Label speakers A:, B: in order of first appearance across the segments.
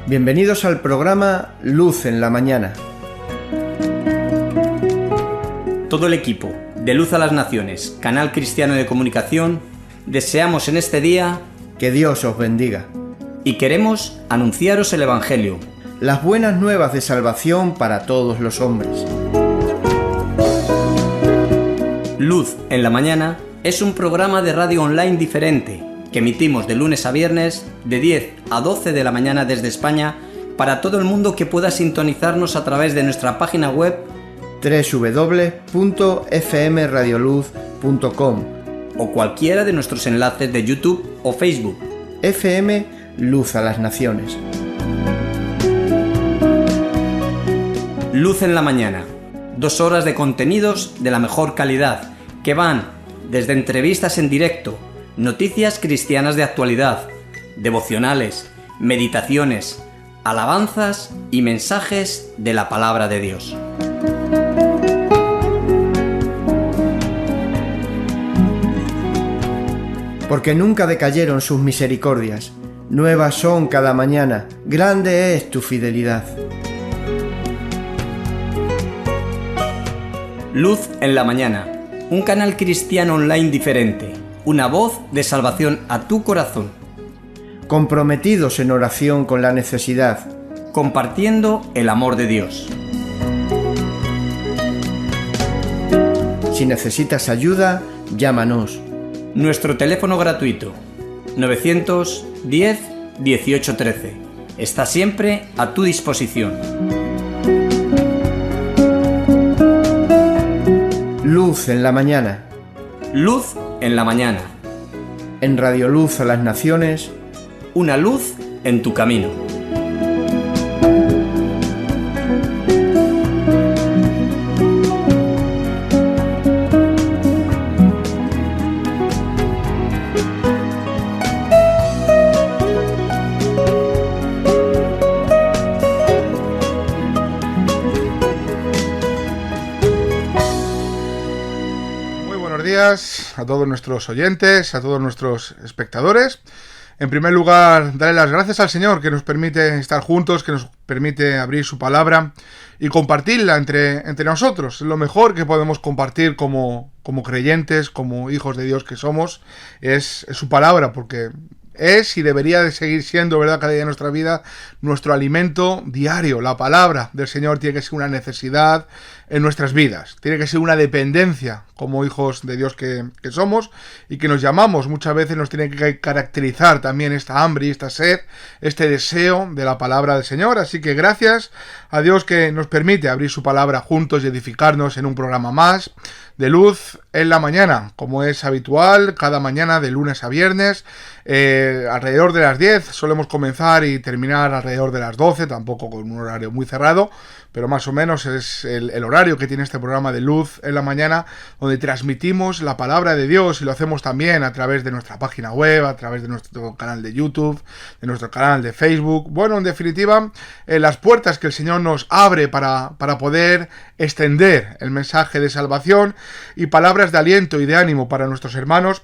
A: Bienvenidos al programa Luz en la Mañana.
B: Todo el equipo de Luz a las Naciones, canal cristiano de comunicación, deseamos en este día
A: que Dios os bendiga.
B: Y queremos anunciaros el Evangelio,
A: las buenas nuevas de salvación para todos los hombres.
B: Luz en la Mañana es un programa de radio online diferente que emitimos de lunes a viernes de 10 a 12 de la mañana desde España para todo el mundo que pueda sintonizarnos a través de nuestra página web
A: www.fmradioluz.com
B: o cualquiera de nuestros enlaces de YouTube o Facebook.
A: FM Luz a las Naciones.
B: Luz en la Mañana. 2 horas de contenidos de la mejor calidad que van desde entrevistas en directo, noticias cristianas de actualidad, devocionales, meditaciones, alabanzas y mensajes de la palabra de Dios.
A: Porque nunca decayeron sus misericordias, nuevas son cada mañana, grande es tu fidelidad.
B: Luz en la Mañana, un canal cristiano online diferente, una voz de salvación a tu corazón.
A: Comprometidos en oración con la necesidad,
B: compartiendo el amor de Dios.
A: Si necesitas ayuda, llámanos.
B: Nuestro teléfono gratuito, 910 1813, está siempre a tu disposición.
A: Luz en la Mañana.
B: Luz en la Mañana.
A: En Radio Luz a las Naciones.
B: Una luz en tu camino.
C: A todos nuestros oyentes, a todos nuestros espectadores. En primer lugar, darle las gracias al Señor que nos permite estar juntos, que nos permite abrir su palabra y compartirla entre nosotros. Lo mejor que podemos compartir como creyentes, como hijos de Dios que somos, es su palabra, porque es y debería de seguir siendo, ¿verdad?, cada día de nuestra vida, nuestro alimento diario. La palabra del Señor tiene que ser una necesidad en nuestras vidas, tiene que ser una dependencia como hijos de Dios que somos y que nos llamamos. Muchas veces nos tiene que caracterizar también esta hambre y esta sed, este deseo de la palabra del Señor. Así que gracias a Dios que nos permite abrir su palabra juntos y edificarnos en un programa más de Luz en la Mañana, como es habitual, cada mañana de lunes a viernes, alrededor de las 10, solemos comenzar y terminar alrededor de las 12, tampoco con un horario muy cerrado, pero más o menos es el horario que tiene este programa de Luz en la Mañana, donde transmitimos la palabra de Dios y lo hacemos también a través de nuestra página web, a través de nuestro canal de YouTube, de nuestro canal de Facebook. Bueno, en definitiva, las puertas que el Señor nos abre para poder extender el mensaje de salvación y palabras de aliento y de ánimo para nuestros hermanos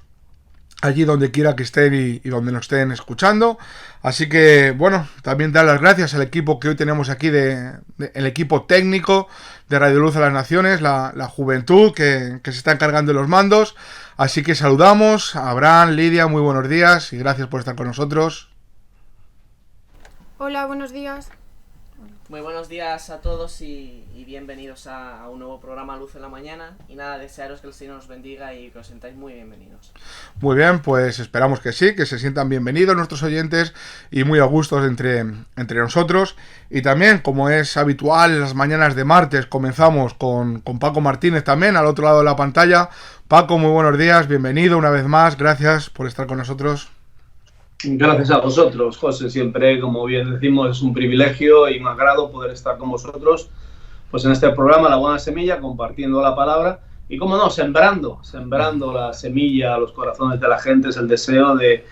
C: allí donde quiera que estén y donde nos estén escuchando. Así que, bueno, también dar las gracias al equipo que hoy tenemos aquí, el equipo técnico de Radio Luz a las Naciones, la juventud que se está encargando de los mandos. Así que saludamos a Abraham, Lidia, muy buenos días y gracias por estar con nosotros.
D: Hola, buenos días.
E: Muy buenos días a todos y bienvenidos a un nuevo programa Luz en la Mañana. Y nada, desearos que el Señor os bendiga y que os sintáis muy bienvenidos.
C: Muy bien, pues esperamos que sí, que se sientan bienvenidos nuestros oyentes y muy a gusto entre nosotros. Y también, como es habitual, en las mañanas de martes comenzamos con Paco Martínez también, al otro lado de la pantalla. Paco, muy buenos días, bienvenido una vez más, gracias por estar con nosotros.
F: Gracias a vosotros, José. Siempre, como bien decimos, es un privilegio y un agrado poder estar con vosotros pues en este programa La Buena Semilla, compartiendo la palabra y, como no, sembrando la semilla a los corazones de la gente. Es el deseo de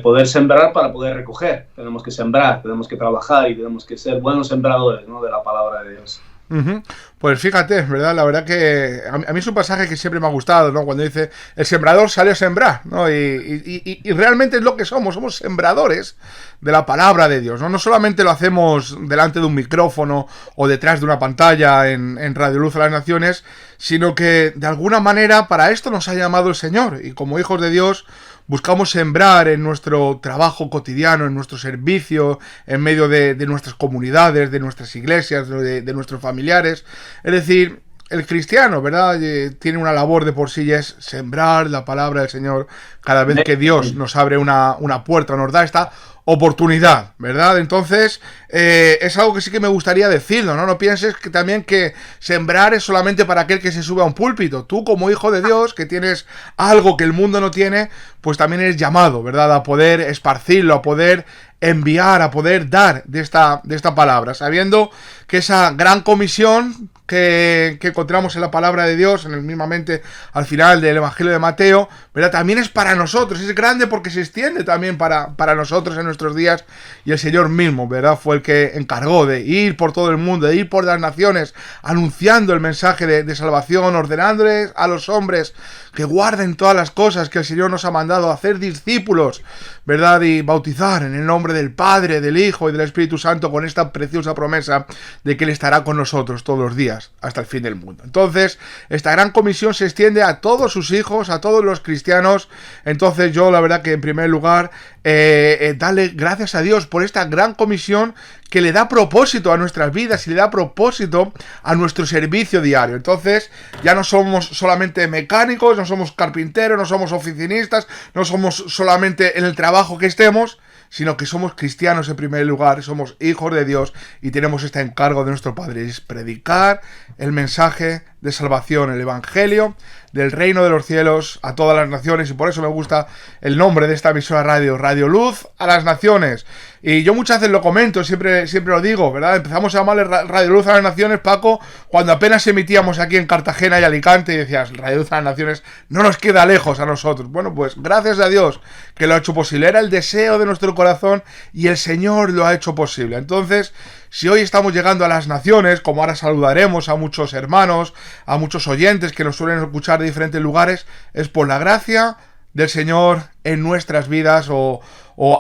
F: poder sembrar para poder recoger. Tenemos que sembrar, tenemos que trabajar y tenemos que ser buenos sembradores, ¿no?, de la palabra de Dios.
C: Ujú. Pues fíjate, ¿verdad? La verdad que a mí es un pasaje que siempre me ha gustado, ¿no? Cuando dice, el sembrador salió a sembrar, ¿no? Y realmente es lo que somos sembradores de la palabra de Dios, ¿no? No solamente lo hacemos delante de un micrófono o detrás de una pantalla en Radio Luz a las Naciones, sino que de alguna manera para esto nos ha llamado el Señor, y como hijos de Dios buscamos sembrar en nuestro trabajo cotidiano, en nuestro servicio, en medio de nuestras comunidades, de nuestras iglesias, de nuestros familiares. Es decir, el cristiano, ¿verdad? Tiene una labor de por sí, y es sembrar la palabra del Señor cada vez que Dios nos abre una puerta, nos da esta oportunidad, ¿verdad? Entonces, es algo que sí que me gustaría decirlo, ¿no? No pienses que también que sembrar es solamente para aquel que se sube a un púlpito. Tú, como hijo de Dios, que tienes algo que el mundo no tiene, pues también eres llamado, ¿verdad? A poder esparcirlo, a poder enviar, a poder dar de esta palabra, sabiendo que esa gran comisión que encontramos en la palabra de Dios, mismamente al final del Evangelio de Mateo, ¿verdad? También es para nosotros, es grande porque se extiende también para nosotros en nuestros días, y el Señor mismo, ¿verdad? Fue el que encargó de ir por todo el mundo, de ir por las naciones, anunciando el mensaje de salvación, ordenándoles a los hombres que guarden todas las cosas que el Señor nos ha mandado, a hacer discípulos, ¿verdad? Y bautizar en el nombre del Padre, del Hijo y del Espíritu Santo, con esta preciosa promesa de que Él estará con nosotros todos los días hasta el fin del mundo. Entonces, esta gran comisión se extiende a todos sus hijos, a todos los cristianos. Entonces, yo la verdad que en primer lugar, darle gracias a Dios por esta gran comisión que le da propósito a nuestras vidas y le da propósito a nuestro servicio diario. Entonces, ya no somos solamente mecánicos, no somos carpinteros, no somos oficinistas, no somos solamente en el trabajo que estemos, sino que somos cristianos en primer lugar, somos hijos de Dios y tenemos este encargo de nuestro Padre, es predicar el mensaje de salvación, el Evangelio del reino de los cielos a todas las naciones, y por eso me gusta el nombre de esta emisora radio, Radio Luz a las Naciones. Y yo muchas veces lo comento, siempre lo digo, ¿verdad? Empezamos a llamarle Radio Luz a las Naciones, Paco, cuando apenas emitíamos aquí en Cartagena y Alicante, y decías, Radio Luz a las Naciones no nos queda lejos a nosotros. Bueno, pues gracias a Dios que lo ha hecho posible, era el deseo de nuestro corazón y el Señor lo ha hecho posible. Entonces, si hoy estamos llegando a las naciones, como ahora saludaremos a muchos hermanos, a muchos oyentes que nos suelen escuchar de diferentes lugares, es por la gracia del Señor en nuestras vidas o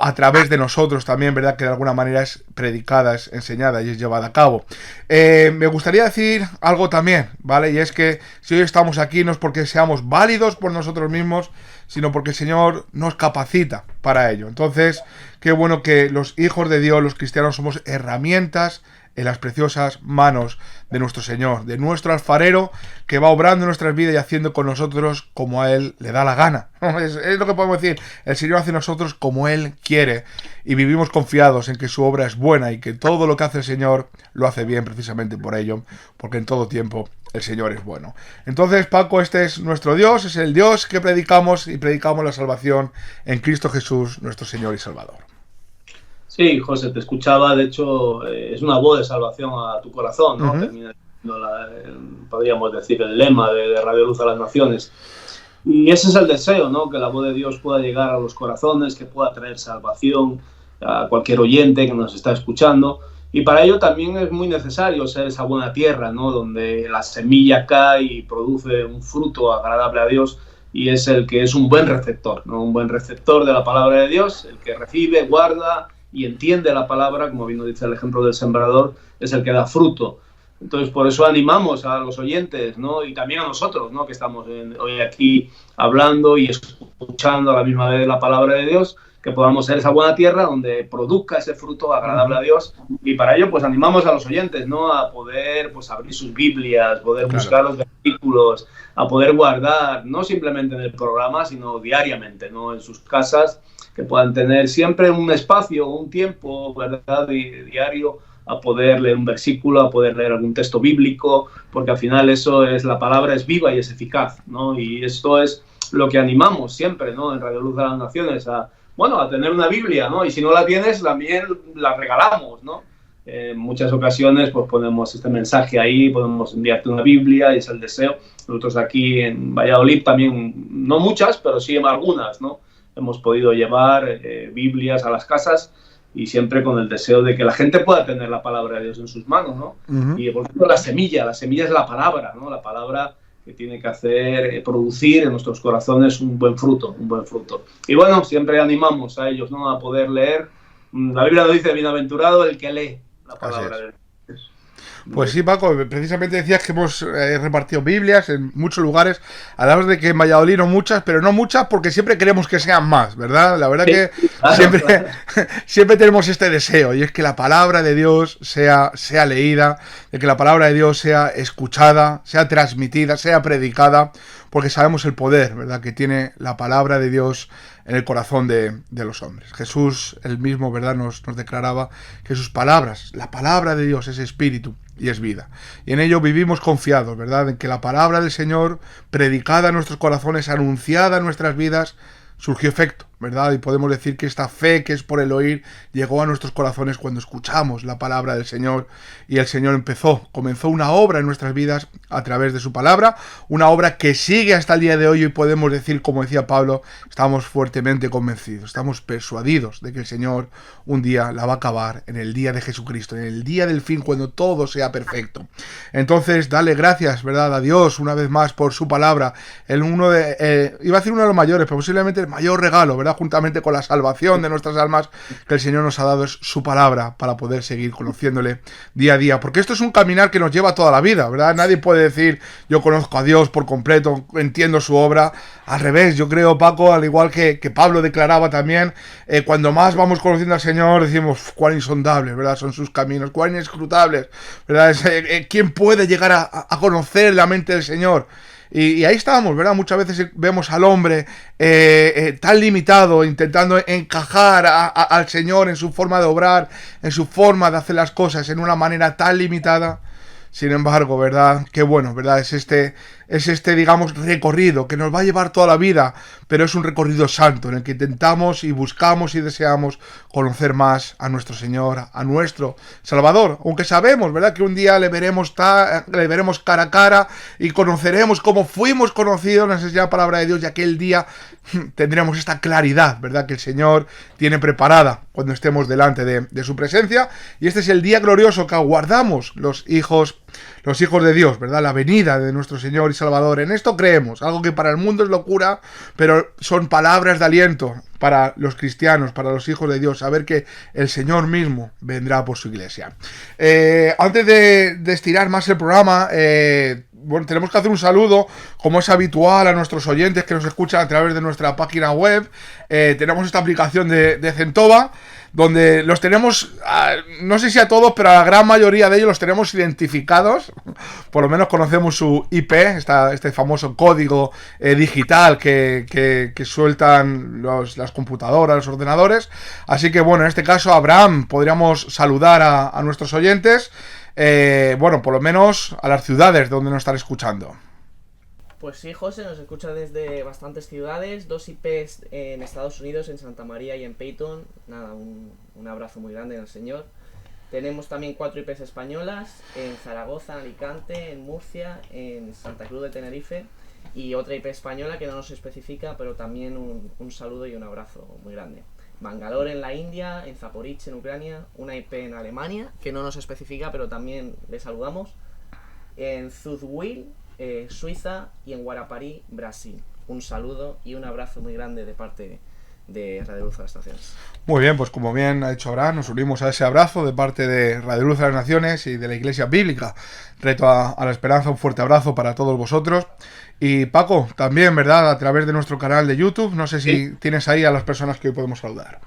C: a través de nosotros también, ¿verdad? Que de alguna manera es predicada, es enseñada y es llevada a cabo. Me gustaría decir algo también, ¿vale? Y es que si hoy estamos aquí no es porque seamos válidos por nosotros mismos, sino porque el Señor nos capacita para ello. Entonces, qué bueno que los hijos de Dios, los cristianos, somos herramientas en las preciosas manos de nuestro Señor, de nuestro alfarero, que va obrando en nuestras vidas y haciendo con nosotros como a Él le da la gana. Es lo que podemos decir, el Señor hace nosotros como Él quiere, y vivimos confiados en que su obra es buena y que todo lo que hace el Señor lo hace bien precisamente por ello, porque en todo tiempo el Señor es bueno. Entonces, Paco, este es nuestro Dios, es el Dios que predicamos, y predicamos la salvación en Cristo Jesús, nuestro Señor y Salvador.
F: Sí, José, te escuchaba, de hecho, es una voz de salvación a tu corazón, ¿no? Termina siendo podríamos decir, el lema de Radio Luz a las Naciones. Y ese es el deseo, ¿no? Que la voz de Dios pueda llegar a los corazones, que pueda traer salvación a cualquier oyente que nos está escuchando. Y para ello también es muy necesario ser esa buena tierra, ¿no? Donde la semilla cae y produce un fruto agradable a Dios, y es el que es un buen receptor, ¿no? Un buen receptor de la palabra de Dios, el que recibe, guarda y entiende la palabra, como bien nos dice el ejemplo del sembrador, es el que da fruto. Entonces, por eso animamos a los oyentes, ¿no? Y también a nosotros, ¿no? Que estamos hoy aquí hablando y escuchando a la misma vez la palabra de Dios, que podamos ser esa buena tierra donde produzca ese fruto agradable a Dios. Y para ello, pues animamos a los oyentes, ¿no? A poder, pues, abrir sus Biblias, poder buscar los versículos, a poder guardar, no simplemente en el programa, sino diariamente, ¿no? En sus casas, que puedan tener siempre un espacio, un tiempo, ¿verdad? Diario, a poder leer un versículo, a poder leer algún texto bíblico, porque al final eso es, la palabra es viva y es eficaz, ¿no? Y esto es lo que animamos siempre, ¿no? En Radio Luz de las Naciones, a tener una Biblia, ¿no? Y si no la tienes, también la regalamos, ¿no? En muchas ocasiones, pues ponemos este mensaje ahí, podemos enviarte una Biblia, y es el deseo. Nosotros aquí en Valladolid también, no muchas, pero sí algunas, ¿no? Hemos podido llevar Biblias a las casas, y siempre con el deseo de que la gente pueda tener la palabra de Dios en sus manos, ¿no? Y por ejemplo la semilla es la palabra, ¿no? La palabra que tiene que hacer, producir en nuestros corazones un buen fruto. Y bueno, siempre animamos a ellos, ¿no? A poder leer. La Biblia nos dice, bienaventurado el que lee la palabra de Dios.
C: Pues sí, Paco, precisamente decías que hemos repartido Biblias en muchos lugares. Hablamos de que en Valladolid no muchas, pero no muchas porque siempre queremos que sean más, ¿verdad? La verdad que siempre tenemos este deseo, y es que la palabra de Dios sea leída, de que la palabra de Dios sea escuchada, sea transmitida, sea predicada, porque sabemos el poder, ¿verdad?, que tiene la palabra de Dios en el corazón de los hombres. Jesús, él mismo, ¿verdad?, nos declaraba que sus palabras, la palabra de Dios es espíritu y es vida. Y en ello vivimos confiados, ¿verdad?, en que la palabra del Señor, predicada en nuestros corazones, anunciada en nuestras vidas, surgió efecto, ¿verdad? Y podemos decir que esta fe que es por el oír llegó a nuestros corazones cuando escuchamos la palabra del Señor, y el Señor comenzó una obra en nuestras vidas a través de su palabra, una obra que sigue hasta el día de hoy, y podemos decir, como decía Pablo, estamos fuertemente convencidos, estamos persuadidos de que el Señor un día la va a acabar en el día de Jesucristo, en el día del fin, cuando todo sea perfecto. Entonces, dale gracias, ¿verdad?, a Dios una vez más por su palabra, iba a decir uno de los mayores, pero posiblemente el mayor regalo, ¿verdad?, juntamente con la salvación de nuestras almas que el Señor nos ha dado, es su palabra, para poder seguir conociéndole día a día, porque esto es un caminar que nos lleva toda la vida, ¿verdad? Nadie puede decir, yo conozco a Dios por completo, entiendo su obra. Al revés, yo creo, Paco, al igual que Pablo declaraba también, cuando más vamos conociendo al Señor, decimos, cuán insondables, ¿verdad?, son sus caminos, cuán inescrutables, ¿verdad? ¿Quién puede llegar a conocer la mente del Señor? Y ahí estamos, ¿verdad? Muchas veces vemos al hombre tan limitado, intentando encajar al Señor en su forma de obrar, en su forma de hacer las cosas, en una manera tan limitada. Sin embargo, ¿verdad? Qué bueno, ¿verdad? Es este, digamos, recorrido que nos va a llevar toda la vida, pero es un recorrido santo en el que intentamos y buscamos y deseamos conocer más a nuestro Señor, a nuestro Salvador, aunque sabemos, ¿verdad?, que un día le veremos cara a cara y conoceremos cómo fuimos conocidos, nos enseña la palabra de Dios, y aquel día tendremos esta claridad, ¿verdad?, que el Señor tiene preparada cuando estemos delante de su presencia, y este es el día glorioso que aguardamos los hijos de Dios, ¿verdad?, la venida de nuestro Señor y Salvador. En esto creemos, algo que para el mundo es locura, pero son palabras de aliento para los cristianos, para los hijos de Dios, saber que el Señor mismo vendrá por su iglesia. Antes de estirar más el programa, bueno, tenemos que hacer un saludo, como es habitual, a nuestros oyentes que nos escuchan a través de nuestra página web. Tenemos esta aplicación de Centova, donde los tenemos, no sé si a todos, pero a la gran mayoría de ellos los tenemos identificados. Por lo menos conocemos su IP, este famoso código digital que sueltan las computadoras, los ordenadores. Así que bueno, en este caso, Abraham, podríamos saludar a nuestros oyentes, bueno, por lo menos a las ciudades donde nos están escuchando.
E: Pues sí, José, nos escucha desde bastantes ciudades, 2 IPs en Estados Unidos, en Santa María y en Peyton. Nada, un abrazo muy grande en el Señor. Tenemos también 4 IPs españolas, en Zaragoza, en Alicante, en Murcia, en Santa Cruz de Tenerife, y otra IP española que no nos especifica, pero también un saludo y un abrazo muy grande. Bangalore en la India, en Zaporizhzhia en Ucrania, una IP en Alemania, que no nos especifica, pero también le saludamos, en Zudwil, Suiza, y en Guarapari, Brasil. Un saludo y un abrazo muy grande de parte de Radio Luz a las Naciones.
C: Muy bien, pues como bien ha dicho Abraham, nos unimos a ese abrazo de parte de Radio Luz a las Naciones y de la Iglesia Bíblica Reto a la Esperanza. Un fuerte abrazo para todos vosotros. Y Paco, también, ¿verdad?, a través de nuestro canal de YouTube, no sé si tienes ahí a las personas que hoy podemos saludar.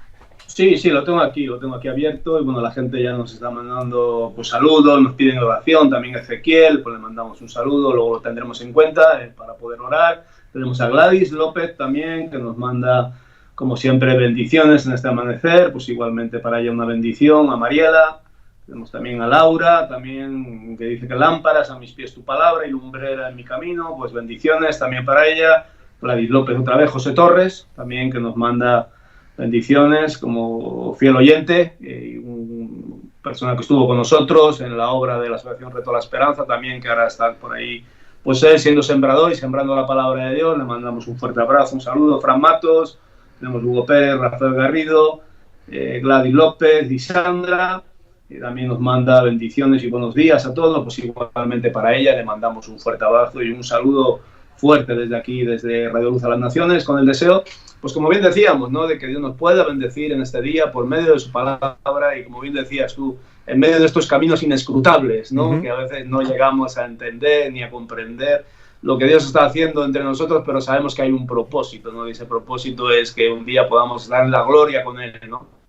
F: Sí, lo tengo aquí abierto, y bueno, la gente ya nos está mandando pues saludos, nos piden oración, también Ezequiel, pues le mandamos un saludo, luego lo tendremos en cuenta para poder orar. Tenemos a Gladys López también, que nos manda, como siempre, bendiciones en este amanecer, pues igualmente para ella una bendición, a Mariela. Tenemos también a Laura, también, que dice que lámparas a mis pies tu palabra y lumbrera en mi camino, pues bendiciones también para ella. Gladys López otra vez, José Torres, también, que nos manda bendiciones como fiel oyente, una persona que estuvo con nosotros en la obra de la Asociación Reto a la Esperanza, también, que ahora está por ahí, pues él siendo sembrador y sembrando la palabra de Dios. Le mandamos un fuerte abrazo, un saludo. Fran Matos, tenemos Hugo Pérez, Rafael Garrido, Gladys López y Sandra, y también nos manda bendiciones y buenos días a todos, pues igualmente para ella le mandamos un fuerte abrazo y un saludo fuerte desde aquí, desde Radio Luz a las Naciones, con el deseo, pues como bien decíamos, ¿no?, de que Dios nos pueda bendecir en este día por medio de su palabra y como bien decías tú, en medio de estos caminos inescrutables, ¿no?, que a veces no llegamos a entender ni a comprender lo que Dios está haciendo entre nosotros, pero sabemos que hay un propósito, ¿no? Y ese propósito es que un día podamos dar la gloria con Él, ¿no?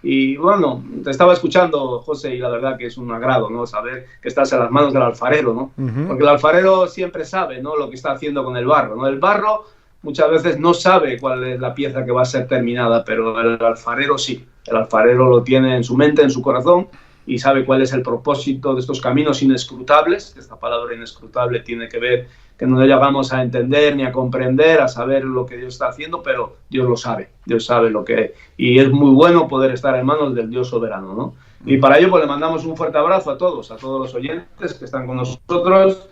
F: Y bueno, te estaba escuchando, José, y la verdad que es un agrado, ¿no?, saber que estás en las manos del alfarero, ¿no? Porque el alfarero siempre sabe, ¿no?, lo que está haciendo con el barro, ¿no? El barro muchas veces no sabe cuál es la pieza que va a ser terminada, pero el alfarero sí. El alfarero lo tiene en su mente, en su corazón, y sabe cuál es el propósito de estos caminos inescrutables. Esta palabra inescrutable tiene que ver que no llegamos a entender ni a comprender, a saber lo que Dios está haciendo, pero Dios lo sabe, Dios sabe lo que es. Y es muy bueno poder estar en manos del Dios soberano, ¿no? Y para ello pues le mandamos un fuerte abrazo a todos los oyentes que están con nosotros,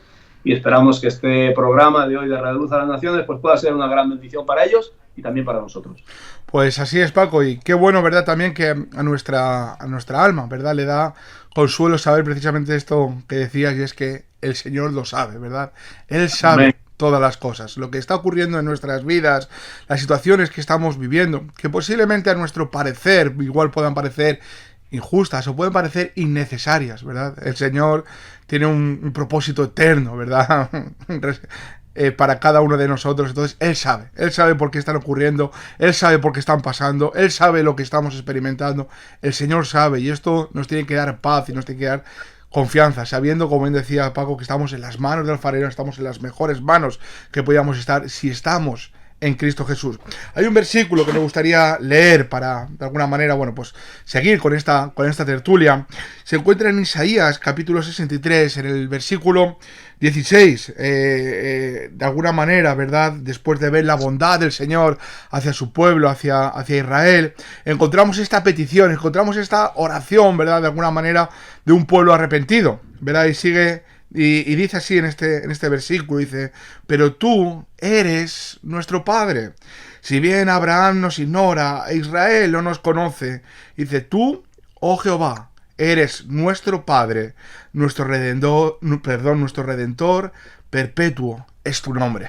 F: y esperamos que este programa de hoy de Radio Luz a las Naciones pues pueda ser una gran bendición para ellos y también para nosotros.
C: Pues así es, Paco, y qué bueno, ¿verdad?, también que a nuestra alma, ¿verdad?, le da consuelo saber precisamente esto que decías, y es que el Señor lo sabe, ¿verdad? Él sabe. Amén. Todas las cosas, lo que está ocurriendo en nuestras vidas, las situaciones que estamos viviendo, que posiblemente a nuestro parecer igual puedan parecer injustas o pueden parecer innecesarias, ¿verdad? El Señor tiene un propósito eterno, ¿verdad? Para cada uno de nosotros. Entonces Él sabe por qué están ocurriendo, Él sabe por qué están pasando, Él sabe lo que estamos experimentando, el Señor sabe, y esto nos tiene que dar paz y nos tiene que dar confianza, sabiendo, como bien decía Paco, que estamos en las manos del alfarero, estamos en las mejores manos que podíamos estar si estamos en Cristo Jesús. Hay un versículo que me gustaría leer para, de alguna manera, bueno, pues seguir con esta tertulia. Se encuentra en Isaías, capítulo 63, en el versículo 16. De alguna manera, ¿verdad?, después de ver la bondad del Señor hacia su pueblo, hacia Israel, encontramos esta petición, encontramos esta oración, ¿verdad?, de alguna manera, de un pueblo arrepentido, ¿verdad? Y sigue... Y dice así en este versículo, dice: pero tú eres nuestro Padre. Si bien Abraham nos ignora, e Israel no nos conoce, dice: tú, oh Jehová, eres nuestro Padre, nuestro Redentor perpetuo es tu nombre.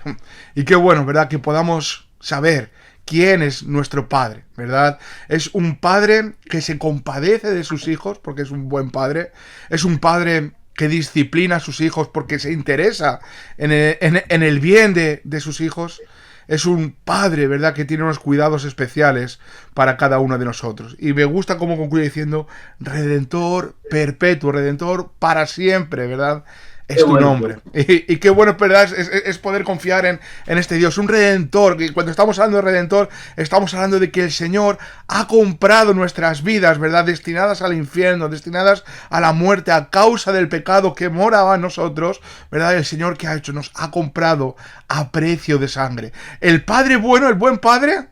C: Y qué bueno, ¿verdad?, que podamos saber quién es nuestro Padre, ¿verdad? Es un Padre que se compadece de sus hijos, porque es un buen Padre. Es un Padre que disciplina a sus hijos porque se interesa en el bien de sus hijos. Es un Padre, ¿verdad?, que tiene unos cuidados especiales para cada uno de nosotros. Y me gusta cómo concluye diciendo: Redentor perpetuo, Redentor para siempre, ¿verdad? Es tu nombre. Y qué bueno, ¿verdad?, es poder confiar en este Dios, un Redentor. Y cuando estamos hablando de Redentor, estamos hablando de que el Señor ha comprado nuestras vidas, ¿verdad?, destinadas al infierno, destinadas a la muerte a causa del pecado que moraba en nosotros, ¿verdad? El Señor, ¿qué ha hecho? Nos ha comprado a precio de sangre. El Padre bueno, el buen Padre,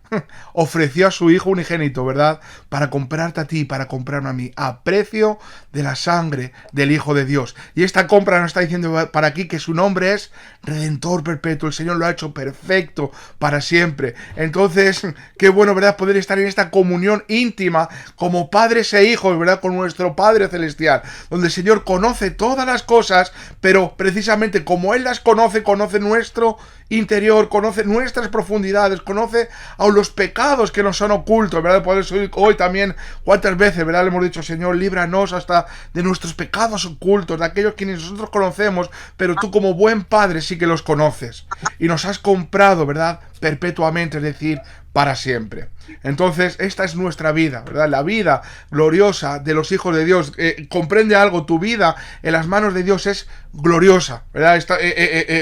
C: ofreció a su Hijo unigénito, ¿verdad?, para comprarte a ti, para comprarme a mí, a precio de la sangre del Hijo de Dios. Y esta compra nos está diciendo para aquí que su nombre es Redentor perpetuo. El Señor lo ha hecho perfecto para siempre. Entonces, qué bueno, ¿verdad?, poder estar en esta comunión íntima como padres e hijos, ¿verdad?, con nuestro Padre Celestial, donde el Señor conoce todas las cosas, pero precisamente como Él las conoce, conoce nuestro interior, conoce nuestras profundidades, conoce a los pecados que nos son ocultos, ¿verdad? Por eso hoy también, cuántas veces, ¿verdad?, le hemos dicho: Señor, líbranos hasta de nuestros pecados ocultos, de aquellos que ni nosotros conocemos, pero tú como buen Padre sí que los conoces y nos has comprado, ¿verdad?, perpetuamente, es decir, para siempre. Entonces, esta es nuestra vida, ¿verdad? La vida gloriosa de los hijos de Dios. Comprende algo, tu vida en las manos de Dios es gloriosa, ¿verdad?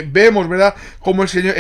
C: Vemos, ¿verdad?, como el Señor,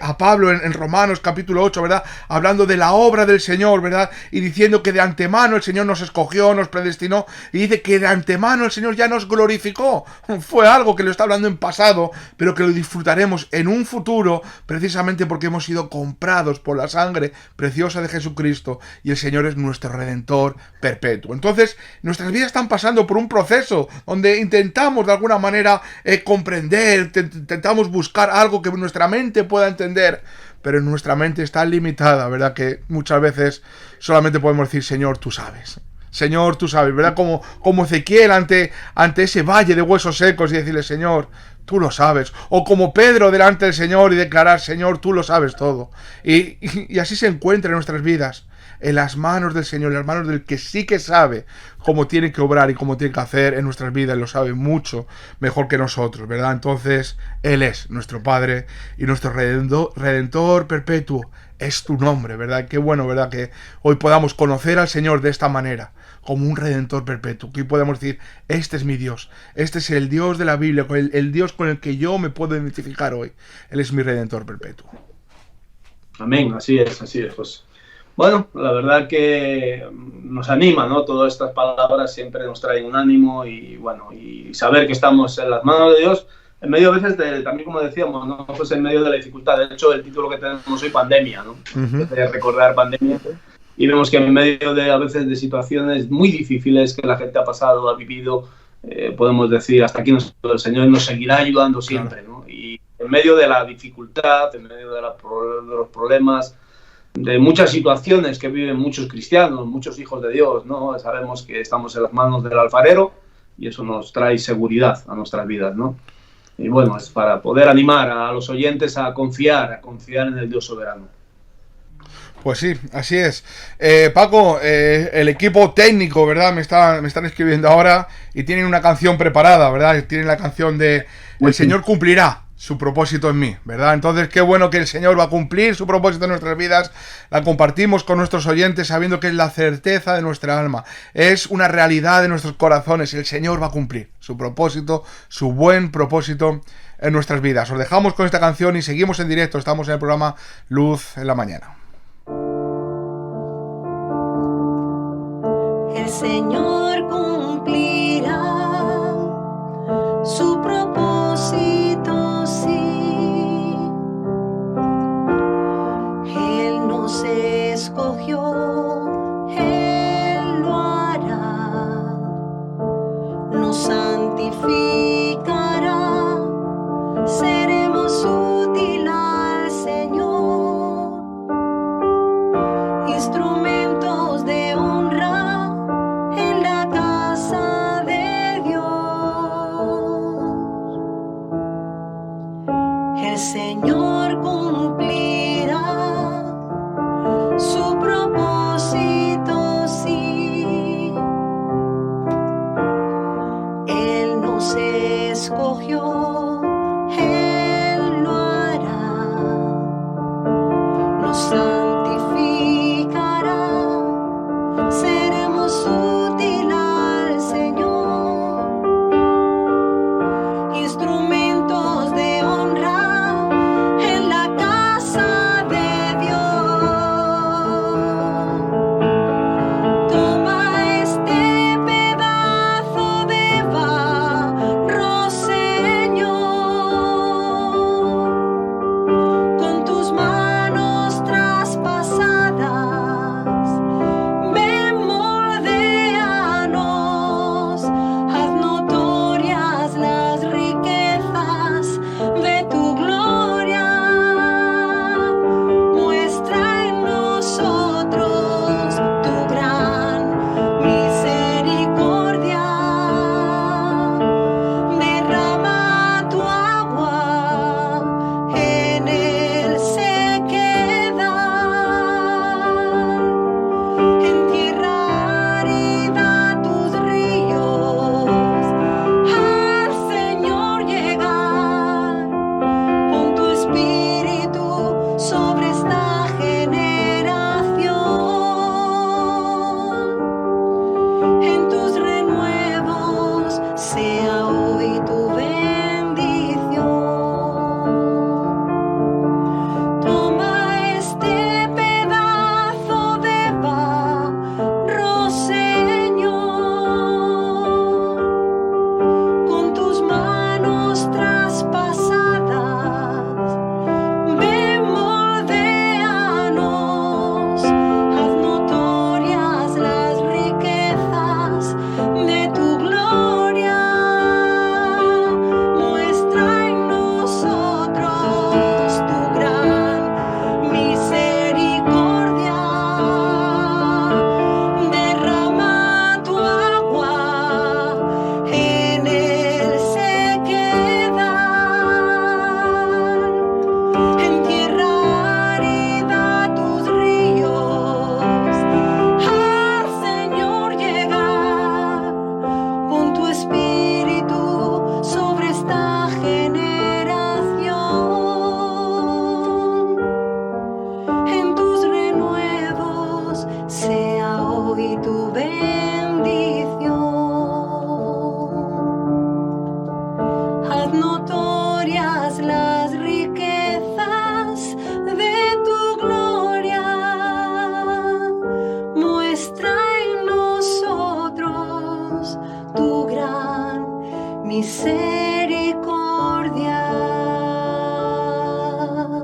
C: a Pablo en Romanos capítulo 8, ¿verdad?, hablando de la obra del Señor, ¿verdad?, y diciendo que de antemano el Señor nos escogió, nos predestinó, y dice que de antemano el Señor ya nos glorificó. Fue algo que lo está hablando en pasado, pero que lo disfrutaremos en un futuro, precisamente porque hemos sido comprados por la sangre sangre preciosa de Jesucristo y el Señor es nuestro Redentor perpetuo. Entonces, nuestras vidas están pasando por un proceso donde intentamos de alguna manera comprender, intentamos buscar algo que nuestra mente pueda entender, pero nuestra mente está limitada, ¿verdad? Que muchas veces solamente podemos decir, Señor, tú sabes. Señor, tú sabes, ¿verdad? Como Ezequiel ante ese valle de huesos secos y decirle, Señor, tú lo sabes. O como Pedro delante del Señor y declarar, Señor, tú lo sabes todo. Y así se encuentra en nuestras vidas, en las manos del Señor, en las manos del que sí que sabe cómo tiene que obrar y cómo tiene que hacer en nuestras vidas. Lo sabe mucho mejor que nosotros, ¿verdad? Entonces, Él es nuestro Padre y nuestro Redentor perpetuo. Es tu nombre, ¿verdad? Qué bueno, ¿verdad? Que hoy podamos conocer al Señor de esta manera, como un Redentor perpetuo. Que hoy podemos decir, este es mi Dios, este es el Dios de la Biblia, el Dios con el que yo me puedo identificar hoy. Él es mi Redentor perpetuo.
F: Amén, así es, José. Bueno, la verdad que nos anima, ¿no? Todas estas palabras siempre nos traen un ánimo y, bueno, y saber que estamos en las manos de Dios, en medio a veces también como decíamos, ¿no? Pues en medio de la dificultad. De hecho, el título que tenemos hoy, pandemia, ¿no? De recordar pandemia. Y vemos que en medio de a veces de situaciones muy difíciles que la gente ha pasado, ha vivido, podemos decir, hasta aquí el Señor nos seguirá ayudando siempre, ¿no? Y en medio de la dificultad, en medio de los problemas, de muchas situaciones que viven muchos cristianos, muchos hijos de Dios, ¿no? Sabemos que estamos en las manos del alfarero y eso nos trae seguridad a nuestras vidas, ¿no? Y bueno, es para poder animar a los oyentes a confiar en el Dios soberano.
C: Pues sí, así es. Paco, el equipo técnico, ¿verdad? Me están escribiendo ahora y tienen una canción preparada, ¿verdad? Tienen la canción de El Señor cumplirá su propósito en mí, ¿verdad? Entonces, qué bueno que el Señor va a cumplir su propósito en nuestras vidas. La compartimos con nuestros oyentes sabiendo que es la certeza de nuestra alma. Es una realidad de nuestros corazones. El Señor va a cumplir su propósito, su buen propósito en nuestras vidas. Os dejamos con esta canción y seguimos en directo. Estamos en el programa Luz en la Mañana.
D: El Señor cumplirá su propósito, sí. Él nos escogió, Él lo hará, nos santificará, seremos útil al Señor, instrumentos de honra en la casa de Dios. El Señor cumplirá su propósito, sí. Él nos escogió, Él lo hará, nos santificará, seremos útil al Señor, instrumentos de honra en la casa de Dios. Toma este pedazo de barro, Señor, misericordia.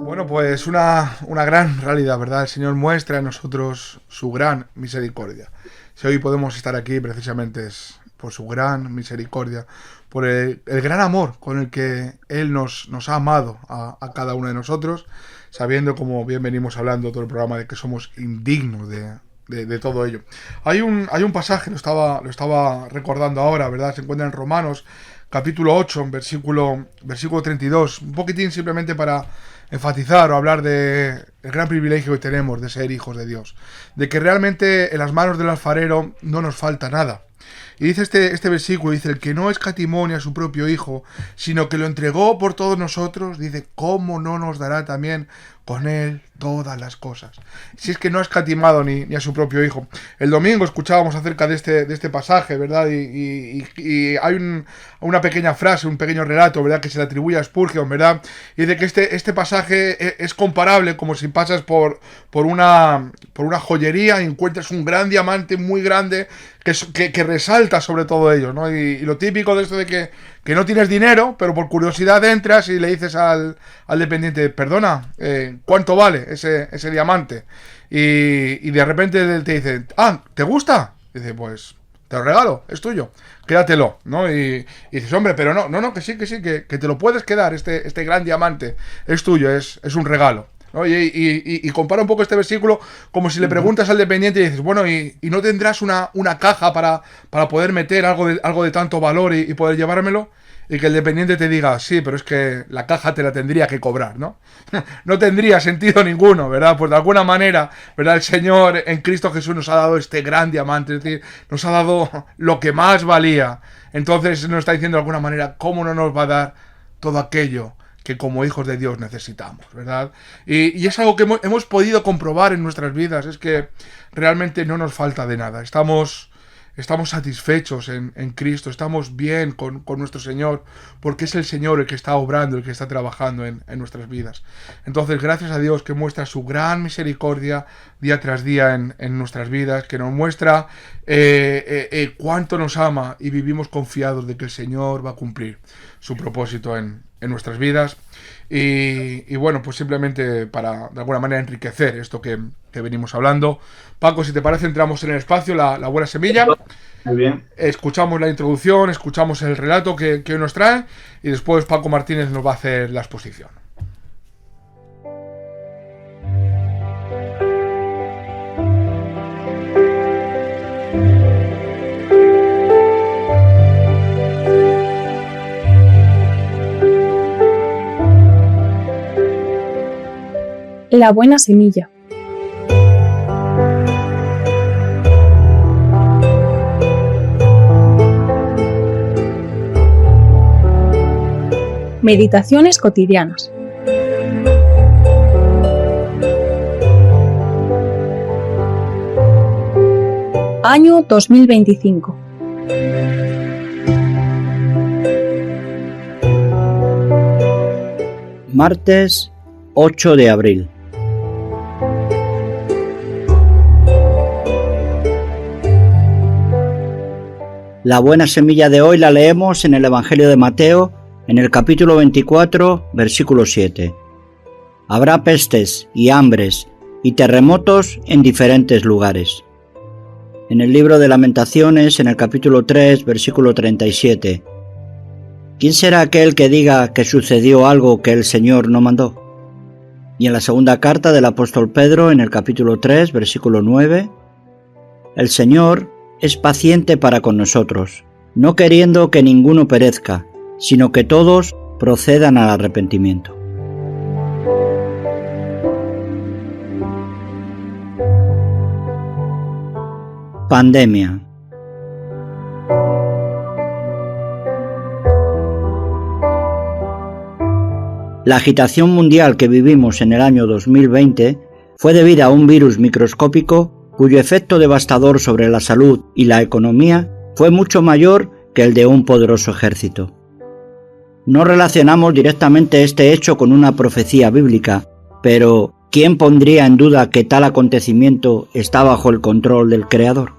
C: Bueno, pues una gran realidad, ¿verdad? El Señor muestra en nosotros su gran misericordia. Si hoy podemos estar aquí, precisamente es por su gran misericordia, por el gran amor con el que Él nos ha amado a cada uno de nosotros, sabiendo, como bien venimos hablando todo el programa, de que somos indignos de todo ello. Hay un pasaje, lo estaba recordando ahora, ¿verdad? Se encuentra en Romanos, capítulo 8, versículo 32, un poquitín simplemente para enfatizar o hablar del gran privilegio que tenemos de ser hijos de Dios, de que realmente en las manos del alfarero no nos falta nada. Y dice este versículo, dice, el que no escatimó ni a su propio hijo, sino que lo entregó por todos nosotros, dice, ¿cómo no nos dará también con él todas las cosas? Si es que no ha escatimado ni a su propio hijo. El domingo escuchábamos acerca de este pasaje, ¿verdad? Y hay una pequeña frase, un pequeño relato, ¿verdad? Que se le atribuye a Spurgeon, ¿verdad? Y de que este pasaje es comparable como si pasas por una joyería y encuentras un gran diamante muy grande que resalta sobre todo ello, ¿no? Y lo típico de esto de que no tienes dinero, pero por curiosidad entras y le dices al dependiente, perdona, ¿cuánto vale ese diamante? Y de repente te dice, ¿te gusta? Y dice, pues te lo regalo, es tuyo, quédatelo, ¿no? Y dices, hombre, pero no, que sí, que te lo puedes quedar, este gran diamante es tuyo, es un regalo, ¿no? Y compara un poco este versículo como si le preguntas al dependiente y dices, bueno, ¿y no tendrás una caja para poder meter algo de tanto valor y poder llevármelo? Y que el dependiente te diga, sí, pero es que la caja te la tendría que cobrar, ¿no? No tendría sentido ninguno, ¿verdad? Pues de alguna manera, ¿verdad? El Señor en Cristo Jesús nos ha dado este gran diamante, es decir, nos ha dado lo que más valía. Entonces nos está diciendo de alguna manera, ¿cómo no nos va a dar todo aquello que como hijos de Dios necesitamos, ¿verdad? Y es algo que hemos podido comprobar en nuestras vidas, es que realmente no nos falta de nada. Estamos satisfechos en Cristo, estamos bien con nuestro Señor, porque es el Señor el que está obrando, el que está trabajando en nuestras vidas. Entonces, gracias a Dios que muestra su gran misericordia día tras día en nuestras vidas, que nos muestra cuánto nos ama y vivimos confiados de que el Señor va a cumplir su propósito en nuestras vidas. Y bueno, pues simplemente para de alguna manera enriquecer esto que venimos hablando. Paco, si te parece, entramos en el espacio, la buena semilla.
F: Muy bien.
C: Escuchamos la introducción, escuchamos el relato que hoy nos trae y después Paco Martínez nos va a hacer la exposición.
G: La buena semilla. Meditaciones cotidianas. Año 2025.
H: Martes 8 de abril. La buena semilla de hoy la leemos en el Evangelio de Mateo, en el capítulo 24, versículo 7. Habrá pestes y hambres y terremotos en diferentes lugares. En el libro de Lamentaciones, en el capítulo 3, versículo 37. ¿Quién será aquel que diga que sucedió algo que el Señor no mandó? Y en la segunda carta del apóstol Pedro, en el capítulo 3, versículo 9. El Señor es paciente para con nosotros, no queriendo que ninguno perezca, sino que todos procedan al arrepentimiento. Pandemia. La agitación mundial que vivimos en el año 2020 fue debida a un virus microscópico cuyo efecto devastador sobre la salud y la economía fue mucho mayor que el de un poderoso ejército. No relacionamos directamente este hecho con una profecía bíblica, pero ¿quién pondría en duda que tal acontecimiento está bajo el control del Creador?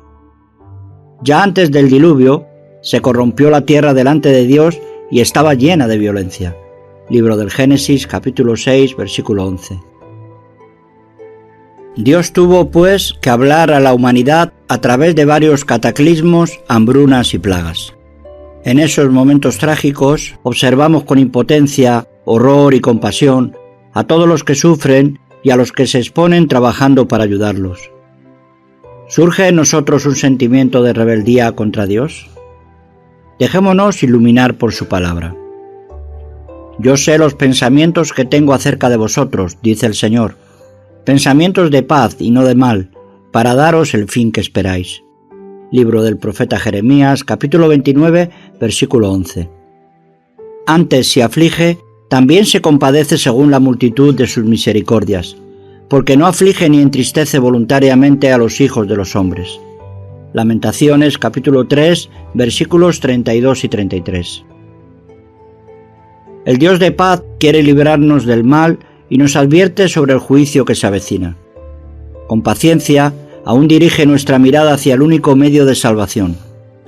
H: Ya antes del diluvio, Se corrompió la tierra delante de Dios y estaba llena de violencia. Libro del Génesis, capítulo 6, versículo 11. Dios tuvo, pues, que hablar a la humanidad a través de varios cataclismos, hambrunas y plagas. En esos momentos trágicos observamos con impotencia, horror y compasión a todos los que sufren y a los que se exponen trabajando para ayudarlos. ¿Surge en nosotros un sentimiento de rebeldía contra Dios? Dejémonos iluminar por su palabra. Yo sé los pensamientos que tengo acerca de vosotros, dice el Señor, pensamientos de paz y no de mal, para daros el fin que esperáis. Libro del profeta Jeremías, capítulo 29, versículo 11. Antes, si aflige, también se compadece según la multitud de sus misericordias, porque no aflige ni entristece voluntariamente a los hijos de los hombres. Lamentaciones, capítulo 3, versículos 32 y 33. El Dios de paz quiere librarnos del mal y nos advierte sobre el juicio que se avecina. Con paciencia, aún dirige nuestra mirada hacia el único medio de salvación,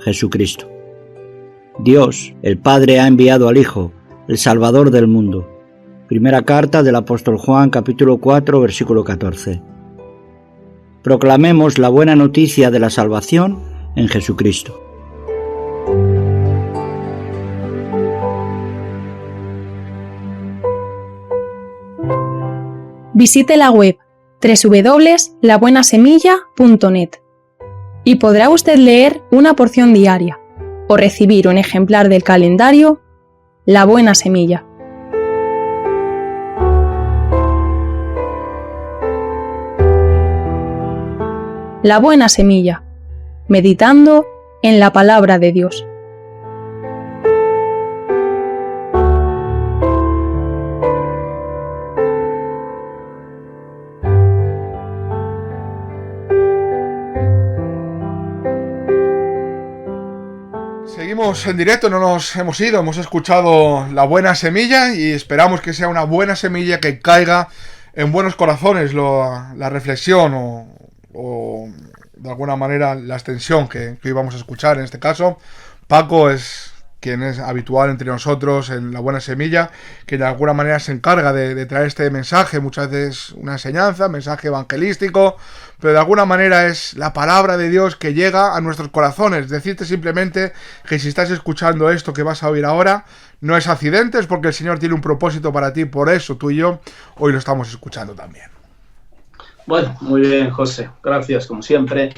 H: Jesucristo. Dios, el Padre, ha enviado al Hijo, el Salvador del mundo. Primera carta del apóstol Juan, capítulo 4, versículo 14. Proclamemos la buena noticia de la salvación en Jesucristo.
G: Visite la web www.labuenasemilla.net y podrá usted leer una porción diaria o recibir un ejemplar del calendario La Buena Semilla. La Buena Semilla, meditando en la palabra de Dios.
C: Seguimos en directo, no nos hemos ido, hemos escuchado La Buena Semilla y esperamos que sea una buena semilla que caiga en buenos corazones la reflexión o de alguna manera la extensión que hoy vamos a escuchar. En este caso, Paco es quien es habitual entre nosotros en La Buena Semilla, que de alguna manera se encarga de traer este mensaje, muchas veces una enseñanza, mensaje evangelístico, pero de alguna manera es la palabra de Dios que llega a nuestros corazones. Decirte simplemente que si estás escuchando esto que vas a oír ahora, no es accidente, es porque el Señor tiene un propósito para ti, por eso tú y yo hoy lo estamos escuchando también.
F: Bueno, muy bien, José, gracias como siempre.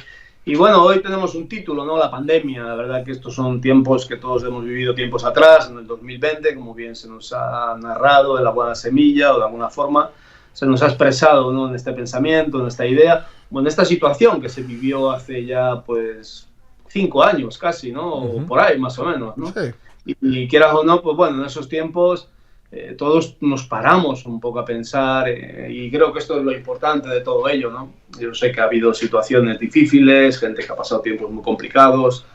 F: Y bueno, hoy tenemos un título, ¿no? La pandemia. La verdad que estos son tiempos que todos hemos vivido tiempos atrás, en el 2020, como bien se nos ha narrado en La Buena Semilla, o de alguna forma se nos ha expresado, ¿no? En este pensamiento, en esta idea, o en esta situación que se vivió hace ya, pues, 5 años casi, ¿no? O por ahí, más o menos, ¿no?
C: Sí.
F: Y quieras o no, pues bueno, en esos tiempos todos nos paramos un poco a pensar y creo que esto es lo importante de todo ello, ¿no? Yo sé que ha habido situaciones difíciles, gente que ha pasado tiempos muy complicados,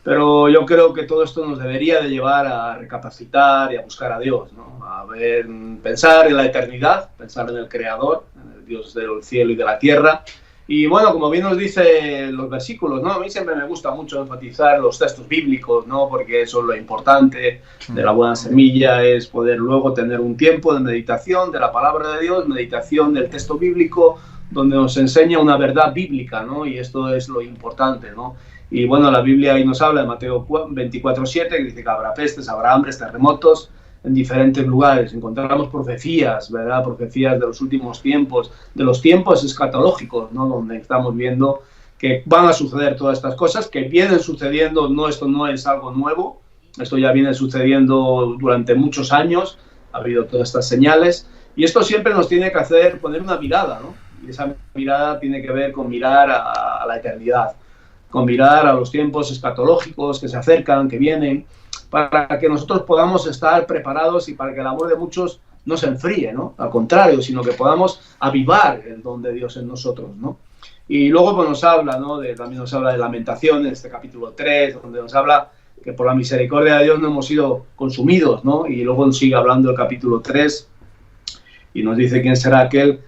F: pero yo creo que todo esto nos debería de llevar a recapacitar y a buscar a Dios, ¿no? A ver, pensar en la eternidad, pensar en el Creador, en el Dios del cielo y de la tierra. Y bueno, como bien nos dice los versículos, ¿no? A mí siempre me gusta mucho enfatizar los textos bíblicos, ¿no? Porque eso es lo importante de La Buena Semilla, es poder luego tener un tiempo de meditación de la palabra de Dios, meditación del texto bíblico, donde nos enseña una verdad bíblica, ¿no? Y esto es lo importante, ¿no? Y bueno, la Biblia ahí nos habla de Mateo 24:7, que dice que habrá pestes, habrá hambres, terremotos en diferentes lugares. Encontramos profecías, ¿verdad? Profecías de los últimos tiempos, de los tiempos escatológicos, ¿no? Donde estamos viendo que van a suceder todas estas cosas, que vienen sucediendo, no, esto no es algo nuevo, esto ya viene sucediendo durante muchos años, ha habido todas estas señales, y esto siempre nos tiene que hacer poner una mirada, ¿no? Y esa mirada tiene que ver con mirar a la eternidad, con mirar a los tiempos escatológicos que se acercan, que vienen, para que nosotros podamos estar preparados y para que el amor de muchos no se enfríe, ¿no? Al contrario, sino que podamos avivar el don de Dios en nosotros, ¿no? Y luego pues nos habla, ¿no? También nos habla de Lamentaciones, este capítulo 3, donde nos habla que por la misericordia de Dios no hemos sido consumidos, ¿no? Y luego nos sigue hablando el capítulo 3 y nos dice quién será aquel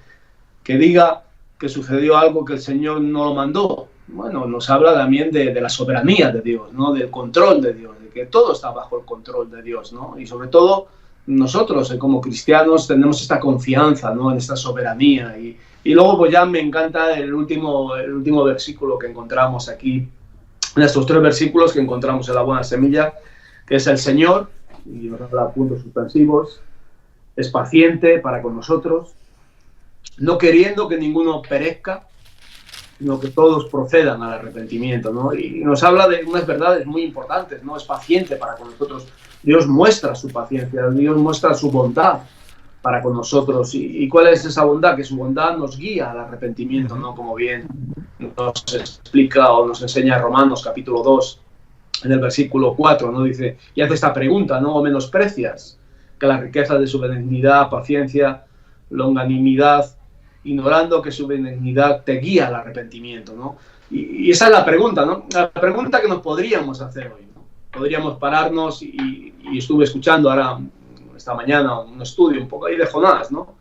F: que diga que sucedió algo que el Señor no lo mandó, bueno, nos habla también de la soberanía de Dios, ¿no? Del control de Dios, de que todo está bajo el control de Dios, ¿no? Y sobre todo nosotros, como cristianos, tenemos esta confianza, ¿no? En esta soberanía. Y luego, pues ya me encanta el último versículo que encontramos aquí, en estos 3 versículos que encontramos en la buena semilla, que es el Señor, y nos habla puntos suspensivos, es paciente para con nosotros, no queriendo que ninguno perezca, sino que todos procedan al arrepentimiento, ¿no? Y nos habla de unas verdades muy importantes, ¿no? Es paciente para con nosotros. Dios muestra su paciencia, Dios muestra su bondad para con nosotros. ¿Y cuál es esa bondad? Que su bondad nos guía al arrepentimiento, ¿no? Como bien nos explica o nos enseña Romanos capítulo 2, en el versículo 4, ¿no? Dice, y hace esta pregunta, ¿no? ¿O menosprecias que la riqueza de su benignidad, paciencia, longanimidad, ignorando que su benignidad te guía al arrepentimiento, ¿no? Y esa es la pregunta, ¿no? La pregunta que nos podríamos hacer hoy, ¿no? Podríamos pararnos y estuve escuchando ahora, esta mañana, un estudio un poco ahí de Jonás, ¿no?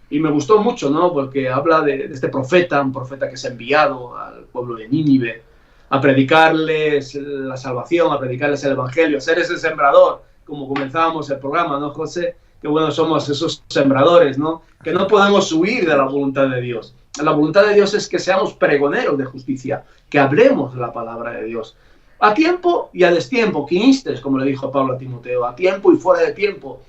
F: Y me gustó mucho, ¿no? Porque habla de este profeta, un profeta que es enviado al pueblo de Nínive a predicarles la salvación, a predicarles el evangelio, a ser ese sembrador, como comenzábamos el programa, ¿no, José? Qué bueno somos esos sembradores, ¿no? Que no podemos huir de la voluntad de Dios. La voluntad de Dios es que seamos pregoneros de justicia, que hablemos de la palabra de Dios. A tiempo y a destiempo, que instes, como le dijo Pablo a Timoteo, a tiempo y fuera de tiempo.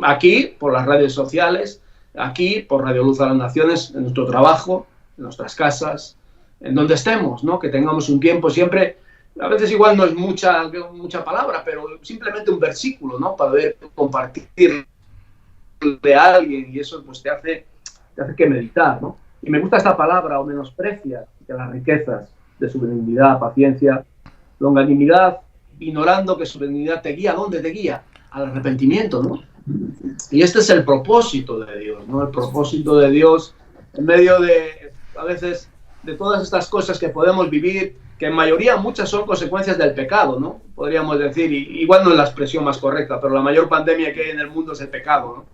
F: Aquí, por las redes sociales, aquí, por Radio Luz a las Naciones, en nuestro trabajo, en nuestras casas, en donde estemos, ¿no? Que tengamos un tiempo siempre, a veces igual no es mucha palabra, pero simplemente un versículo, ¿no? Para poder compartir de alguien, y eso pues te hace que meditar, ¿no? Y me gusta esta palabra, o menosprecia que las riquezas de su benignidad, paciencia, longanimidad, ignorando que su benignidad te guía. ¿A dónde te guía? Al arrepentimiento, ¿no? Y este es el propósito de Dios, ¿no? El propósito de Dios en medio de, a veces, de todas estas cosas que podemos vivir, que en mayoría muchas son consecuencias del pecado, ¿no? Podríamos decir, y igual no es la expresión más correcta, pero la mayor pandemia que hay en el mundo es el pecado, ¿no?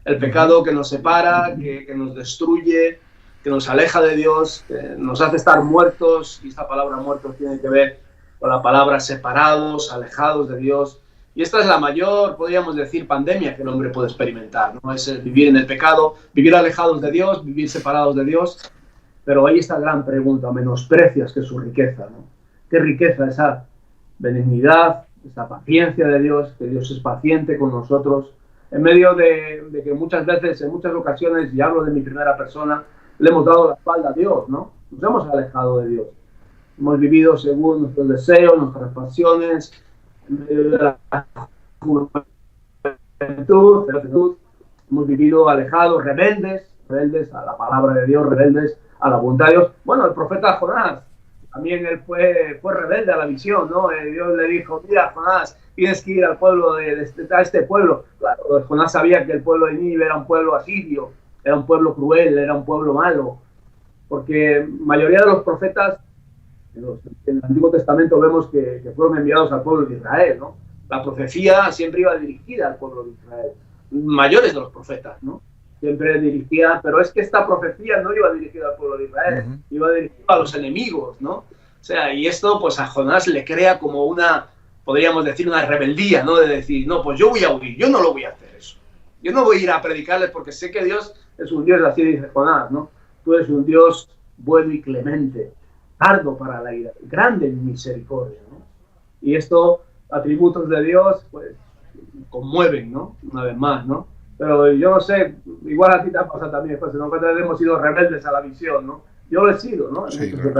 F: El pecado que nos separa, que nos destruye, que nos aleja de Dios, que nos hace estar muertos, y esta palabra muertos tiene que ver con la palabra separados, alejados de Dios. Y esta es la mayor, podríamos decir, pandemia que el hombre puede experimentar, ¿no? Es el vivir en el pecado, vivir alejados de Dios, vivir separados de Dios. Pero ahí está la gran pregunta, menosprecias que es su riqueza, ¿no? ¿Qué riqueza esa benignidad, esa paciencia de Dios, que Dios es paciente con nosotros, en medio de que muchas veces, en muchas ocasiones, y hablo de mi primera persona, le hemos dado la espalda a Dios, ¿no? Nos hemos alejado de Dios. Hemos vivido según nuestros deseos, nuestras pasiones, en medio de la juventud, hemos vivido alejados, rebeldes a la palabra de Dios, rebeldes a la voluntad de Dios. Bueno, el profeta Jonás, también él fue rebelde a la visión, ¿no? Dios le dijo, mira, Jonás, tienes que ir al pueblo a este pueblo. Claro, Jonás sabía que el pueblo de Nínive era un pueblo asirio, era un pueblo cruel, era un pueblo malo, porque mayoría de los profetas en el Antiguo Testamento vemos que fueron enviados al pueblo de Israel, ¿no? La profecía siempre iba dirigida al pueblo de Israel, mayores de los profetas, ¿no? Siempre dirigida, pero es que esta profecía no iba dirigida al pueblo de Israel, iba dirigida a los enemigos, ¿no? O sea, y esto pues a Jonás le crea como una, podríamos decir, una rebeldía, ¿no? De decir, no, pues yo voy a huir, yo no lo voy a hacer eso. Yo no voy a ir a predicarles porque sé que Dios es un Dios, así dice Jonás, ¿no? Tú eres un Dios bueno y clemente, tardo para la ira, grande en misericordia, ¿no? Y estos atributos de Dios, pues, conmueven, ¿no? Una vez más, ¿no? Pero yo no sé, igual a ti te ha pasado también, José, ¿no? Cuando hemos sido rebeldes a la visión, ¿no? Yo lo he sido, ¿no?
C: Sí,
F: claro.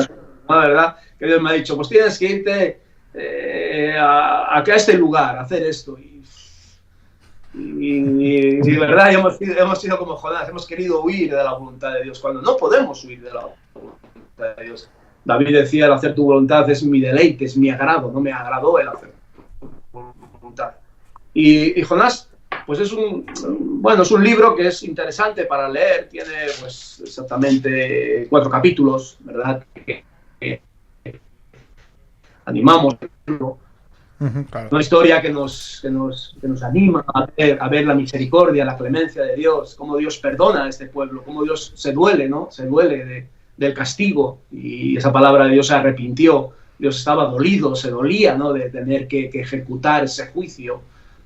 F: La verdad, que Dios me ha dicho, pues tienes que irte a este lugar, a hacer esto. Y de verdad hemos sido como Jonás, hemos querido huir de la voluntad de Dios, cuando no podemos huir de la voluntad de Dios. David decía, el hacer tu voluntad es mi deleite, es mi agrado, no me agradó el hacer tu voluntad. Y Jonás, pues es un libro que es interesante para leer, tiene pues exactamente 4 capítulos, ¿verdad? Que animamos, ¿no?
C: Claro.
F: Una historia que nos anima a ver la misericordia, la clemencia de Dios, cómo Dios perdona a este pueblo, cómo Dios se duele, ¿no? Se duele del castigo, y esa palabra de Dios se arrepintió. Dios estaba dolido, se dolía, ¿no?, de tener que ejecutar ese juicio,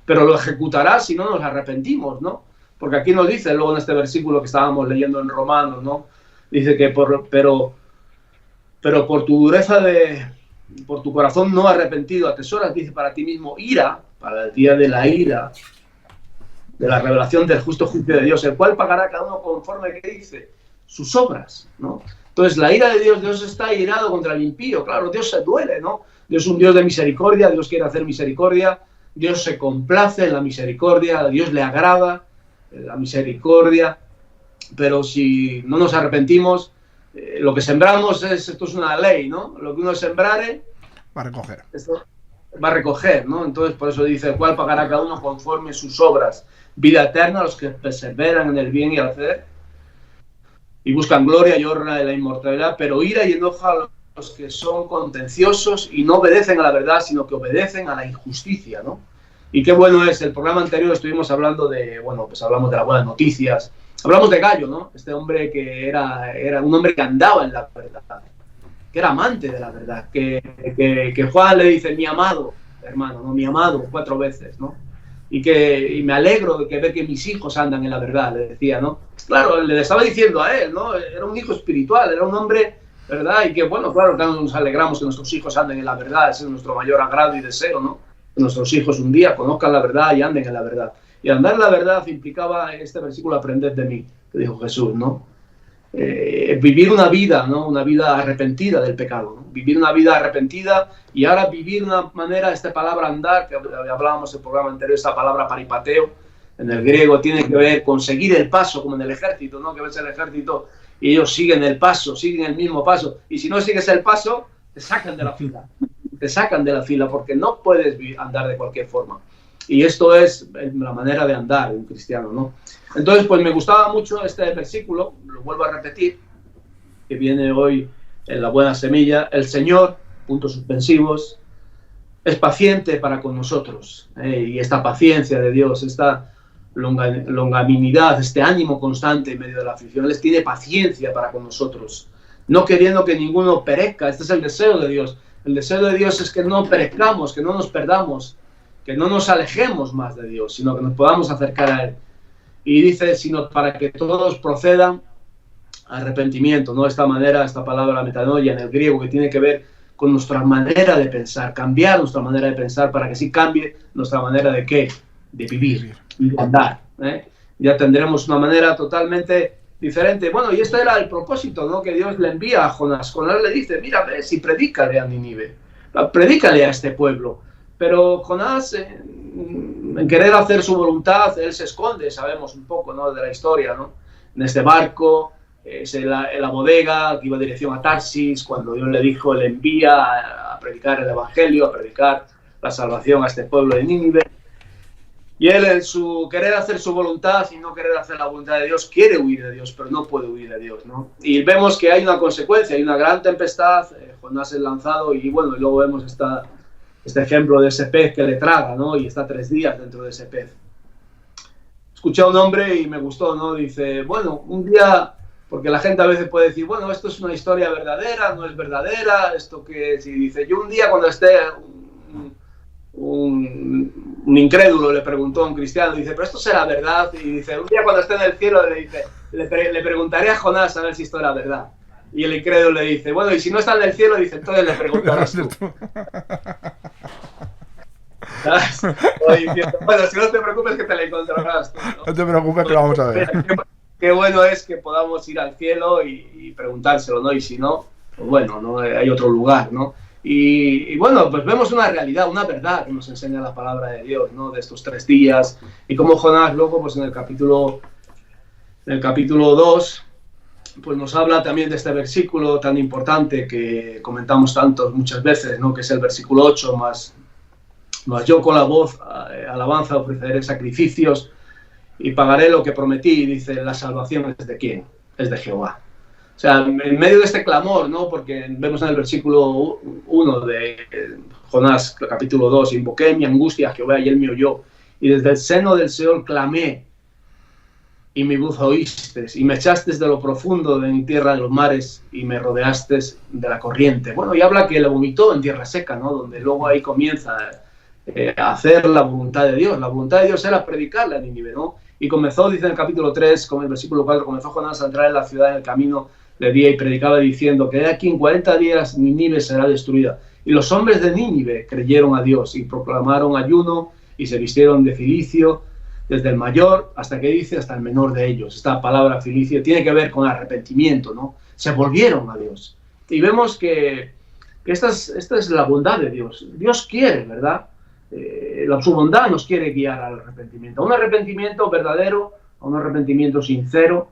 F: pero lo ejecutará si no nos arrepentimos, ¿no? Porque aquí nos dice, luego en este versículo que estábamos leyendo en Romanos, ¿no?, dice que pero por tu dureza por tu corazón no arrepentido, atesoras, dice, para ti mismo ira, para el día de la ira, de la revelación del justo juicio de Dios, el cual pagará cada uno conforme, que dice, sus obras, ¿no? Entonces, la ira de Dios, Dios está irado contra el impío, claro, Dios se duele, ¿no? Dios es un Dios de misericordia, Dios quiere hacer misericordia, Dios se complace en la misericordia, a Dios le agrada la misericordia, pero si no nos arrepentimos, lo que sembramos esto es una ley, ¿no? Lo que uno sembrare,
C: Va a recoger.
F: esto va a recoger, ¿no? Entonces, por eso dice, el cual pagará cada uno conforme sus obras, vida eterna a los que perseveran en el bien y hacer, y buscan gloria y honra de la inmortalidad, pero ira y enoja a los que son contenciosos y no obedecen a la verdad, sino que obedecen a la injusticia, ¿no? Y qué bueno es, el programa anterior estuvimos hablando de, bueno, pues hablamos de las buenas noticias, hablamos de Gallo, ¿no? Este hombre que era un hombre que andaba en la verdad, que era amante de la verdad, que Juan le dice, mi amado, hermano, ¿no?, mi amado, 4 veces, ¿no? Y me alegro de que ver que mis hijos andan en la verdad, le decía, ¿no? Claro, le estaba diciendo a él, ¿no? Era un hijo espiritual, era un hombre, ¿verdad? Y que, bueno, claro, que nos alegramos que nuestros hijos anden en la verdad, ese es nuestro mayor agrado y deseo, ¿no? Que nuestros hijos un día conozcan la verdad y anden en la verdad. Y andar en la verdad implicaba este versículo, aprended de mí, que dijo Jesús, ¿no? Vivir una vida, ¿no?, una vida arrepentida del pecado, ¿no? Vivir una vida arrepentida y ahora vivir una manera, esta palabra andar, que hablábamos en el programa anterior, esta palabra paripateo, en el griego tiene que ver con seguir el paso, como en el ejército, ¿no?, que ves el ejército y ellos siguen el paso, siguen el mismo paso, y si no sigues el paso, te sacan de la fila, porque no puedes andar de cualquier forma. Y esto es la manera de andar de un cristiano, ¿no? Entonces, pues me gustaba mucho este versículo, lo vuelvo a repetir, que viene hoy en la buena semilla. El Señor, puntos suspensivos, es paciente para con nosotros. Y esta paciencia de Dios, esta longanimidad, este ánimo constante en medio de la aflicción, Él tiene paciencia para con nosotros, no queriendo que ninguno perezca. Este es el deseo de Dios. El deseo de Dios es que no perezcamos, que no nos perdamos, que no nos alejemos más de Dios, sino que nos podamos acercar a Él. Y dice, sino para que todos procedan a arrepentimiento, ¿no? Esta manera, esta palabra metanoia en el griego, que tiene que ver con nuestra manera de pensar, cambiar nuestra manera de pensar para que sí cambie nuestra manera de ¿qué? De vivir y de andar, ¿eh? Ya tendremos una manera totalmente diferente. Bueno, y este era el propósito, ¿no?, que Dios le envía a Jonás. Jonás le dice, mira, ves y predícale a Nínive, predícale a este pueblo. Pero Jonás, en querer hacer su voluntad, él se esconde, sabemos un poco, ¿no?, de la historia, ¿no? En este barco, en la bodega que iba en dirección a Tarsis, cuando Dios le dijo, le envía a predicar el evangelio, a predicar la salvación a este pueblo de Nínive. Y él, en su querer hacer su voluntad y no querer hacer la voluntad de Dios, quiere huir de Dios, pero no puede huir de Dios, ¿no? Y vemos que hay una consecuencia, hay una gran tempestad, Jonás es lanzado y bueno, y luego vemos este ejemplo de ese pez que le traga, ¿no? Y está 3 días dentro de ese pez. Escuché a un hombre y me gustó, ¿no? Dice, bueno, un día, porque la gente a veces puede decir, bueno, esto es una historia verdadera, no es verdadera, esto que es, y dice, yo un día cuando esté un incrédulo le preguntó a un cristiano, dice, pero esto será verdad, y dice, un día cuando esté en el cielo le preguntaré a Jonás a ver si esto era verdad. Y el incrédulo le dice, bueno, y si no está en el cielo, dice, entonces le preguntarás tú. Bueno, si no te preocupes que te la encontrarás tú, ¿no?
C: No te preocupes que lo vamos a ver.
F: Qué bueno es que podamos ir al cielo y preguntárselo, ¿no? Y si no, pues bueno, ¿no? Hay otro lugar, ¿no? Y bueno, pues vemos una realidad, una verdad que nos enseña la palabra de Dios, ¿no? De estos 3 días. Y como Jonás luego, pues en el capítulo 2, pues nos habla también de este versículo tan importante que comentamos muchas veces, ¿no? Que es el versículo 8, más yo con la voz alabanza ofreceré sacrificios y pagaré lo que prometí. Y dice, la salvación es de ¿quién? Es de Jehová. O sea, en medio de este clamor, ¿no? Porque vemos en el versículo 1 de Jonás, capítulo 2, invoqué mi angustia a Jehová y él me oyó. Y desde el seno del Seol clamé y mi voz oíste, y me echaste de lo profundo de mi tierra de los mares, y me rodeaste de la corriente. Bueno, y habla que le vomitó en tierra seca, ¿no? Donde luego ahí comienza a hacer la voluntad de Dios. La voluntad de Dios era predicarle a Nínive, ¿no? Y comenzó, dice en el capítulo 3, con el versículo 4, comenzó Jonás a entrar en la ciudad en el camino de día y predicaba diciendo que de aquí en 40 días Nínive será destruida. Y los hombres de Nínive creyeron a Dios y proclamaron ayuno y se vistieron de cilicio, desde el mayor hasta que dice hasta el menor de ellos. Esta palabra cilicio tiene que ver con arrepentimiento, ¿no? Se volvieron a Dios. Y vemos que esta es la bondad de Dios. Dios quiere, ¿verdad? Su bondad nos quiere guiar al arrepentimiento. A un arrepentimiento verdadero, a un arrepentimiento sincero.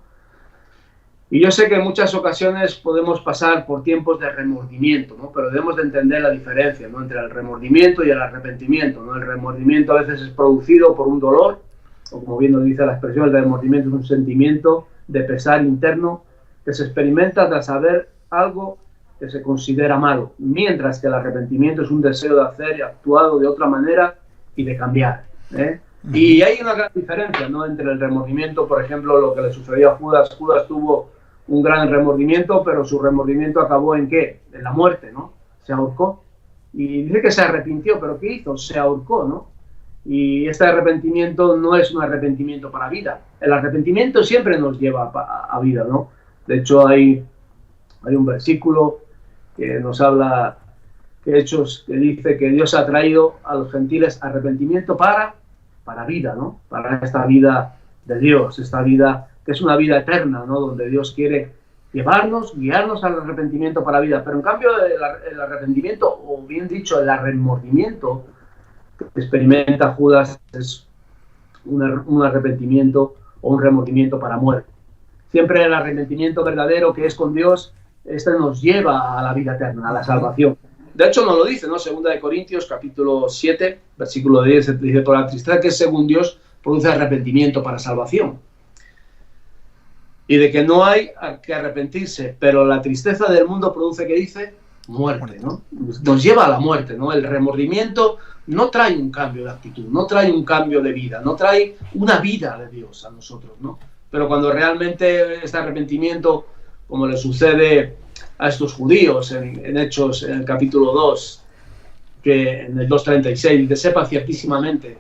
F: Y yo sé que en muchas ocasiones podemos pasar por tiempos de remordimiento, ¿no? Pero debemos de entender la diferencia, ¿no? Entre el remordimiento y el arrepentimiento, ¿no? El remordimiento a veces es producido por un dolor, o como bien nos dice la expresión, el remordimiento es un sentimiento de pesar interno que se experimenta tras saber algo que se considera malo, mientras que el arrepentimiento es un deseo de hacer y actuado de otra manera y de cambiar, ¿eh? Y hay una gran diferencia, ¿no? Entre el remordimiento, por ejemplo, lo que le sucedió a Judas. Judas tuvo un gran remordimiento, pero su remordimiento acabó ¿en qué? En la muerte, ¿no? Se ahorcó. Y dice que se arrepintió, pero ¿qué hizo? Se ahorcó, ¿no? Y este arrepentimiento no es un arrepentimiento para vida. El arrepentimiento siempre nos lleva a vida, ¿no? De hecho, hay un versículo que nos habla, que Hechos, que dice que Dios ha traído a los gentiles arrepentimiento para vida, ¿no? Para esta vida de Dios, esta vida que es una vida eterna, ¿no? Donde Dios quiere llevarnos, guiarnos al arrepentimiento para vida. Pero en cambio el arrepentimiento, o bien dicho, el remordimiento que experimenta Judas es un arrepentimiento o un remordimiento para muerte. Siempre el arrepentimiento verdadero que es con Dios, este nos lleva a la vida eterna, a la salvación. De hecho nos lo dice, ¿no? 2 de Corintios, capítulo 7, versículo 10, dice: por la tristeza que según Dios produce arrepentimiento para salvación. Y de que no hay que arrepentirse, pero la tristeza del mundo produce, ¿qué dice? Muerte, ¿no? Nos lleva a la muerte, ¿no? El remordimiento no trae un cambio de actitud, no trae un cambio de vida, no trae una vida de Dios a nosotros, ¿no? Pero cuando realmente este arrepentimiento, como le sucede a estos judíos en Hechos, en el capítulo 2, que en el 2:36, dice: sepa ciertísimamente,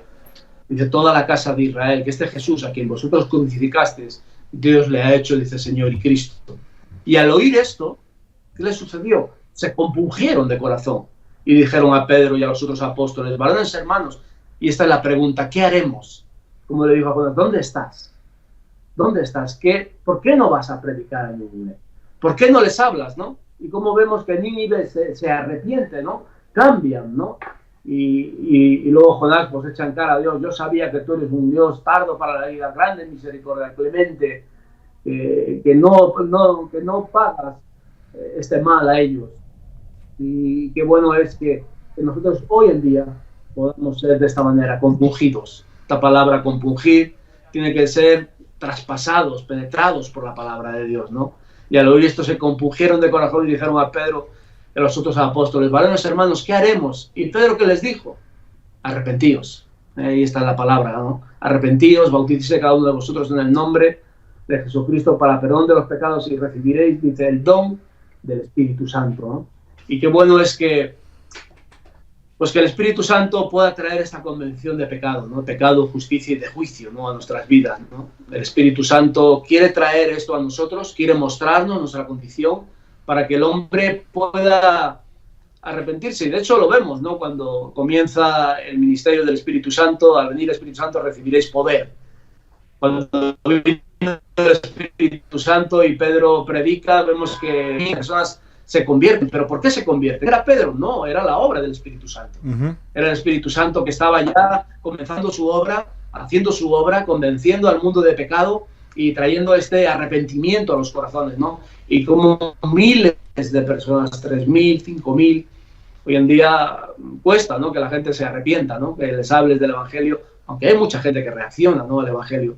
F: dice, toda la casa de Israel, que este Jesús a quien vosotros crucificasteis, Dios le ha hecho, dice, Señor y Cristo. Y al oír esto, ¿qué les sucedió? Se compungieron de corazón y dijeron a Pedro y a los otros apóstoles: varones hermanos, y esta es la pregunta, ¿qué haremos? Como le dijo a Judas, ¿dónde estás? ¿Dónde estás? ¿Por qué no vas a predicar a Nínive? ¿Por qué no les hablas, no? Y como vemos que Nínive se arrepiente, ¿no? Cambian, ¿no? Y luego Jonás pues echa en cara a Dios: yo sabía que tú eres un Dios tardo para la ira, grande en misericordia, clemente, que no pagas este mal a ellos. Y qué bueno es que nosotros hoy en día podamos ser de esta manera, compungidos. Esta palabra compungir tiene que ser traspasados, penetrados por la palabra de Dios, ¿no? Y al oír esto se compungieron de corazón y dijeron a Pedro y a los otros apóstoles: varones hermanos, ¿qué haremos? Y Pedro, ¿qué les dijo? Arrepentíos. Ahí está la palabra, ¿no? Arrepentíos, bautícese cada uno de vosotros en el nombre de Jesucristo para perdón de los pecados y recibiréis, dice, el don del Espíritu Santo, ¿no? Y qué bueno es que el Espíritu Santo pueda traer esta convención de pecado, ¿no? Pecado, justicia y de juicio, ¿no? A nuestras vidas, ¿no? El Espíritu Santo quiere traer esto a nosotros, quiere mostrarnos nuestra condición para que el hombre pueda arrepentirse. Y de hecho lo vemos, ¿no? Cuando comienza el ministerio del Espíritu Santo, al venir el Espíritu Santo recibiréis poder. Cuando viene el Espíritu Santo y Pedro predica, vemos que personas se convierten. ¿Pero por qué se convierten? ¿Era Pedro? No, era la obra del Espíritu Santo. Era el Espíritu Santo que estaba ya comenzando su obra, haciendo su obra, convenciendo al mundo de pecado y trayendo este arrepentimiento a los corazones, ¿no? Y como miles de personas, 3.000, 5.000, hoy en día cuesta, ¿no? Que la gente se arrepienta, ¿no? Que les hables del Evangelio, aunque hay mucha gente que reacciona, ¿no? Al Evangelio.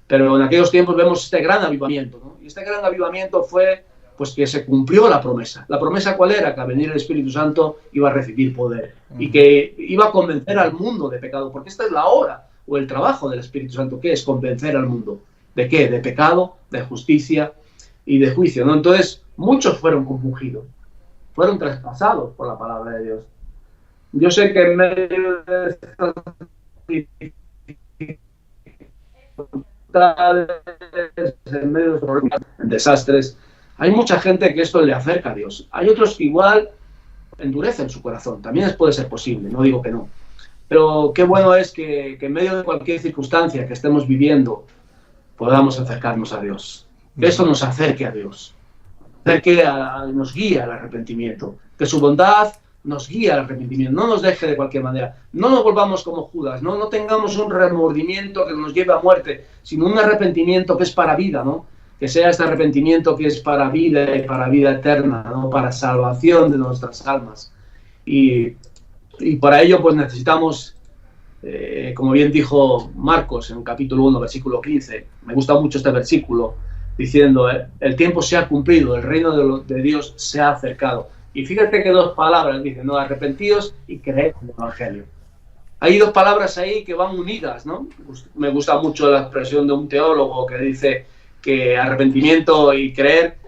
F: Pero en aquellos tiempos vemos este gran avivamiento, ¿no? Y este gran avivamiento fue pues que se cumplió la promesa. ¿La promesa cuál era? Que al venir el Espíritu Santo iba a recibir poder y que iba a convencer al mundo de pecado, porque esta es la obra o el trabajo del Espíritu Santo, que es convencer al mundo ¿De qué? De pecado, de justicia y de juicio, ¿no? Entonces, muchos fueron compungidos, fueron traspasados por la palabra de Dios. Yo sé que en medio de estas dificultades, en medio de problemas, desastres, hay mucha gente que esto le acerca a Dios. Hay otros que igual endurecen su corazón. También puede ser posible, no digo que no. Pero qué bueno es que en medio de cualquier circunstancia que estemos viviendo podamos acercarnos a Dios. Que eso nos acerque a Dios. Nos guíe al arrepentimiento. Que su bondad nos guíe al arrepentimiento. No nos deje de cualquier manera. No nos volvamos como Judas. No tengamos un remordimiento que nos lleve a muerte, sino un arrepentimiento que es para vida, ¿no? Que sea este arrepentimiento que es para vida y para vida eterna, ¿no? Para salvación de nuestras almas. Y para ello pues necesitamos, como bien dijo Marcos en capítulo 1, versículo 15, me gusta mucho este versículo, diciendo, el tiempo se ha cumplido, el reino de Dios se ha acercado. Y fíjate que dos palabras dicen, ¿no? Arrepentidos y creed en el Evangelio. Hay dos palabras ahí que van unidas, ¿no? Me gusta mucho la expresión de un teólogo que dice que arrepentimiento y creer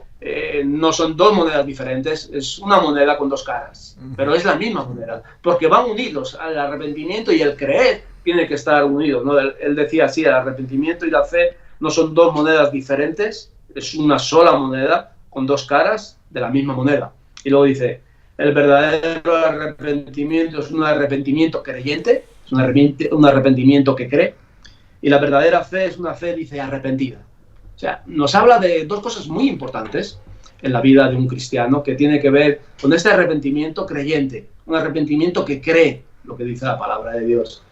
F: no son dos monedas diferentes, es una moneda con dos caras, pero es la misma moneda, porque van unidos. Al arrepentimiento y el creer tiene que estar unidos, ¿no? Él decía así, el arrepentimiento y la fe no son dos monedas diferentes, es una sola moneda con dos caras de la misma moneda. Y luego dice, el verdadero arrepentimiento es un arrepentimiento creyente, es un arrepentimiento que cree, y la verdadera fe es una fe, dice, arrepentida. O sea, nos habla de dos cosas muy importantes en la vida de un cristiano que tiene que ver con este arrepentimiento creyente, un arrepentimiento que cree lo que dice la palabra de Dios.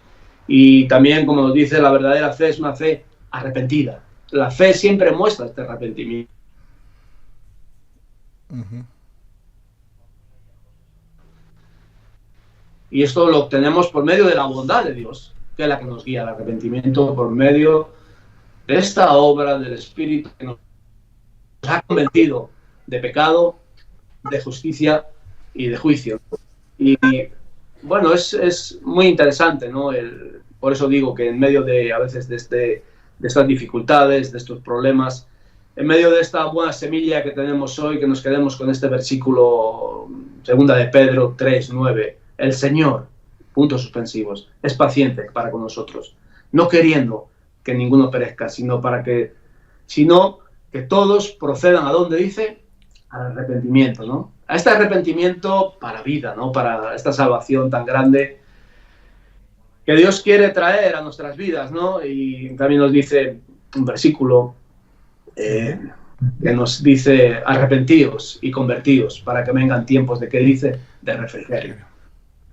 F: Y también, como nos dice, la verdadera fe es una fe arrepentida. La fe siempre muestra este arrepentimiento. Y esto lo obtenemos por medio de la bondad de Dios, que es la que nos guía al arrepentimiento, por medio de esta obra del Espíritu que nos ha convencido de pecado, de justicia y de juicio. Y bueno, es muy interesante, ¿no? Por eso digo que en medio de, a veces, de estas dificultades, de estos problemas, en medio de esta buena semilla que tenemos hoy, que nos quedemos con este versículo 2 de Pedro 3:9. El Señor, puntos suspensivos, es paciente para con nosotros, no queriendo que ninguno perezca, sino que todos procedan a donde dice, al arrepentimiento, ¿no? A este arrepentimiento para vida, ¿no? Para esta salvación tan grande que Dios quiere traer a nuestras vidas, ¿no? Y también nos dice un versículo que nos dice, arrepentíos y convertíos para que vengan tiempos de, ¿qué dice? De refrigerio.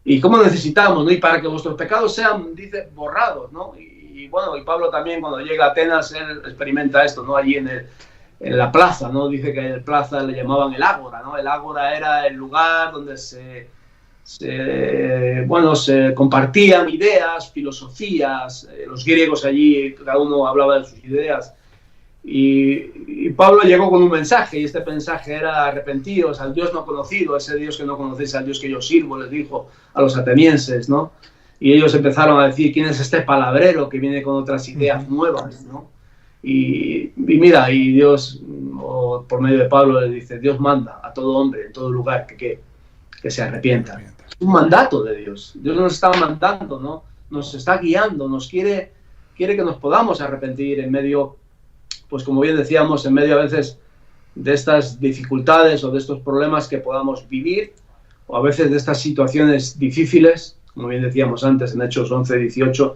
F: Y cómo necesitamos, ¿no? Y para que vuestros pecados sean, dice, borrados, ¿no? Y bueno, y Pablo también cuando llega a Atenas, él experimenta esto, ¿no? Allí en la plaza, ¿no? Dice que en la plaza le llamaban el ágora, ¿no? El ágora era el lugar donde se compartían ideas, filosofías. Los griegos allí, cada uno hablaba de sus ideas. Y Pablo llegó con un mensaje, y este mensaje era arrepentíos al Dios no conocido, ese Dios que no conocéis, al Dios que yo sirvo, les dijo a los atenienses, ¿no? Y ellos empezaron a decir, ¿quién es este palabrero que viene con otras ideas nuevas, ¿no? Y mira, y Dios, por medio de Pablo, le dice, Dios manda a todo hombre, en todo lugar, que se arrepienta. Es un mandato de Dios. Dios nos está mandando, ¿no? Nos está guiando, nos quiere que nos podamos arrepentir en medio, pues como bien decíamos, en medio a veces de estas dificultades o de estos problemas que podamos vivir, o a veces de estas situaciones difíciles, como bien decíamos antes en Hechos 11:18,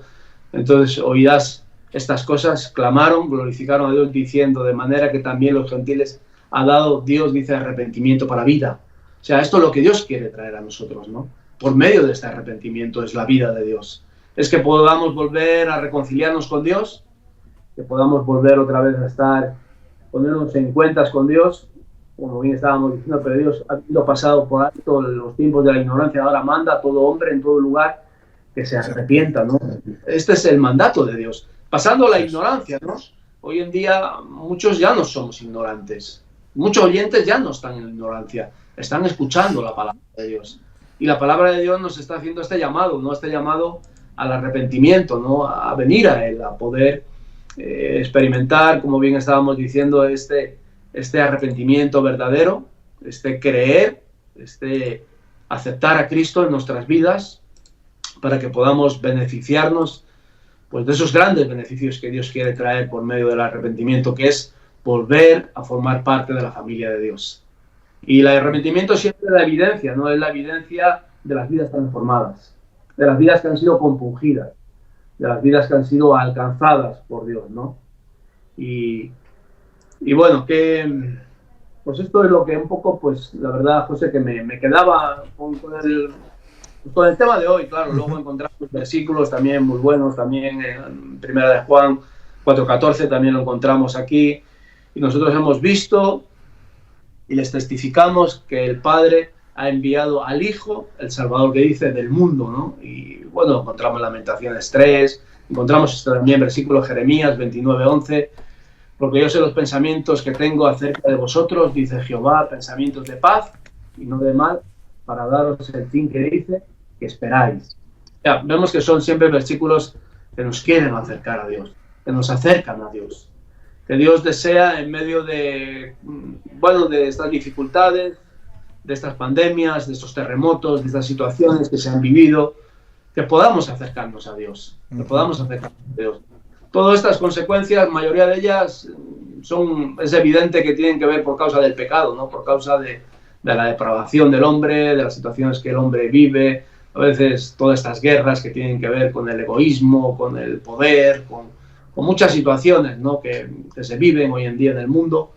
F: entonces oirás estas cosas, clamaron, glorificaron a Dios diciendo, de manera que también los gentiles ha dado Dios, dice, arrepentimiento para vida. O sea, esto es lo que Dios quiere traer a nosotros, ¿no? Por medio de este arrepentimiento es la vida de Dios. Es que podamos volver a reconciliarnos con Dios, que podamos volver otra vez a ponernos en cuentas con Dios, como bien estábamos diciendo, pero Dios ha habido pasado por alto los tiempos de la ignorancia, ahora manda a todo hombre en todo lugar que se arrepienta, ¿no? Este es el mandato de Dios. Pasando la ignorancia, ¿no? Hoy en día muchos ya no somos ignorantes, muchos oyentes ya no están en ignorancia, están escuchando la palabra de Dios. Y la palabra de Dios nos está haciendo este llamado, ¿no? Este llamado al arrepentimiento, ¿no? A venir a Él, a poder experimentar, como bien estábamos diciendo, este arrepentimiento verdadero, este creer, este aceptar a Cristo en nuestras vidas, para que podamos beneficiarnos pues de esos grandes beneficios que Dios quiere traer por medio del arrepentimiento, que es volver a formar parte de la familia de Dios. Y el arrepentimiento siempre es la evidencia, ¿no? Es la evidencia de las vidas transformadas, de las vidas que han sido compungidas, de las vidas que han sido alcanzadas por Dios, ¿no? Y bueno, pues esto es lo que un poco, pues la verdad, José, que me quedaba con el tema de hoy. Claro, luego encontramos versículos también muy buenos, también en Primera de Juan 4:14 también lo encontramos aquí, y nosotros hemos visto y les testificamos que el Padre ha enviado al Hijo, el Salvador, que dice, del mundo, ¿no? Y bueno, encontramos Lamentaciones 3, encontramos también versículos Jeremías 29:11, porque yo sé los pensamientos que tengo acerca de vosotros, dice Jehová, pensamientos de paz y no de mal, para daros el fin que dice, que esperáis. Ya, vemos que son siempre versículos que nos quieren acercar a Dios, que nos acercan a Dios, que Dios desea en medio de, bueno, de estas dificultades, de estas pandemias, de estos terremotos, de estas situaciones que se han vivido, que podamos acercarnos a Dios, que podamos acercarnos a Dios. Todas estas consecuencias, mayoría de ellas, es evidente que tienen que ver por causa del pecado, ¿no? Por causa de la depravación del hombre, de las situaciones que el hombre vive, a veces todas estas guerras que tienen que ver con el egoísmo, con el poder, con muchas situaciones, ¿no? que se viven hoy en día en el mundo.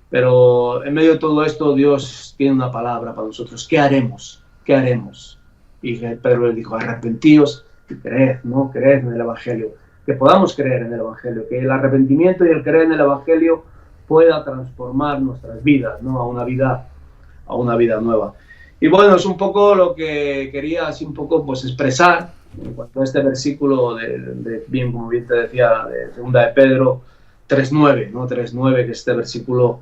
F: Pero en medio de todo esto, Dios tiene una palabra para nosotros. ¿Qué haremos? ¿Qué haremos? Y Pedro les dijo, arrepentíos y creed, ¿no? Creed en el Evangelio. Que podamos creer en el Evangelio, que el arrepentimiento y el creer en el Evangelio pueda transformar nuestras vidas, ¿no? a una vida nueva. Y bueno, es un poco lo que quería así un poco pues expresar en cuanto a este versículo bien, como bien te decía, de segunda de Pedro 3:9, ¿no? 3:9, que es este versículo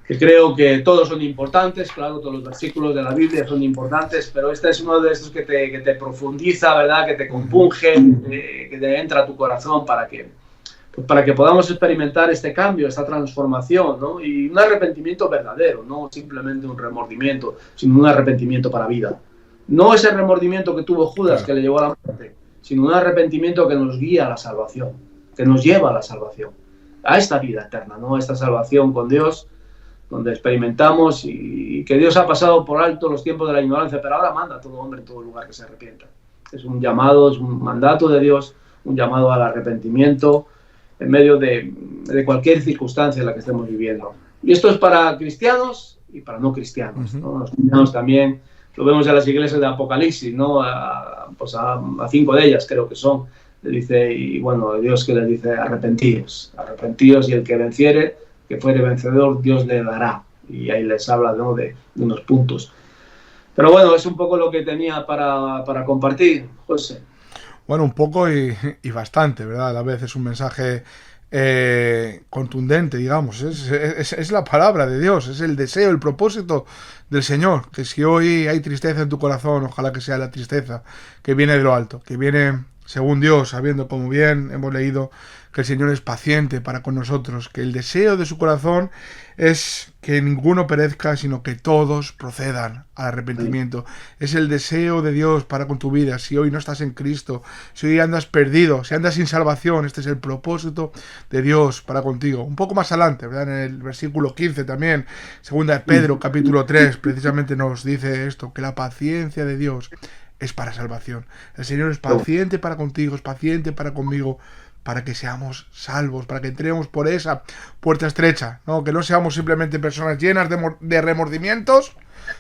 F: que creo que todos son importantes, claro, todos los versículos de la Biblia son importantes, pero este es uno de estos que te profundiza, ¿verdad? Que te compunge, que te entra a tu corazón para que podamos experimentar este cambio, esta transformación, ¿no? Y un arrepentimiento verdadero, no simplemente un remordimiento, sino un arrepentimiento para vida. No ese remordimiento que tuvo Judas, que le llevó a la muerte, sino un arrepentimiento que nos guía a la salvación, que nos lleva a la salvación, a esta vida eterna, ¿no? A esta salvación con Dios, donde experimentamos y que Dios ha pasado por alto los tiempos de la ignorancia, pero ahora manda a todo hombre en todo lugar que se arrepienta. Es un llamado, es un mandato de Dios, un llamado al arrepentimiento en medio de cualquier circunstancia en la que estemos viviendo. Y esto es para cristianos y para no cristianos, ¿no? Los cristianos también lo vemos en las iglesias de Apocalipsis, ¿no? A 5 de ellas creo que son, le dice, y bueno, Dios que les dice, arrepentíos, y el que venciere, que fuere vencedor, Dios le dará. Y ahí les habla, ¿no? de unos puntos. Pero bueno, es un poco lo que tenía para compartir, José.
C: Bueno, un poco y bastante, ¿verdad? A veces un mensaje contundente, digamos. Es la palabra de Dios, es el deseo, el propósito del Señor. Que si hoy hay tristeza en tu corazón, ojalá que sea la tristeza que viene de lo alto, que viene según Dios, sabiendo, como bien hemos leído, que el Señor es paciente para con nosotros, que el deseo de su corazón es que ninguno perezca, sino que todos procedan al arrepentimiento. Es el deseo de Dios para con tu vida. Si hoy no estás en Cristo, si hoy andas perdido, si andas sin salvación, este es el propósito de Dios para contigo. Un poco más adelante, ¿verdad? En el versículo 15 también, segunda de Pedro, capítulo 3, precisamente nos dice esto, que la paciencia de Dios es para salvación. El Señor es paciente para contigo, es paciente para conmigo, para que seamos salvos, para que entremos por esa puerta estrecha, ¿no? Que no seamos simplemente personas llenas de remordimientos,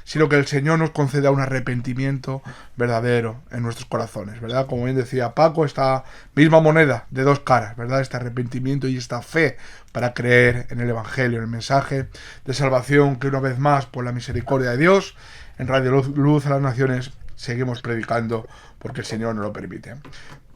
C: sino que el Señor nos conceda un arrepentimiento verdadero en nuestros corazones, ¿verdad? Como bien decía Paco, esta misma moneda de dos caras, ¿verdad? Este arrepentimiento y esta fe para creer en el Evangelio, en el mensaje de salvación que una vez más, por la misericordia de Dios, en Radio Luz a las Naciones, seguimos predicando porque el Señor nos lo permite.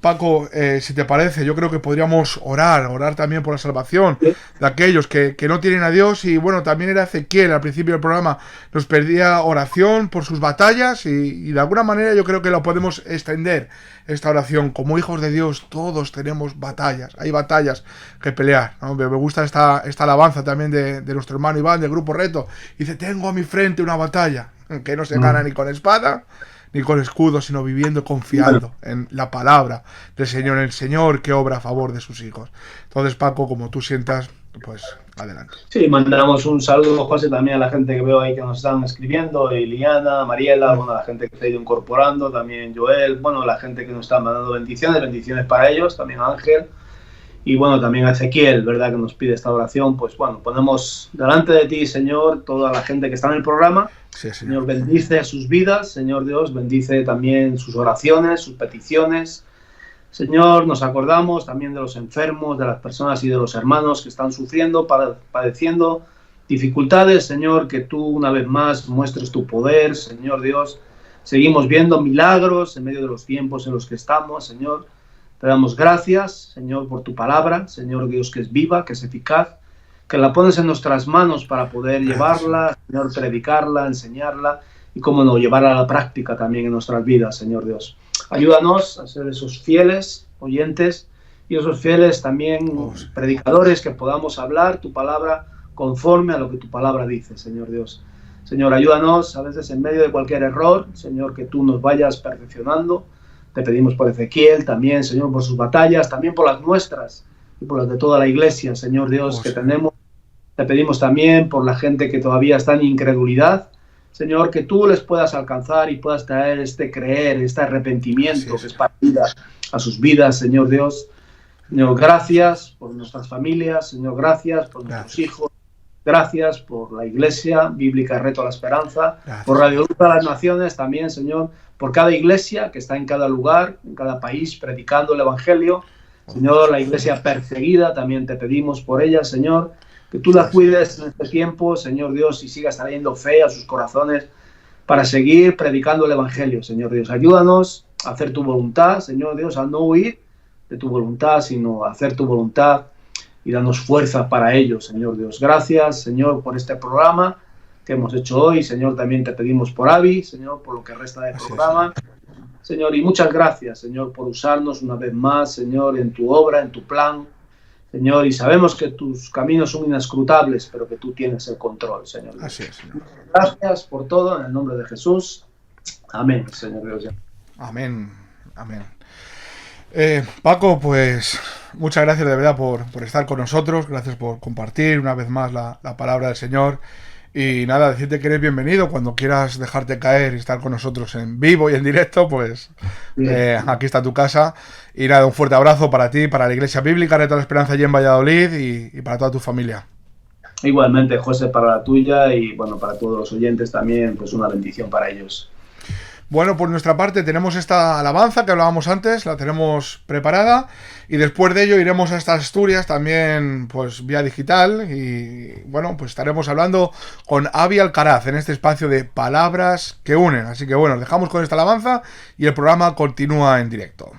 C: Paco, si te parece, yo creo que podríamos orar también por la salvación de aquellos que no tienen a Dios. Y bueno, también era Ezequiel al principio del programa, nos pedía oración por sus batallas y de alguna manera yo creo que lo podemos extender, esta oración. Como hijos de Dios todos tenemos batallas, hay batallas que pelear, ¿no? Me gusta esta alabanza también de nuestro hermano Iván del Grupo Reto. Dice, tengo a mi frente una batalla que no se gana ni con espada ni con escudo, sino viviendo confiando en la palabra del Señor, en el Señor que obra a favor de sus hijos. Entonces, Paco, como tú sientas, pues adelante.
F: Sí, mandamos un saludo, José, también a la gente que veo ahí que nos están escribiendo, Liliana, Mariela, bueno, la gente que se ha ido incorporando, también Joel, bueno, la gente que nos está mandando bendiciones para ellos, también Ángel, y bueno, también a Ezequiel, ¿verdad?, que nos pide esta oración. Pues bueno, ponemos delante de ti, Señor, toda la gente que está en el programa.
C: Sí,
F: Señor, bendice sus vidas, Señor Dios, bendice también sus oraciones, sus peticiones. Señor, nos acordamos también de los enfermos, de las personas y de los hermanos que están sufriendo, padeciendo dificultades. Señor, que tú una vez más muestres tu poder, Señor Dios. Seguimos viendo milagros en medio de los tiempos en los que estamos, Señor. Te damos gracias, Señor, por tu palabra, Señor Dios, que es viva, que es eficaz, que la pones en nuestras manos para poder llevarla, Señor, predicarla, enseñarla y, cómo no, llevarla a la práctica también en nuestras vidas, Señor Dios. Ayúdanos a ser esos fieles oyentes y esos fieles también predicadores que podamos hablar tu palabra conforme a lo que tu palabra dice, Señor Dios. Señor, ayúdanos a veces en medio de cualquier error, Señor, que tú nos vayas perfeccionando. Te pedimos por Ezequiel también, Señor, por sus batallas, también por las nuestras y por las de toda la iglesia, Señor Dios, que tenemos. Te pedimos también por la gente que todavía está en incredulidad, Señor, que tú les puedas alcanzar y puedas traer este creer, este arrepentimiento que es para vida a sus vidas, Señor Dios. Señor, gracias por nuestras familias, Señor, gracias por nuestros hijos, gracias por la Iglesia Bíblica Reto a la Esperanza, por Radio Luz a las Naciones también, Señor, por cada iglesia que está en cada lugar, en cada país, predicando el Evangelio. Señor, la iglesia perseguida, también te pedimos por ella, Señor, que tú la cuides en este tiempo, Señor Dios, y sigas trayendo fe a sus corazones para seguir predicando el Evangelio, Señor Dios. Ayúdanos a hacer tu voluntad, Señor Dios, a no huir de tu voluntad, sino a hacer tu voluntad, y danos fuerza para ello, Señor Dios. Gracias, Señor, por este programa que hemos hecho hoy. Señor, también te pedimos por Avi, Señor, por lo que resta del programa. Señor, y muchas gracias, Señor, por usarnos una vez más, Señor, en tu obra, en tu plan. Señor, y sabemos que tus caminos son inescrutables, pero que tú tienes el control, Señor.
C: Así es, Señor.
F: Gracias por todo, en el nombre de Jesús. Amén, Señor Dios.
C: Amén, amén. Paco, pues muchas gracias de verdad por estar con nosotros, gracias por compartir una vez más la palabra del Señor. Y nada, decirte que eres bienvenido cuando quieras dejarte caer y estar con nosotros en vivo y en directo, pues aquí está tu casa. Y nada, un fuerte abrazo para ti, para la Iglesia Bíblica Reto a la Esperanza allí en Valladolid y para toda tu familia.
F: Igualmente, José, para la tuya y bueno, para todos los oyentes también, pues una bendición para ellos.
C: Bueno, por nuestra parte tenemos esta alabanza que hablábamos antes, la tenemos preparada y después de ello iremos hasta Asturias también pues vía digital y bueno, pues estaremos hablando con Avi Alcaraz en este espacio de Palabras que Unen. Así que bueno, dejamos con esta alabanza y el programa continúa en directo.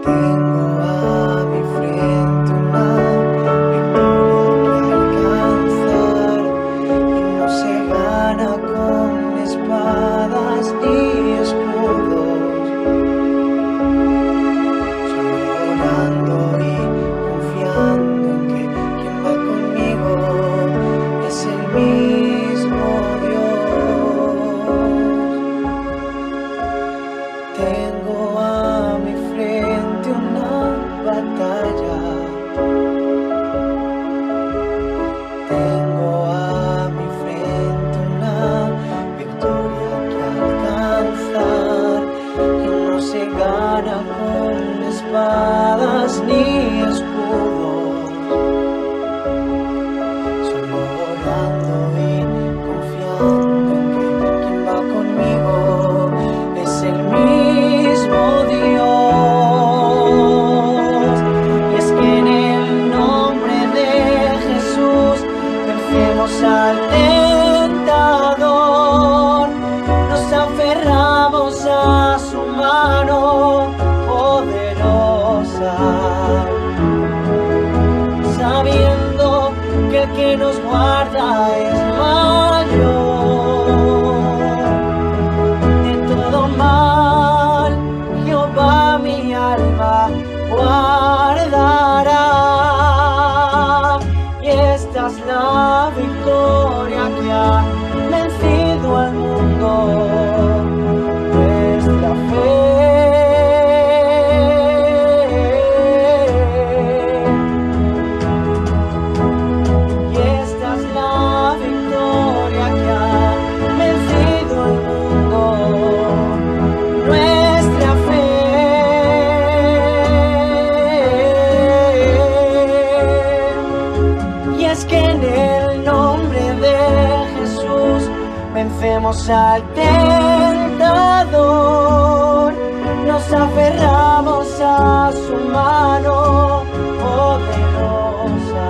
I: Tengo a mi frente una victoria que el que nos guarda es mayor. De todo mal, Jehová mi alma guardará. Y esta es la victoria que ha vencido al mundo, nuestra fe. Y esta es la victoria que ha vencido al mundo, nuestra fe. Y es que en el nombre de Jesús vencemos al tentador, nos aferramos a su mano poderosa,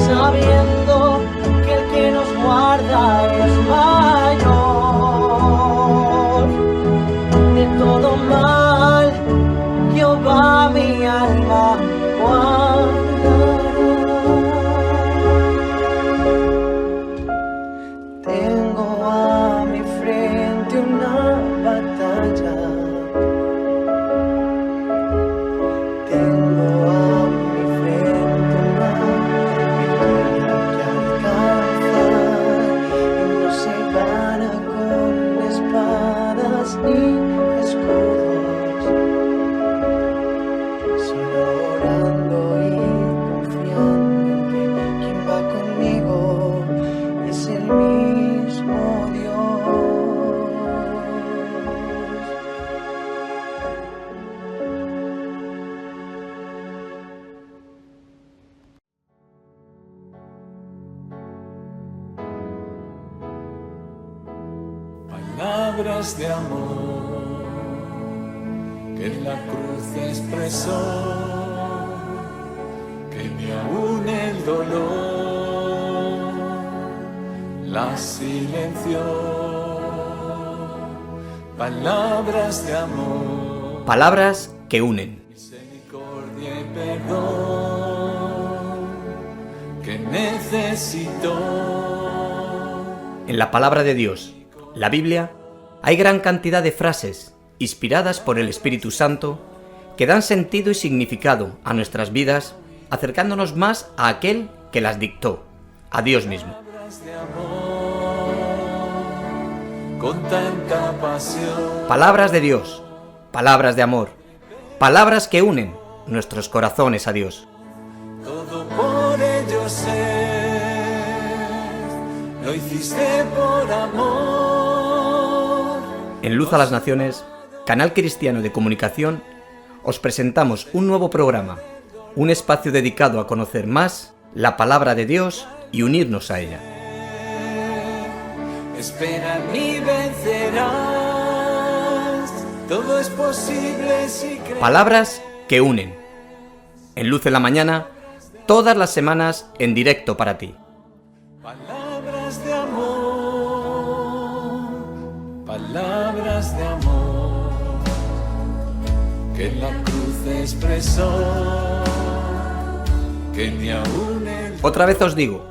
I: sabiendo que el que nos guarda es mayor. De todo mal, Jehová mi alma guardará. Tengo a mi frente una batalla. Tengo a mi frente una victoria que alcanzar. Y no se gana con espadas ni escudos, solo orando y confiando en que quien va conmigo es el mismo Dios.
J: Palabras de amor que en la cruz expresó, que ni aún el dolor la silenció. Palabras de amor,
B: Palabras que unen.
J: misericordia y perdón que necesitó.
B: En la palabra de Dios, la Biblia, hay gran cantidad de frases inspiradas por el Espíritu Santo que dan sentido y significado a nuestras vidas, acercándonos más a aquel que las dictó, a Dios mismo.
J: Palabras de amor con tanta pasión.
B: Palabras de Dios, palabras de amor, palabras que unen nuestros corazones a Dios.
J: Todo por ellos lo hiciste por amor.
B: En Luz a las Naciones, canal cristiano de comunicación, os presentamos un nuevo programa, un espacio dedicado a conocer más la palabra de Dios y unirnos a ella.
J: Espera y vencerás. Todo es posible si crees.
B: Palabras que unen. En Luz en la Mañana, todas las semanas en directo para ti.
J: Palabras de amor, palabras de amor, que en la cruz expresó, que ni aún el...
B: Otra vez os digo,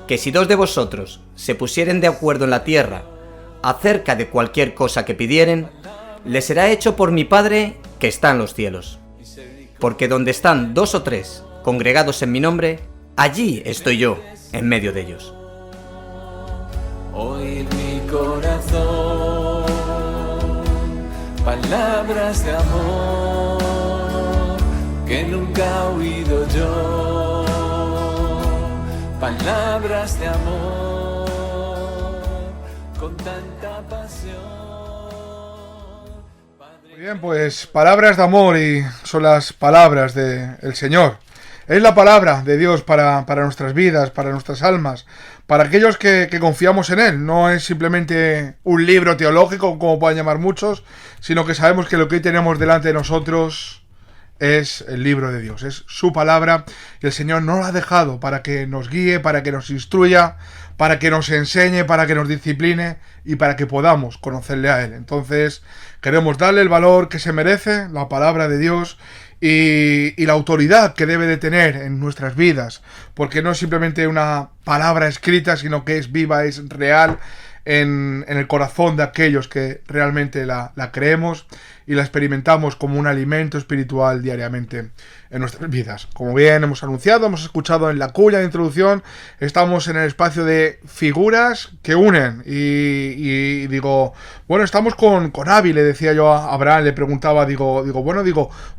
B: que si dos de vosotros se pusieren de acuerdo en la tierra acerca de cualquier cosa que pidieren, les será hecho por mi Padre que está en los cielos. Porque donde están 2 o 3 congregados en mi nombre, allí estoy yo, en medio de ellos.
J: Oír mi corazón, palabras de amor que nunca he oído yo, palabras de amor con tanta pasión.
C: Muy bien, pues palabras de amor y son las palabras del Señor. Es la palabra de Dios para nuestras vidas, para nuestras almas, para aquellos que confiamos en Él. No es simplemente un libro teológico, como puedan llamar muchos, sino que sabemos que lo que hoy tenemos delante de nosotros es el libro de Dios, es su palabra, y el Señor nos lo ha dejado para que nos guíe, para que nos instruya, para que nos enseñe, para que nos discipline y para que podamos conocerle a Él. Entonces queremos darle el valor que se merece, la palabra de Dios, y la autoridad que debe de tener en nuestras vidas, porque no es simplemente una palabra escrita, sino que es viva, es real en el corazón de aquellos que realmente la creemos y la experimentamos como un alimento espiritual diariamente en nuestras vidas. Como bien hemos anunciado, hemos escuchado en la cuña de introducción, estamos en el espacio de figuras que unen y digo, bueno, estamos con Avi, le decía yo a Abraham, le preguntaba, digo,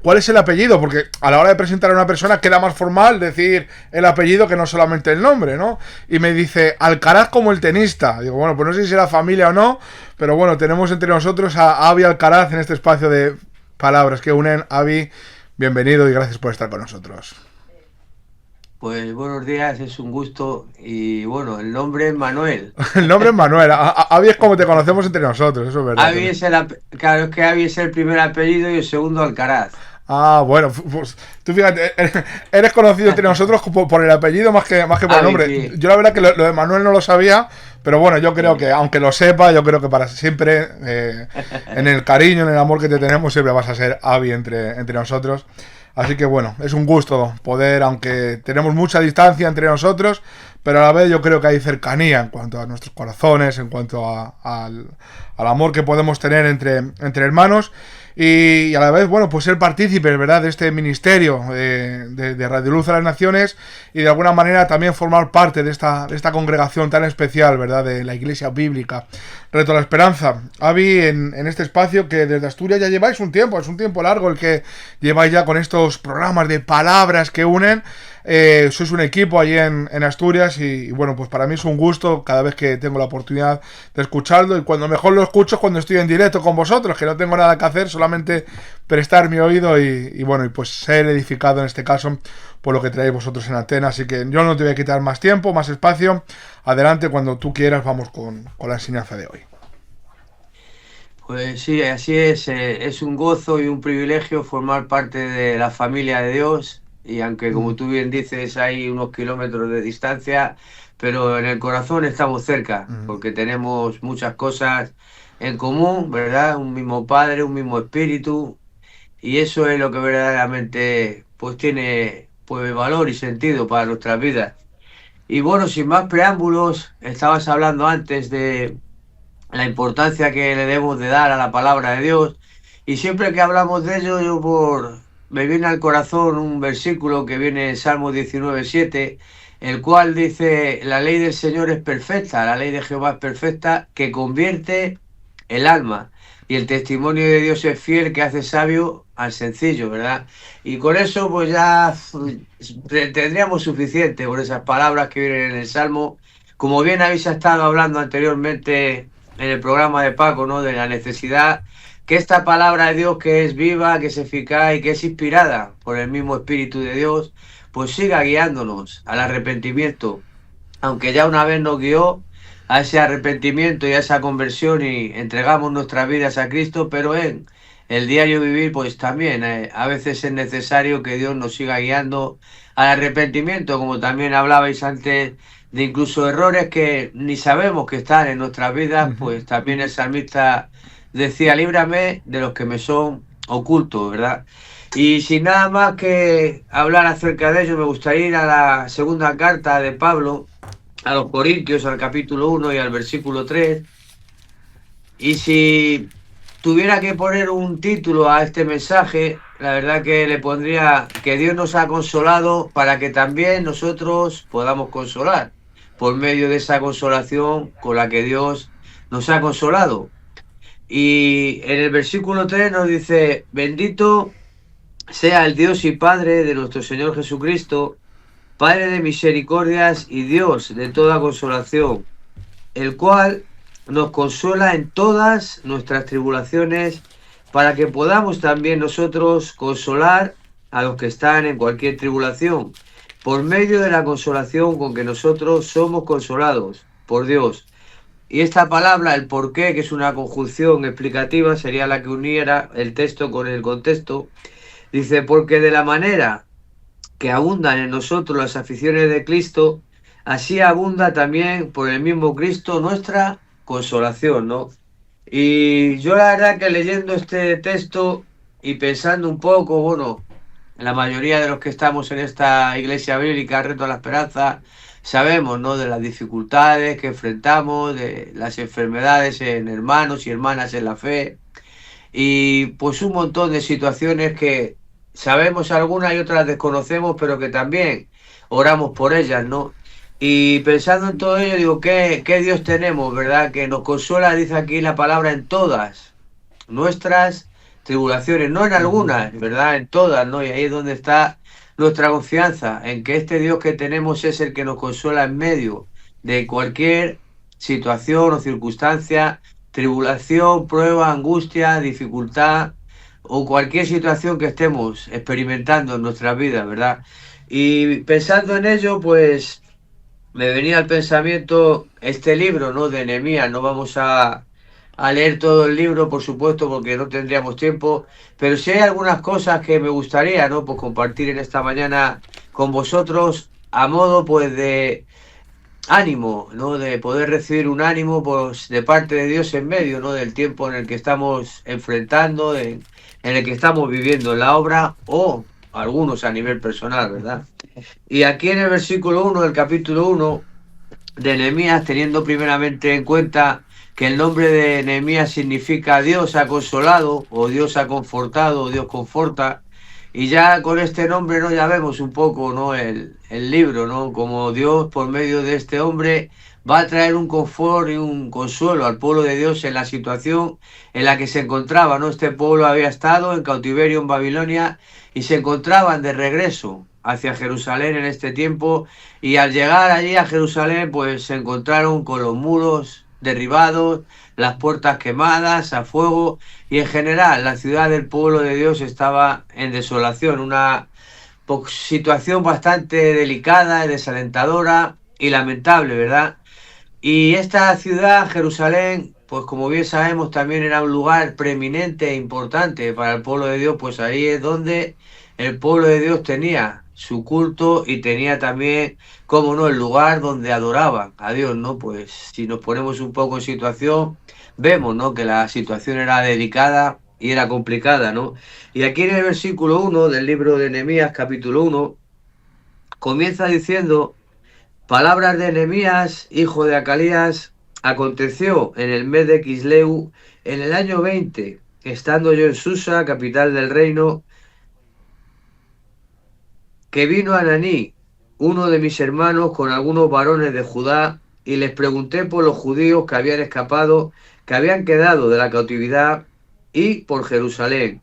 C: ¿cuál es el apellido? Porque a la hora de presentar a una persona queda más formal decir el apellido que no solamente el nombre, ¿no? Y me dice, Alcaraz como el tenista. Digo, bueno, pues no sé si era familia o no, pero bueno, tenemos entre nosotros a Avi Alcaraz en este espacio de palabras que unen. Avi, bienvenido y gracias por estar con nosotros.
K: Pues buenos días, es un gusto. Y bueno, el nombre es Manuel.
C: El nombre es Manuel. Avi es como te conocemos entre nosotros, eso es verdad.
K: Avi es claro, es que Avi es el primer apellido y el segundo Alcaraz.
C: Ah, bueno, pues tú fíjate, eres conocido entre nosotros por el apellido más que por el nombre.
K: Sí.
C: Yo la verdad que lo de Manuel no lo sabía, pero bueno, yo creo que, aunque lo sepa, yo creo que para siempre, en el cariño, en el amor que te tenemos, siempre vas a ser Avi entre nosotros. Así que bueno, es un gusto poder, aunque tenemos mucha distancia entre nosotros, pero a la vez yo creo que hay cercanía en cuanto a nuestros corazones, en cuanto al amor que podemos tener entre hermanos. Y a la vez, bueno, pues ser partícipes, ¿verdad?, de este ministerio de Radio Luz a las Naciones y de alguna manera también formar parte de esta congregación tan especial, ¿verdad?, de la Iglesia Bíblica Reto a la Esperanza. Avi, en este espacio que desde Asturias ya lleváis un tiempo, es un tiempo largo el que lleváis ya con estos programas de palabras que unen. Sois un equipo allí en Asturias y bueno, pues para mí es un gusto cada vez que tengo la oportunidad de escucharlo, y cuando mejor lo escucho es cuando estoy en directo con vosotros, que no tengo nada que hacer, solamente prestar mi oído y bueno, y pues ser edificado en este caso por lo que traéis vosotros en antena. Así que yo no te voy a quitar más tiempo, más espacio. Adelante, cuando tú quieras vamos con la enseñanza de hoy.
K: Pues sí, así es un gozo y un privilegio formar parte de la familia de Dios. Y aunque, como tú bien dices, hay unos kilómetros de distancia, pero en el corazón estamos cerca, porque tenemos muchas cosas en común, ¿verdad? Un mismo Padre, un mismo Espíritu, y eso es lo que verdaderamente pues tiene pues valor y sentido para nuestras vidas. Y bueno, sin más preámbulos, estabas hablando antes de la importancia que le debemos de dar a la palabra de Dios, y siempre que hablamos de ello, me viene al corazón un versículo que viene en Salmo 19:7, el cual dice: la ley del Señor es perfecta, la ley de Jehová es perfecta, que convierte el alma, y el testimonio de Dios es fiel, que hace sabio al sencillo, ¿verdad? Y con eso pues ya tendríamos suficiente por esas palabras que vienen en el Salmo. Como bien habéis estado hablando anteriormente en el programa de Paco, ¿no?, de la necesidad que esta palabra de Dios, que es viva, que es eficaz y que es inspirada por el mismo Espíritu de Dios, pues siga guiándonos al arrepentimiento, aunque ya una vez nos guió a ese arrepentimiento y a esa conversión y entregamos nuestras vidas a Cristo, pero en el diario vivir pues también a veces es necesario que Dios nos siga guiando al arrepentimiento, como también hablabais antes de incluso errores que ni sabemos que están en nuestras vidas. Pues también el salmista decía: líbrame de los que me son ocultos, ¿verdad? Y sin nada más que hablar acerca de ello, me gustaría ir a la segunda carta de Pablo a los Corintios, al capítulo 1 y al versículo 3. Y si tuviera que poner un título a este mensaje, la verdad que le pondría: que Dios nos ha consolado para que también nosotros podamos consolar, por medio de esa consolación con la que Dios nos ha consolado. Y en el versículo 3 nos dice: bendito sea el Dios y Padre de nuestro Señor Jesucristo, Padre de misericordias y Dios de toda consolación, el cual nos consuela en todas nuestras tribulaciones, para que podamos también nosotros consolar a los que están en cualquier tribulación, por medio de la consolación con que nosotros somos consolados por Dios. Y esta palabra, el porqué, que es una conjunción explicativa, sería la que uniera el texto con el contexto. Dice: porque de la manera que abundan en nosotros las aficiones de Cristo, así abunda también por el mismo Cristo nuestra consolación, ¿no? Y yo la verdad que leyendo este texto y pensando un poco, bueno, la mayoría de los que estamos en esta iglesia bíblica, Reto a la Esperanza, sabemos, ¿no?, de las dificultades que enfrentamos, de las enfermedades en hermanos y hermanas en la fe, y pues un montón de situaciones que sabemos algunas y otras desconocemos, pero que también oramos por ellas, ¿no? Y pensando en todo ello, digo, ¿qué Dios tenemos, verdad? Que nos consuela, dice aquí la palabra, en todas nuestras tribulaciones, no en algunas, ¿verdad? En todas, ¿no? Y ahí es donde está nuestra confianza, en que este Dios que tenemos es el que nos consuela en medio de cualquier situación o circunstancia, tribulación, prueba, angustia, dificultad o cualquier situación que estemos experimentando en nuestra vida, ¿verdad? Y pensando en ello, pues me venía al pensamiento este libro, ¿no?, de Nehemías. No vamos a leer todo el libro, por supuesto, porque no tendríamos tiempo, pero sí hay algunas cosas que me gustaría, ¿no?, pues compartir en esta mañana con vosotros a modo, pues, de ánimo, ¿no?, de poder recibir un ánimo, pues, de parte de Dios en medio, ¿no?, del tiempo en el que estamos enfrentando, en el que estamos viviendo en la obra, o algunos a nivel personal, ¿verdad? Y aquí en el versículo 1 del capítulo 1 de Nehemías, teniendo primeramente en cuenta que el nombre de Nehemías significa Dios ha consolado, o Dios ha confortado, o Dios conforta, y ya con este nombre, ¿no?, ya vemos un poco, ¿no?, el libro, ¿no?, como Dios por medio de este hombre va a traer un confort y un consuelo al pueblo de Dios en la situación en la que se encontraba, ¿no? Este pueblo había estado en cautiverio en Babilonia y se encontraban de regreso hacia Jerusalén en este tiempo, y al llegar allí a Jerusalén, pues se encontraron con los muros derribados, las puertas quemadas a fuego, y en general la ciudad del pueblo de Dios estaba en desolación, una situación bastante delicada, desalentadora y lamentable, ¿verdad? Y esta ciudad, Jerusalén, pues como bien sabemos, también era un lugar preeminente e importante para el pueblo de Dios, pues ahí es donde el pueblo de Dios tenía su culto y tenía también, como no, el lugar donde adoraban a Dios, ¿no? Pues si nos ponemos un poco en situación, vemos, ¿no?, que la situación era delicada y era complicada, ¿no? Y aquí en el versículo 1 del libro de Nehemías, capítulo 1, comienza diciendo: palabras de Nehemías, hijo de Acalías, aconteció en el mes de Quisleu, en el año 20, estando yo en Susa, capital del reino, que vino Ananí, uno de mis hermanos, con algunos varones de Judá, y les pregunté por los judíos que habían escapado, que habían quedado de la cautividad, y por Jerusalén,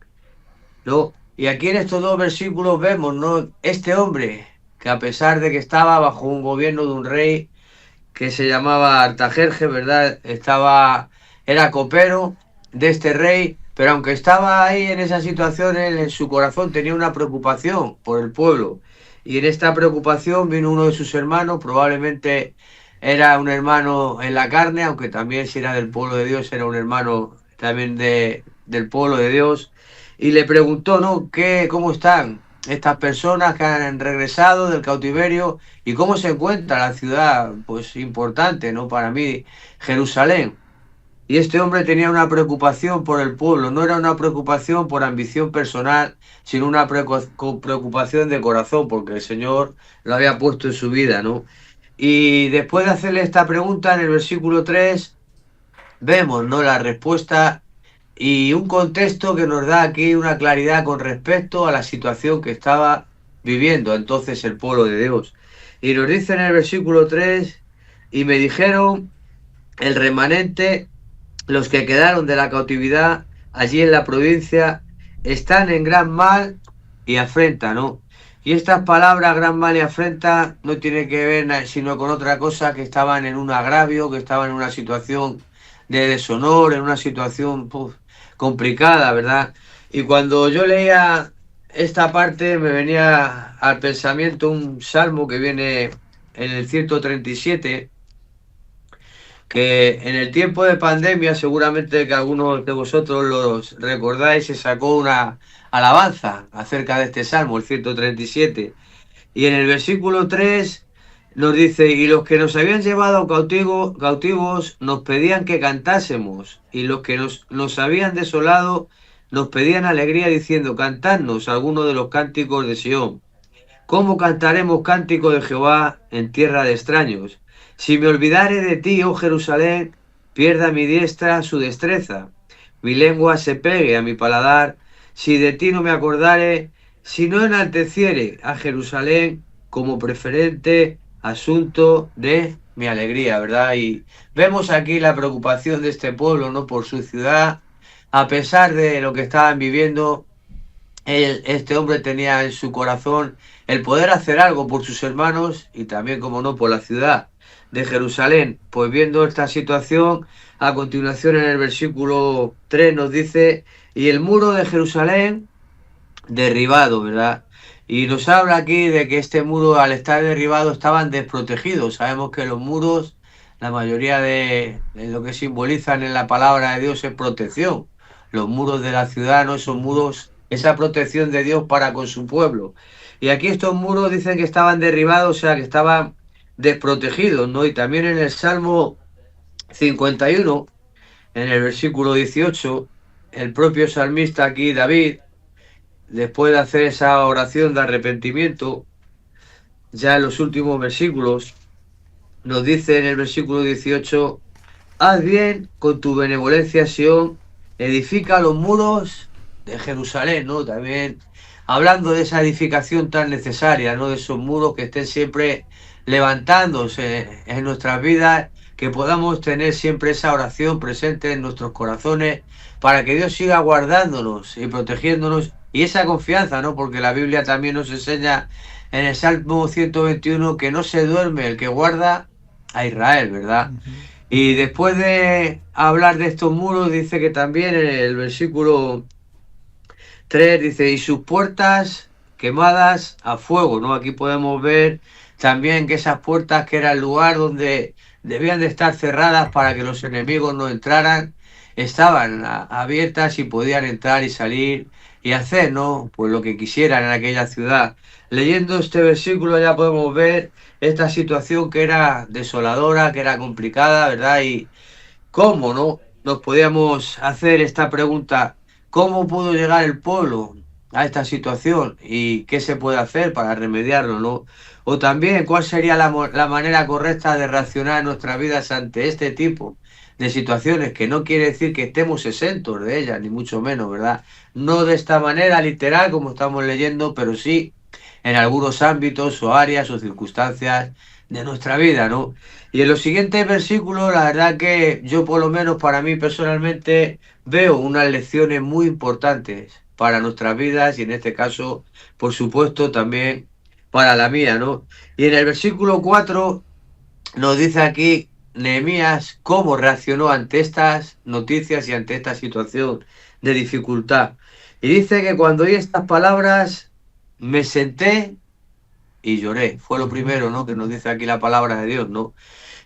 K: ¿no? Y aquí en estos dos versículos vemos, ¿no?, este hombre que, a pesar de que estaba bajo un gobierno de un rey que se llamaba Artajerjes, ¿verdad?, era copero de este rey, pero aunque estaba ahí en esa situación, él en su corazón tenía una preocupación por el pueblo. Y en esta preocupación vino uno de sus hermanos, probablemente era un hermano en la carne, aunque también, si era del pueblo de Dios, era un hermano también del pueblo de Dios, y le preguntó, ¿no?, cómo están estas personas que han regresado del cautiverio y cómo se encuentra la ciudad, pues importante, ¿no?, para mí, Jerusalén. Y este hombre tenía una preocupación por el pueblo, no era una preocupación por ambición personal, sino una preocupación de corazón, porque el Señor lo había puesto en su vida, ¿no? Y después de hacerle esta pregunta, en el versículo 3, vemos, ¿no?, la respuesta y un contexto que nos da aquí una claridad con respecto a la situación que estaba viviendo entonces el pueblo de Dios. Y nos dice en el versículo 3, y me dijeron el remanente, los que quedaron de la cautividad allí en la provincia, están en gran mal y afrenta, ¿no? Y estas palabras, gran mal y afrenta, no tiene que ver sino con otra cosa, que estaban en un agravio, que estaban en una situación de deshonor, en una situación complicada, ¿verdad? Y cuando yo leía esta parte me venía al pensamiento un salmo que viene en el 137, que en el tiempo de pandemia, seguramente que algunos de vosotros los recordáis, se sacó una alabanza acerca de este salmo, el 137. Y en el versículo 3 nos dice: y los que nos habían llevado cautivos nos pedían que cantásemos, y los que nos habían desolado nos pedían alegría diciendo: cantadnos algunos de los cánticos de Sión. ¿Cómo cantaremos cántico de Jehová en tierra de extraños? Si me olvidare de ti, oh Jerusalén, pierda mi diestra su destreza. Mi lengua se pegue a mi paladar, si de ti no me acordare, si no enalteciere a Jerusalén como preferente asunto de mi alegría, ¿verdad? Y vemos aquí la preocupación de este pueblo, ¿no?, por su ciudad. A pesar de lo que estaban viviendo, este hombre tenía en su corazón el poder hacer algo por sus hermanos y también, como no, por la ciudad de Jerusalén. Pues viendo esta situación, a continuación en el versículo 3 nos dice: y el muro de Jerusalén derribado, ¿verdad? Y nos habla aquí de que este muro, al estar derribado, estaban desprotegidos. Sabemos que los muros, la mayoría de lo que simbolizan en la palabra de Dios es protección. Los muros de la ciudad, no son muros, esa protección de Dios para con su pueblo. Y aquí estos muros dicen que estaban derribados, o sea, que estaban desprotegidos, ¿no? Y también en el Salmo 51, en el versículo 18, el propio salmista aquí, David, después de hacer esa oración de arrepentimiento, ya en los últimos versículos, nos dice en el versículo 18: haz bien con tu benevolencia, Sión, edifica los muros de Jerusalén, ¿no? También hablando de esa edificación tan necesaria, ¿no? De esos muros que estén siempre levantándose en nuestras vidas, que podamos tener siempre esa oración presente en nuestros corazones para que Dios siga guardándonos y protegiéndonos, y esa confianza, ¿no? Porque la Biblia también nos enseña en el Salmo 121 que no se duerme el que guarda a Israel, ¿verdad? Y después de hablar de estos muros, dice que también en el versículo 3 dice: y sus puertas quemadas a fuego, ¿no? Aquí podemos ver también que esas puertas, que era el lugar donde debían de estar cerradas para que los enemigos no entraran, estaban abiertas y podían entrar y salir y hacer, ¿no?, pues lo que quisieran en aquella ciudad. Leyendo este versículo ya podemos ver esta situación que era desoladora, que era complicada, ¿verdad? Y cómo, ¿no?, nos podíamos hacer esta pregunta: ¿cómo pudo llegar el pueblo a esta situación? ¿Y qué se puede hacer para remediarlo, ¿no? O también, ¿cuál sería la manera correcta de reaccionar en nuestras vidas ante este tipo de situaciones? Que no quiere decir que estemos exentos de ellas, ni mucho menos, ¿verdad? No de esta manera literal como estamos leyendo, pero sí en algunos ámbitos o áreas o circunstancias de nuestra vida, ¿no? Y en los siguientes versículos, la verdad que yo, por lo menos para mí personalmente, veo unas lecciones muy importantes para nuestras vidas y en este caso, por supuesto, también para la mía, ¿no? Y en el versículo 4 nos dice aquí Nehemías cómo reaccionó ante estas noticias y ante esta situación de dificultad. Y dice que cuando oí estas palabras me senté y lloré. Fue lo primero, ¿no?, que nos dice aquí la palabra de Dios, ¿no?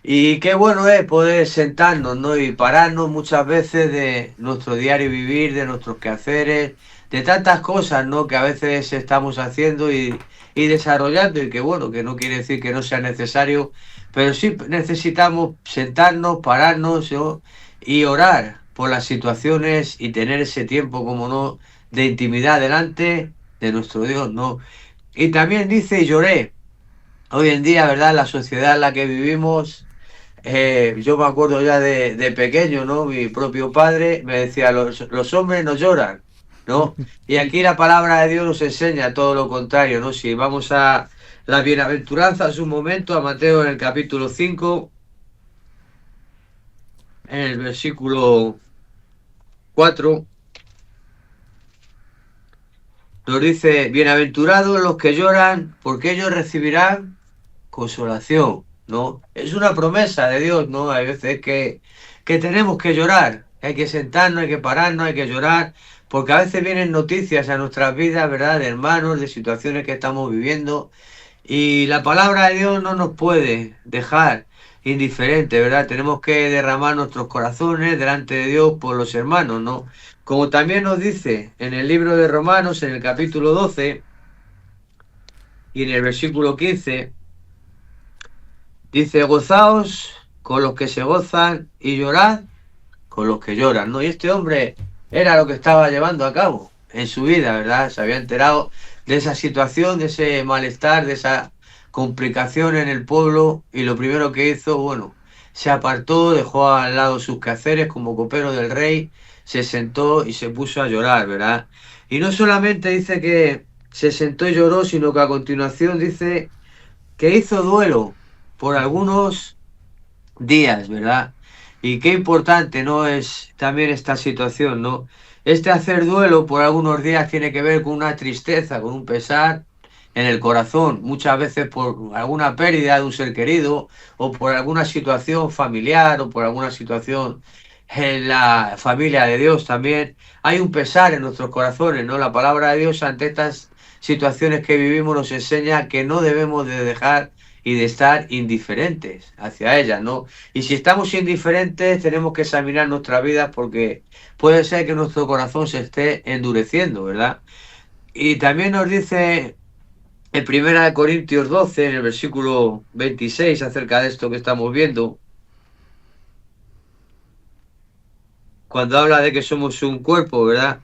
K: Y qué bueno es poder sentarnos, ¿no?, y pararnos muchas veces de nuestro diario vivir, de nuestros quehaceres, de tantas cosas, ¿no?, que a veces estamos haciendo y desarrollando, y que bueno, que no quiere decir que no sea necesario, pero sí necesitamos sentarnos, pararnos, ¿no?, y orar por las situaciones y tener ese tiempo, como no, de intimidad delante de nuestro Dios, ¿no? Y también dice: lloré. Hoy en día, ¿verdad?, la sociedad en la que vivimos, yo me acuerdo ya de pequeño, ¿no?, mi propio padre me decía: los hombres no lloran, ¿no? Y aquí la palabra de Dios nos enseña todo lo contrario, ¿no? Si vamos a la bienaventuranza en su momento, a Mateo en el capítulo 5, en el versículo 4, nos dice: bienaventurados los que lloran, porque ellos recibirán consolación, ¿no? Es una promesa de Dios, ¿no? Hay veces que tenemos que llorar, hay que sentarnos, hay que pararnos, hay que llorar, porque a veces vienen noticias a nuestras vidas, ¿verdad?, de hermanos, de situaciones que estamos viviendo, y la palabra de Dios no nos puede dejar indiferente, ¿verdad? Tenemos que derramar nuestros corazones delante de Dios por los hermanos, ¿no? Como también nos dice en el libro de Romanos, en el capítulo 12 y en el versículo 15, dice: gozaos con los que se gozan y llorad con los que lloran, ¿no? Y este hombre era lo que estaba llevando a cabo en su vida, ¿verdad? Se había enterado de esa situación, de ese malestar, de esa complicación en el pueblo, y lo primero que hizo, bueno, se apartó, dejó al lado sus quehaceres como copero del rey, se sentó y se puso a llorar, ¿verdad? Y no solamente dice que se sentó y lloró, sino que a continuación dice que hizo duelo por algunos días, ¿verdad? Y qué importante, ¿no? Es también esta situación, ¿no? Este hacer duelo por algunos días tiene que ver con una tristeza, con un pesar en el corazón, muchas veces por alguna pérdida de un ser querido, o por alguna situación familiar, o por alguna situación en la familia de Dios también. Hay un pesar en nuestros corazones, ¿no? La palabra de Dios ante estas situaciones que vivimos nos enseña que no debemos de dejar y de estar indiferentes hacia ellas, ¿no? Y si estamos indiferentes, tenemos que examinar nuestras vidas, porque puede ser que nuestro corazón se esté endureciendo, ¿verdad? Y también nos dice en 1 Corintios 12, en el versículo 26, acerca de esto que estamos viendo, cuando habla de que somos un cuerpo, ¿verdad?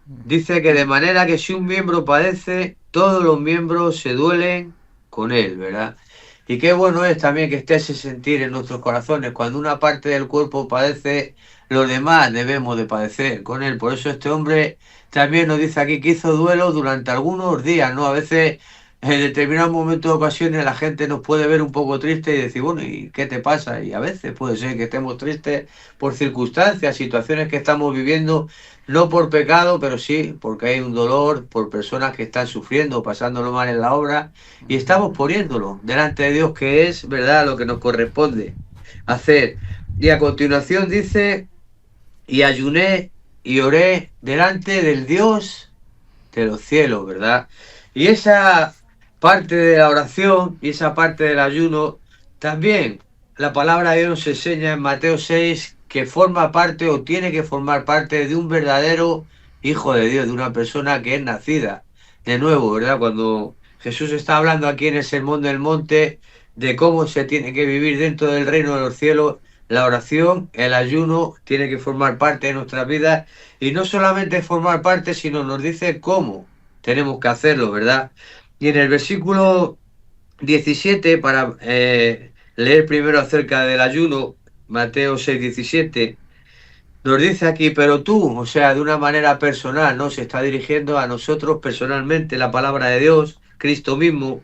K: Dice que de manera que si un miembro padece, todos los miembros se duelen con él, ¿verdad? Y qué bueno es también que esté ese sentir en nuestros corazones. Cuando una parte del cuerpo padece, los demás debemos de padecer con él. Por eso este hombre también nos dice aquí que hizo duelo durante algunos días, ¿no? A veces en determinados momentos de ocasiones la gente nos puede ver un poco triste y decir, bueno, ¿y qué te pasa? Y a veces puede ser que estemos tristes por circunstancias, situaciones que estamos viviendo, no por pecado, pero sí porque hay un dolor por personas que están sufriendo, pasándolo mal en la obra, y estamos poniéndolo delante de Dios, que es, ¿verdad?, lo que nos corresponde hacer. Y a continuación dice, y ayuné y oré delante del Dios de los cielos, ¿verdad? Y esa parte de la oración y esa parte del ayuno, también la palabra de Dios nos enseña en Mateo 6 que forma parte o tiene que formar parte de un verdadero hijo de Dios, de una persona que es nacida de nuevo, ¿verdad? Cuando Jesús está hablando aquí en el Sermón del Monte de cómo se tiene que vivir dentro del reino de los cielos, la oración, el ayuno, tiene que formar parte de nuestras vidas, y no solamente formar parte, sino nos dice cómo tenemos que hacerlo, ¿verdad? Y en el versículo 17, para leer primero acerca del ayuno, Mateo 6:17, nos dice aquí, pero tú, o sea, de una manera personal, ¿no? Se está dirigiendo a nosotros personalmente la palabra de Dios, Cristo mismo.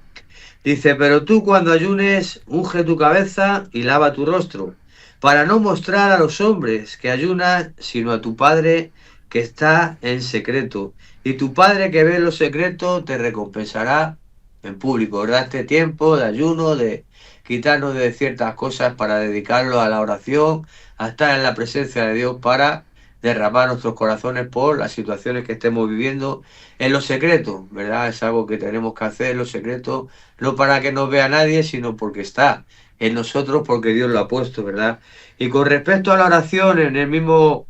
K: Dice, pero tú cuando ayunes, unge tu cabeza y lava tu rostro, para no mostrar a los hombres que ayunas, sino a tu Padre que está en secreto. Y tu Padre que ve en lo secreto te recompensará en público, ¿verdad? Este tiempo de ayuno, de quitarnos de ciertas cosas para dedicarlo a la oración, a estar en la presencia de Dios, para derramar nuestros corazones por las situaciones que estemos viviendo en lo secreto, ¿verdad? Es algo que tenemos que hacer en lo secreto, no para que nos vea nadie, sino porque está en nosotros, porque Dios lo ha puesto, ¿verdad? Y con respecto a la oración, en el mismo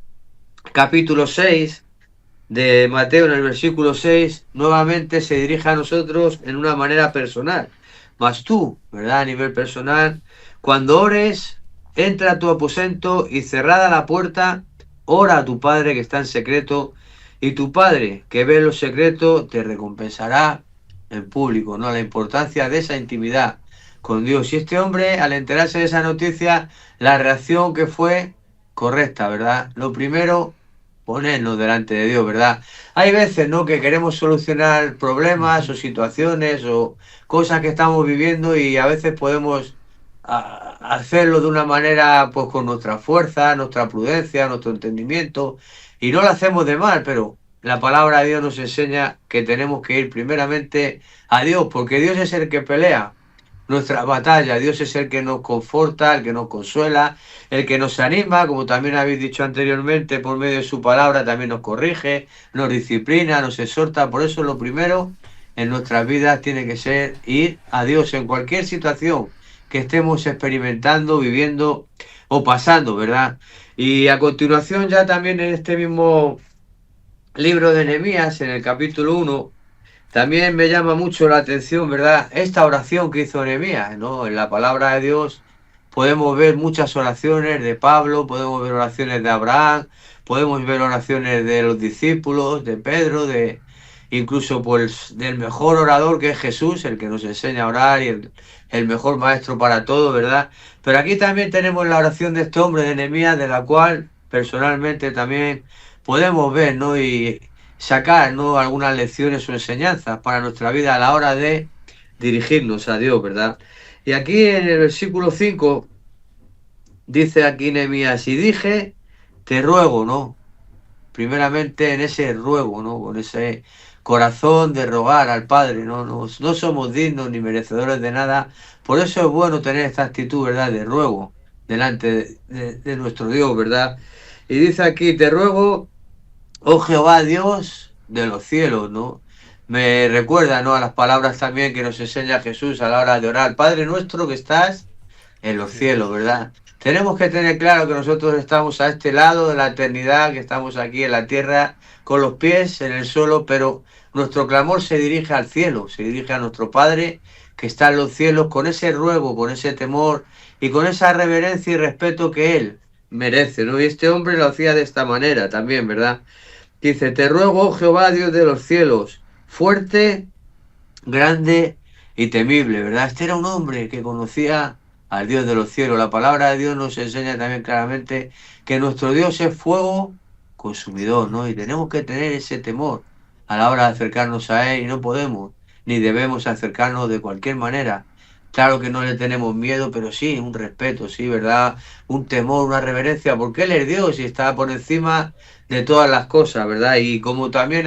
K: capítulo 6 de Mateo, en el versículo 6, nuevamente se dirige a nosotros en una manera personal. Mas tú, ¿verdad? A nivel personal, cuando ores, entra a tu aposento y cerrada la puerta, ora a tu Padre que está en secreto, y tu Padre que ve en lo secreto te recompensará en público, ¿no? La importancia de esa intimidad con Dios. Y este hombre, al enterarse de esa noticia, la reacción que fue correcta, ¿verdad? Lo primero, ponernos delante de Dios, ¿verdad? Hay veces, ¿no?, que queremos solucionar problemas o situaciones o cosas que estamos viviendo, y a veces podemos hacerlo de una manera, pues con nuestra fuerza, nuestra prudencia, nuestro entendimiento, y no lo hacemos de mal, pero la palabra de Dios nos enseña que tenemos que ir primeramente a Dios, porque Dios es el que pelea nuestra batalla. Dios es el que nos conforta, el que nos consuela, el que nos anima, como también habéis dicho anteriormente, por medio de su palabra también nos corrige, nos disciplina, nos exhorta. Por eso lo primero en nuestras vidas tiene que ser ir a Dios en cualquier situación que estemos experimentando, viviendo o pasando, ¿verdad? Y a continuación, ya también en este mismo libro de Nehemías, en el capítulo 1, también me llama mucho la atención, ¿verdad?, esta oración que hizo Nehemías, ¿no? En la palabra de Dios podemos ver muchas oraciones de Pablo, podemos ver oraciones de Abraham, podemos ver oraciones de los discípulos, de Pedro, incluso pues del mejor orador que es Jesús, el que nos enseña a orar y el mejor maestro para todo, ¿verdad? Pero aquí también tenemos la oración de este hombre de Nehemías, de la cual personalmente también podemos ver, ¿no? Y sacar, ¿no? Algunas lecciones o enseñanzas para nuestra vida a la hora de dirigirnos a Dios, ¿verdad? Y aquí en el versículo 5 dice aquí Nehemías, y dije, te ruego, ¿no? Primeramente en ese ruego, ¿no? Con ese corazón de rogar al Padre, ¿no? No somos dignos ni merecedores de nada, por eso es bueno tener esta actitud, ¿verdad? De ruego delante de nuestro Dios, ¿verdad? Y dice aquí, te ruego, oh Jehová Dios de los cielos, ¿no? Me recuerda, ¿no? A las palabras también que nos enseña Jesús a la hora de orar, Padre nuestro que estás en los cielos, ¿verdad? Tenemos que tener claro que nosotros estamos a este lado de la eternidad, que estamos aquí en la tierra con los pies en el suelo, pero nuestro clamor se dirige al cielo, se dirige a nuestro Padre que está en los cielos, con ese ruego, con ese temor y con esa reverencia y respeto que Él merece, ¿no? Y este hombre lo hacía de esta manera también, ¿verdad? Dice, te ruego, Jehová, Dios de los cielos, fuerte, grande y temible, ¿verdad? Este era un hombre que conocía al Dios de los cielos. La palabra de Dios nos enseña también claramente que nuestro Dios es fuego consumidor, ¿no? Y tenemos que tener ese temor a la hora de acercarnos a Él y no podemos ni debemos acercarnos de cualquier manera. Claro que no le tenemos miedo, pero sí, un respeto, sí, ¿verdad? Un temor, una reverencia, porque Él es Dios y está por encima de todas las cosas, ¿verdad? Y como también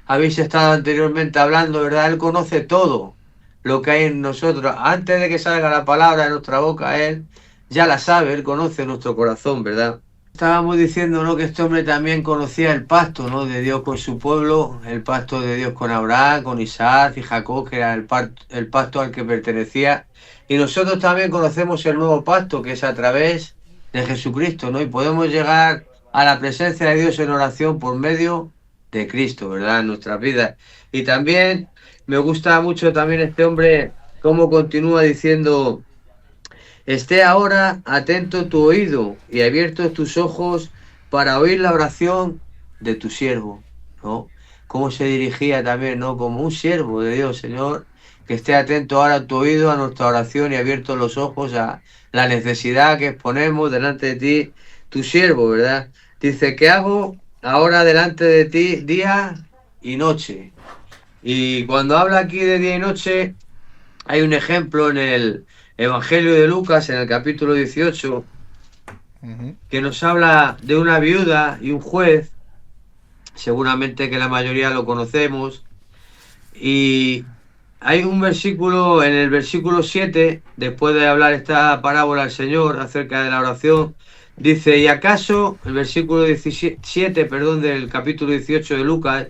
K: habéis estado anteriormente hablando, ¿verdad? Él conoce todo lo que hay en nosotros. Antes de que salga la palabra de nuestra boca, Él ya la sabe, Él conoce nuestro corazón, ¿verdad? Estábamos diciendo, ¿no? Que este hombre también conocía el pacto, ¿no? De Dios con su pueblo, el pacto de Dios con Abraham, con Isaac y Jacob, que era el pacto al que pertenecía. Y nosotros también conocemos el nuevo pacto, que es a través de Jesucristo, ¿no? Y podemos llegar a la presencia de Dios en oración por medio de Cristo, ¿verdad? En nuestras vidas. Y también me gusta mucho también este hombre, cómo continúa diciendo, esté ahora atento tu oído y abiertos tus ojos para oír la oración de tu siervo, ¿no? Cómo se dirigía también, ¿no? Como un siervo de Dios, Señor, que esté atento ahora tu oído a nuestra oración y abiertos los ojos a la necesidad que exponemos delante de ti, tu siervo, ¿verdad? Dice, ¿qué hago ahora delante de ti día y noche? Y cuando habla aquí de día y noche, hay un ejemplo en el Evangelio de Lucas, en el capítulo 18, que nos habla de una viuda y un juez, seguramente que la mayoría lo conocemos, y hay un versículo, en el versículo 7, después de hablar esta parábola al Señor acerca de la oración, dice, y acaso, el versículo 17, perdón, del capítulo 18 de Lucas,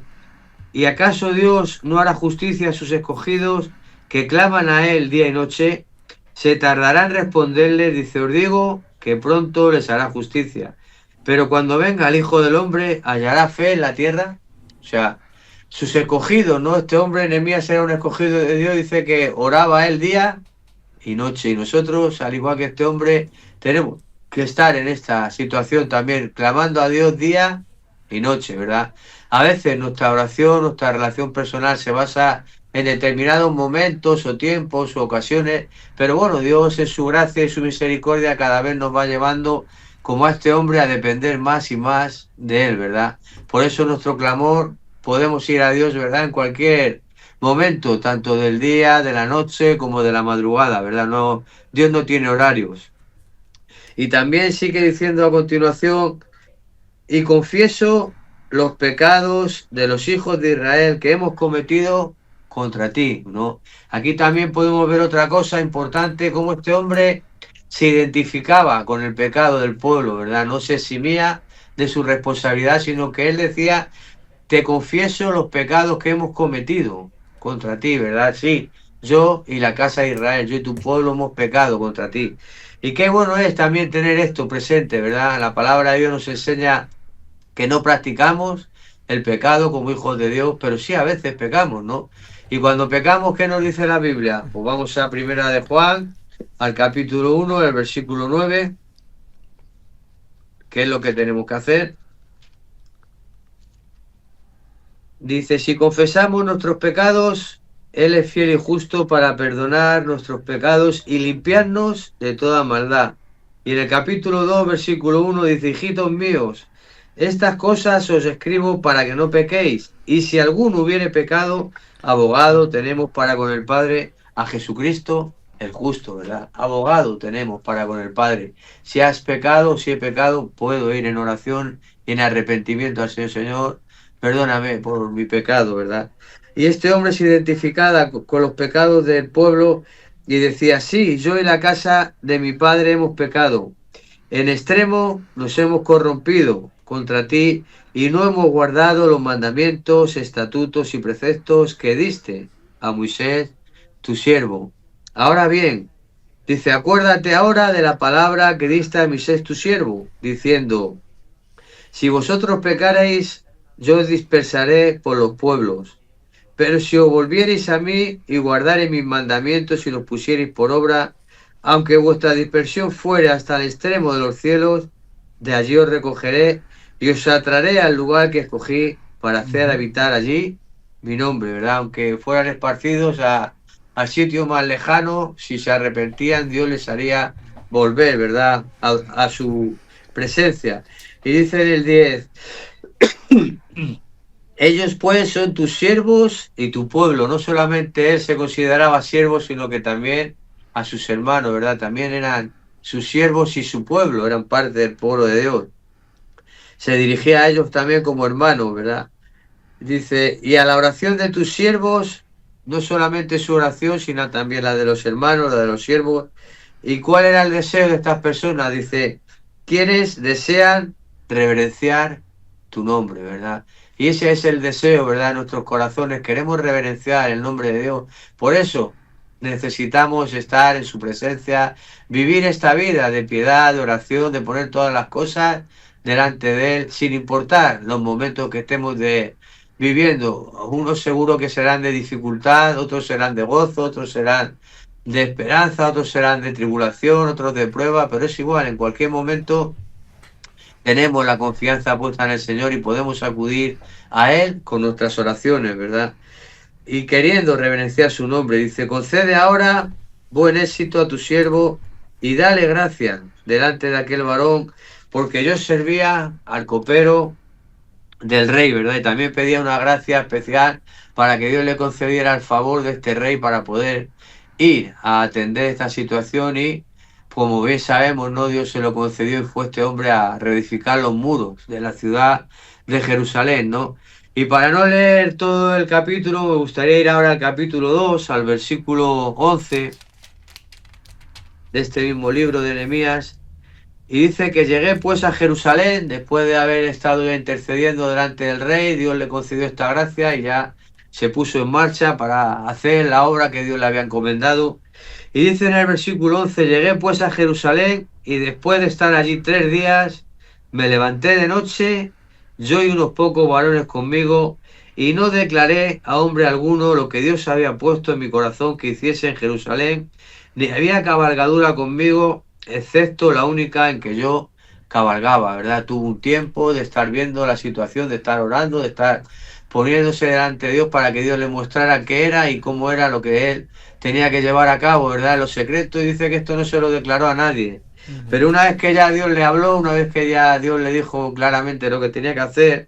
K: ¿y acaso Dios no hará justicia a sus escogidos que claman a Él día y noche? Se tardará en responderles, dice, os digo que pronto les hará justicia. Pero cuando venga el Hijo del Hombre, ¿hallará fe en la tierra? O sea, sus escogidos, ¿no? Este hombre, Nehemías, era un escogido de Dios, dice que oraba él día y noche. Y nosotros, al igual que este hombre, tenemos que estar en esta situación también, clamando a Dios día y noche, ¿verdad? A veces nuestra oración, nuestra relación personal se basa en determinados momentos o tiempos o ocasiones, pero bueno, Dios en su gracia y su misericordia cada vez nos va llevando, como a este hombre, a depender más y más de Él, ¿verdad? Por eso nuestro clamor, podemos ir a Dios, ¿verdad? En cualquier momento, tanto del día, de la noche, como de la madrugada, ¿verdad? No, Dios no tiene horarios. Y también sigue diciendo a continuación, y confieso los pecados de los hijos de Israel que hemos cometido contra ti, ¿no? Aquí también podemos ver otra cosa importante, cómo este hombre se identificaba con el pecado del pueblo, ¿verdad? No se eximía de su responsabilidad, sino que él decía, te confieso los pecados que hemos cometido contra ti, ¿verdad? Sí, yo y la casa de Israel, yo y tu pueblo hemos pecado contra ti. Y qué bueno es también tener esto presente, ¿verdad? La palabra de Dios nos enseña que no practicamos el pecado como hijos de Dios, pero sí a veces pecamos, ¿no? Y cuando pecamos, ¿qué nos dice la Biblia? Pues vamos a Primera de Juan, al capítulo 1, el versículo 9, ¿qué es lo que tenemos que hacer? dice, si confesamos nuestros pecados, Él es fiel y justo para perdonar nuestros pecados y limpiarnos de toda maldad. Y en el capítulo 2, versículo 1 dice, hijitos míos, estas cosas os escribo para que no pequéis. Y si alguno hubiere pecado, abogado tenemos para con el Padre a Jesucristo el justo, ¿verdad? Abogado tenemos para con el Padre. Si has pecado, si he pecado, puedo ir en oración y en arrepentimiento al Señor. Señor, perdóname por mi pecado, ¿verdad? Y este hombre se identificaba con los pecados del pueblo y decía, sí, yo y la casa de mi padre hemos pecado. En extremo nos hemos corrompido contra ti y no hemos guardado los mandamientos, estatutos y preceptos que diste a Moisés, tu siervo. Ahora bien, dice, acuérdate ahora de la palabra que diste a Moisés, tu siervo, diciendo, si vosotros pecareis, yo os dispersaré por los pueblos. Pero si os volviereis a mí y guardareis mis mandamientos y los pusiereis por obra, aunque vuestra dispersión fuere hasta el extremo de los cielos, de allí os recogeré y os atraeré al lugar que escogí para hacer habitar allí mi nombre, ¿verdad? Aunque fueran esparcidos al sitio más lejano, si se arrepentían, Dios les haría volver, ¿verdad? A su presencia. Y dice en el 10, ellos pues son tus siervos y tu pueblo. No solamente él se consideraba siervo, sino que también a sus hermanos, ¿verdad? También eran sus siervos y su pueblo, eran parte del pueblo de Dios. Se dirigía a ellos también como hermanos, ¿verdad? Dice, y a la oración de tus siervos, no solamente su oración, sino también la de los hermanos, la de los siervos. ¿Y cuál era el deseo de estas personas? Dice, quienes desean reverenciar tu nombre, ¿verdad? Y ese es el deseo, ¿verdad? En nuestros corazones queremos reverenciar el nombre de Dios. Por eso necesitamos estar en su presencia, vivir esta vida de piedad, de oración, de poner todas las cosas delante de Él, sin importar los momentos que estemos viviendo. Unos seguro que serán de dificultad, otros serán de gozo, otros serán de esperanza, otros serán de tribulación, otros de prueba, pero es igual, en cualquier momento tenemos la confianza puesta en el Señor y podemos acudir a Él con nuestras oraciones, ¿verdad? Y queriendo reverenciar su nombre, dice, concede ahora buen éxito a tu siervo y dale gracia delante de aquel varón, porque yo servía al copero del rey, ¿verdad? Y también pedía una gracia especial para que Dios le concediera el favor de este rey para poder ir a atender esta situación y, como bien sabemos, ¿no? Dios se lo concedió y fue este hombre a reedificar los muros de la ciudad de Jerusalén, ¿no? Y para no leer todo el capítulo, me gustaría ir ahora al capítulo 2, al versículo 11 de este mismo libro de Nehemías. Y dice que llegué pues a Jerusalén, después de haber estado ya intercediendo delante del rey, Dios le concedió esta gracia y ya se puso en marcha para hacer la obra que Dios le había encomendado. Y dice en el versículo 11, llegué pues a Jerusalén y después de estar allí 3 días, me levanté de noche, yo y unos pocos varones conmigo, y no declaré a hombre alguno lo que Dios había puesto en mi corazón que hiciese en Jerusalén, ni había cabalgadura conmigo, excepto la única en que yo cabalgaba, ¿verdad? Tuvo un tiempo de estar viendo la situación, de estar orando, de estar poniéndose delante de Dios para que Dios le mostrara qué era y cómo era lo que él tenía que llevar a cabo, ¿verdad? Los secretos, y dice que esto no se lo declaró a nadie. Pero una vez que ya Dios le habló, una vez que ya Dios le dijo claramente lo que tenía que hacer,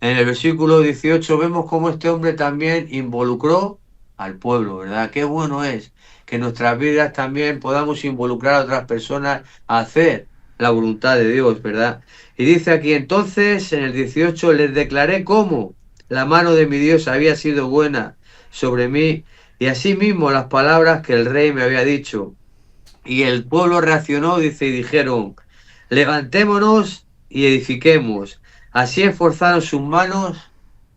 K: en el versículo 18 vemos cómo este hombre también involucró al pueblo, ¿verdad? Qué bueno es que en nuestras vidas también podamos involucrar a otras personas a hacer la voluntad de Dios, ¿verdad? Y dice aquí entonces, en el 18, les declaré cómo la mano de mi Dios había sido buena sobre mí y asimismo las palabras que el rey me había dicho. Y el pueblo reaccionó, dice, y dijeron, levantémonos y edifiquemos. Así esforzaron sus manos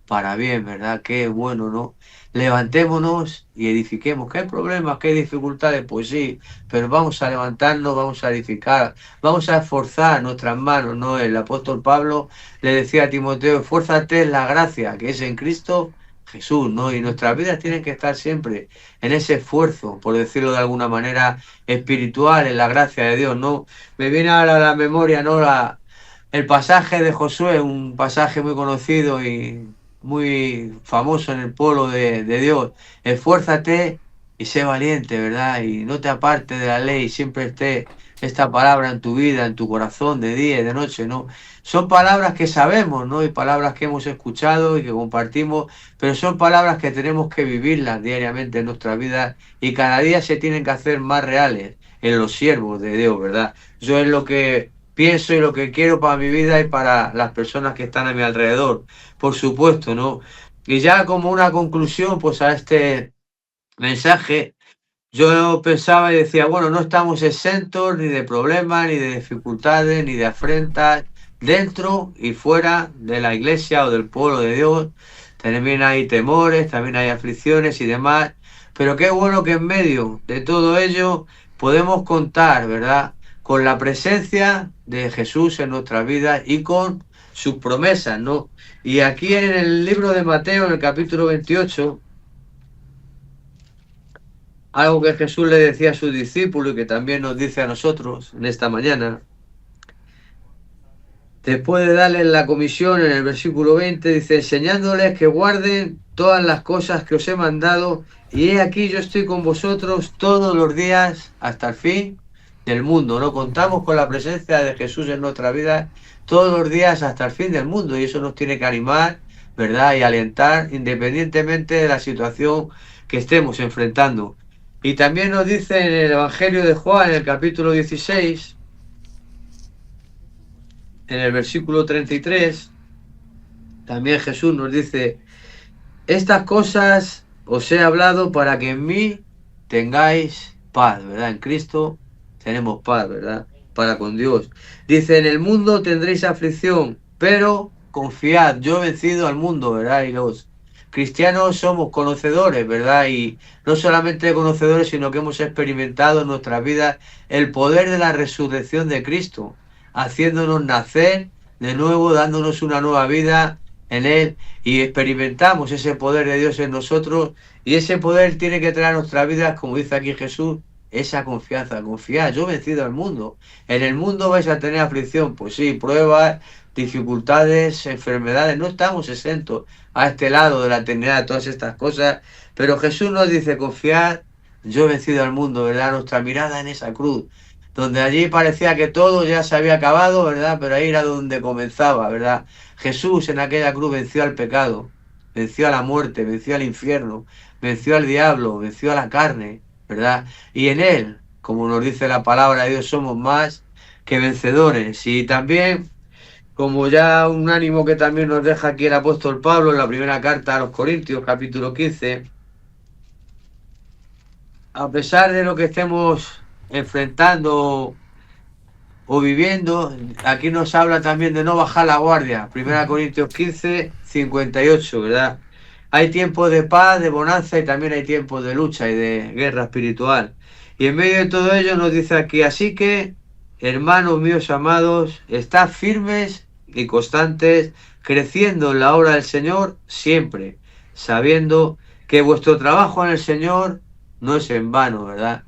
K: para bien, ¿verdad? Qué bueno, ¿no? Levantémonos y edifiquemos. ¿Qué problemas, qué dificultades? Pues sí, pero vamos a levantarnos, vamos a edificar, vamos a esforzar nuestras manos, ¿no? El apóstol Pablo le decía a Timoteo, esfuérzate en la gracia que es en Cristo Jesús, ¿no? Y nuestras vidas tienen que estar siempre en ese esfuerzo, por decirlo de alguna manera, espiritual, en la gracia de Dios, ¿no? Me viene ahora a la memoria, ¿no? El pasaje de Josué, un pasaje muy conocido y muy famoso en el pueblo de Dios. Esfuérzate y sé valiente, ¿verdad? Y no te apartes de la ley, siempre esté esta palabra en tu vida, en tu corazón, de día y de noche, ¿no? Son palabras que sabemos, ¿no? Y palabras que hemos escuchado y que compartimos, pero son palabras que tenemos que vivirlas diariamente en nuestra vida y cada día se tienen que hacer más reales en los siervos de Dios, ¿verdad? Yo es lo que pienso y lo que quiero para mi vida y para las personas que están a mi alrededor, por supuesto, ¿no? Y ya como una conclusión, pues a este mensaje, yo pensaba y decía, bueno, no estamos exentos ni de problemas, ni de dificultades, ni de afrentas, dentro y fuera de la iglesia o del pueblo de Dios. También hay temores, también hay aflicciones y demás, pero qué bueno que en medio de todo ello podemos contar, ¿verdad?, con la presencia de Jesús en nuestra vida y con sus promesas, ¿no? Y aquí en el libro de Mateo, en el capítulo 28, algo que Jesús le decía a sus discípulos y que también nos dice a nosotros en esta mañana, después de darles la comisión en el versículo 20, dice, enseñándoles que guarden todas las cosas que os he mandado, y he aquí yo estoy con vosotros todos los días hasta el fin del mundo, ¿no? Contamos con la presencia de Jesús en nuestra vida todos los días hasta el fin del mundo, y eso nos tiene que animar, ¿verdad?, y alentar independientemente de la situación que estemos enfrentando. Y también nos dice en el Evangelio de Juan, en el capítulo 16, en el versículo 33, también Jesús nos dice, estas cosas os he hablado para que en mí tengáis paz, ¿verdad? En Cristo tenemos paz, ¿verdad?, para con Dios. Dice, en el mundo tendréis aflicción, pero confiad, yo he vencido al mundo, ¿verdad? Y los cristianos somos conocedores, ¿verdad? Y no solamente conocedores, sino que hemos experimentado en nuestras vidas el poder de la resurrección de Cristo, haciéndonos nacer de nuevo, dándonos una nueva vida en Él, y experimentamos ese poder de Dios en nosotros, y ese poder tiene que traer a nuestras vidas, como dice aquí Jesús, esa confianza. Confiad, yo he vencido al mundo. En el mundo vais a tener aflicción, pues sí, pruebas, dificultades, enfermedades, no estamos exentos a este lado de la eternidad, todas estas cosas, pero Jesús nos dice, confiad, yo he vencido al mundo, ¿verdad? Nuestra mirada en esa cruz, donde allí parecía que todo ya se había acabado, ¿verdad? Pero ahí era donde comenzaba, ¿verdad? Jesús en aquella cruz venció al pecado, venció a la muerte, venció al infierno, venció al diablo, venció a la carne, ¿verdad? Y en Él, como nos dice la palabra de Dios, somos más que vencedores. Y también, como ya un ánimo que también nos deja aquí el apóstol Pablo en la primera carta a los Corintios, capítulo 15, a pesar de lo que estemos enfrentando o viviendo, aquí nos habla también de no bajar la guardia. Primera Corintios 15, 58, ¿verdad? Hay tiempos de paz, de bonanza, y también hay tiempos de lucha y de guerra espiritual. Y en medio de todo ello nos dice aquí, así que, hermanos míos amados, estad firmes y constantes, creciendo en la obra del Señor siempre, sabiendo que vuestro trabajo en el Señor no es en vano, ¿verdad?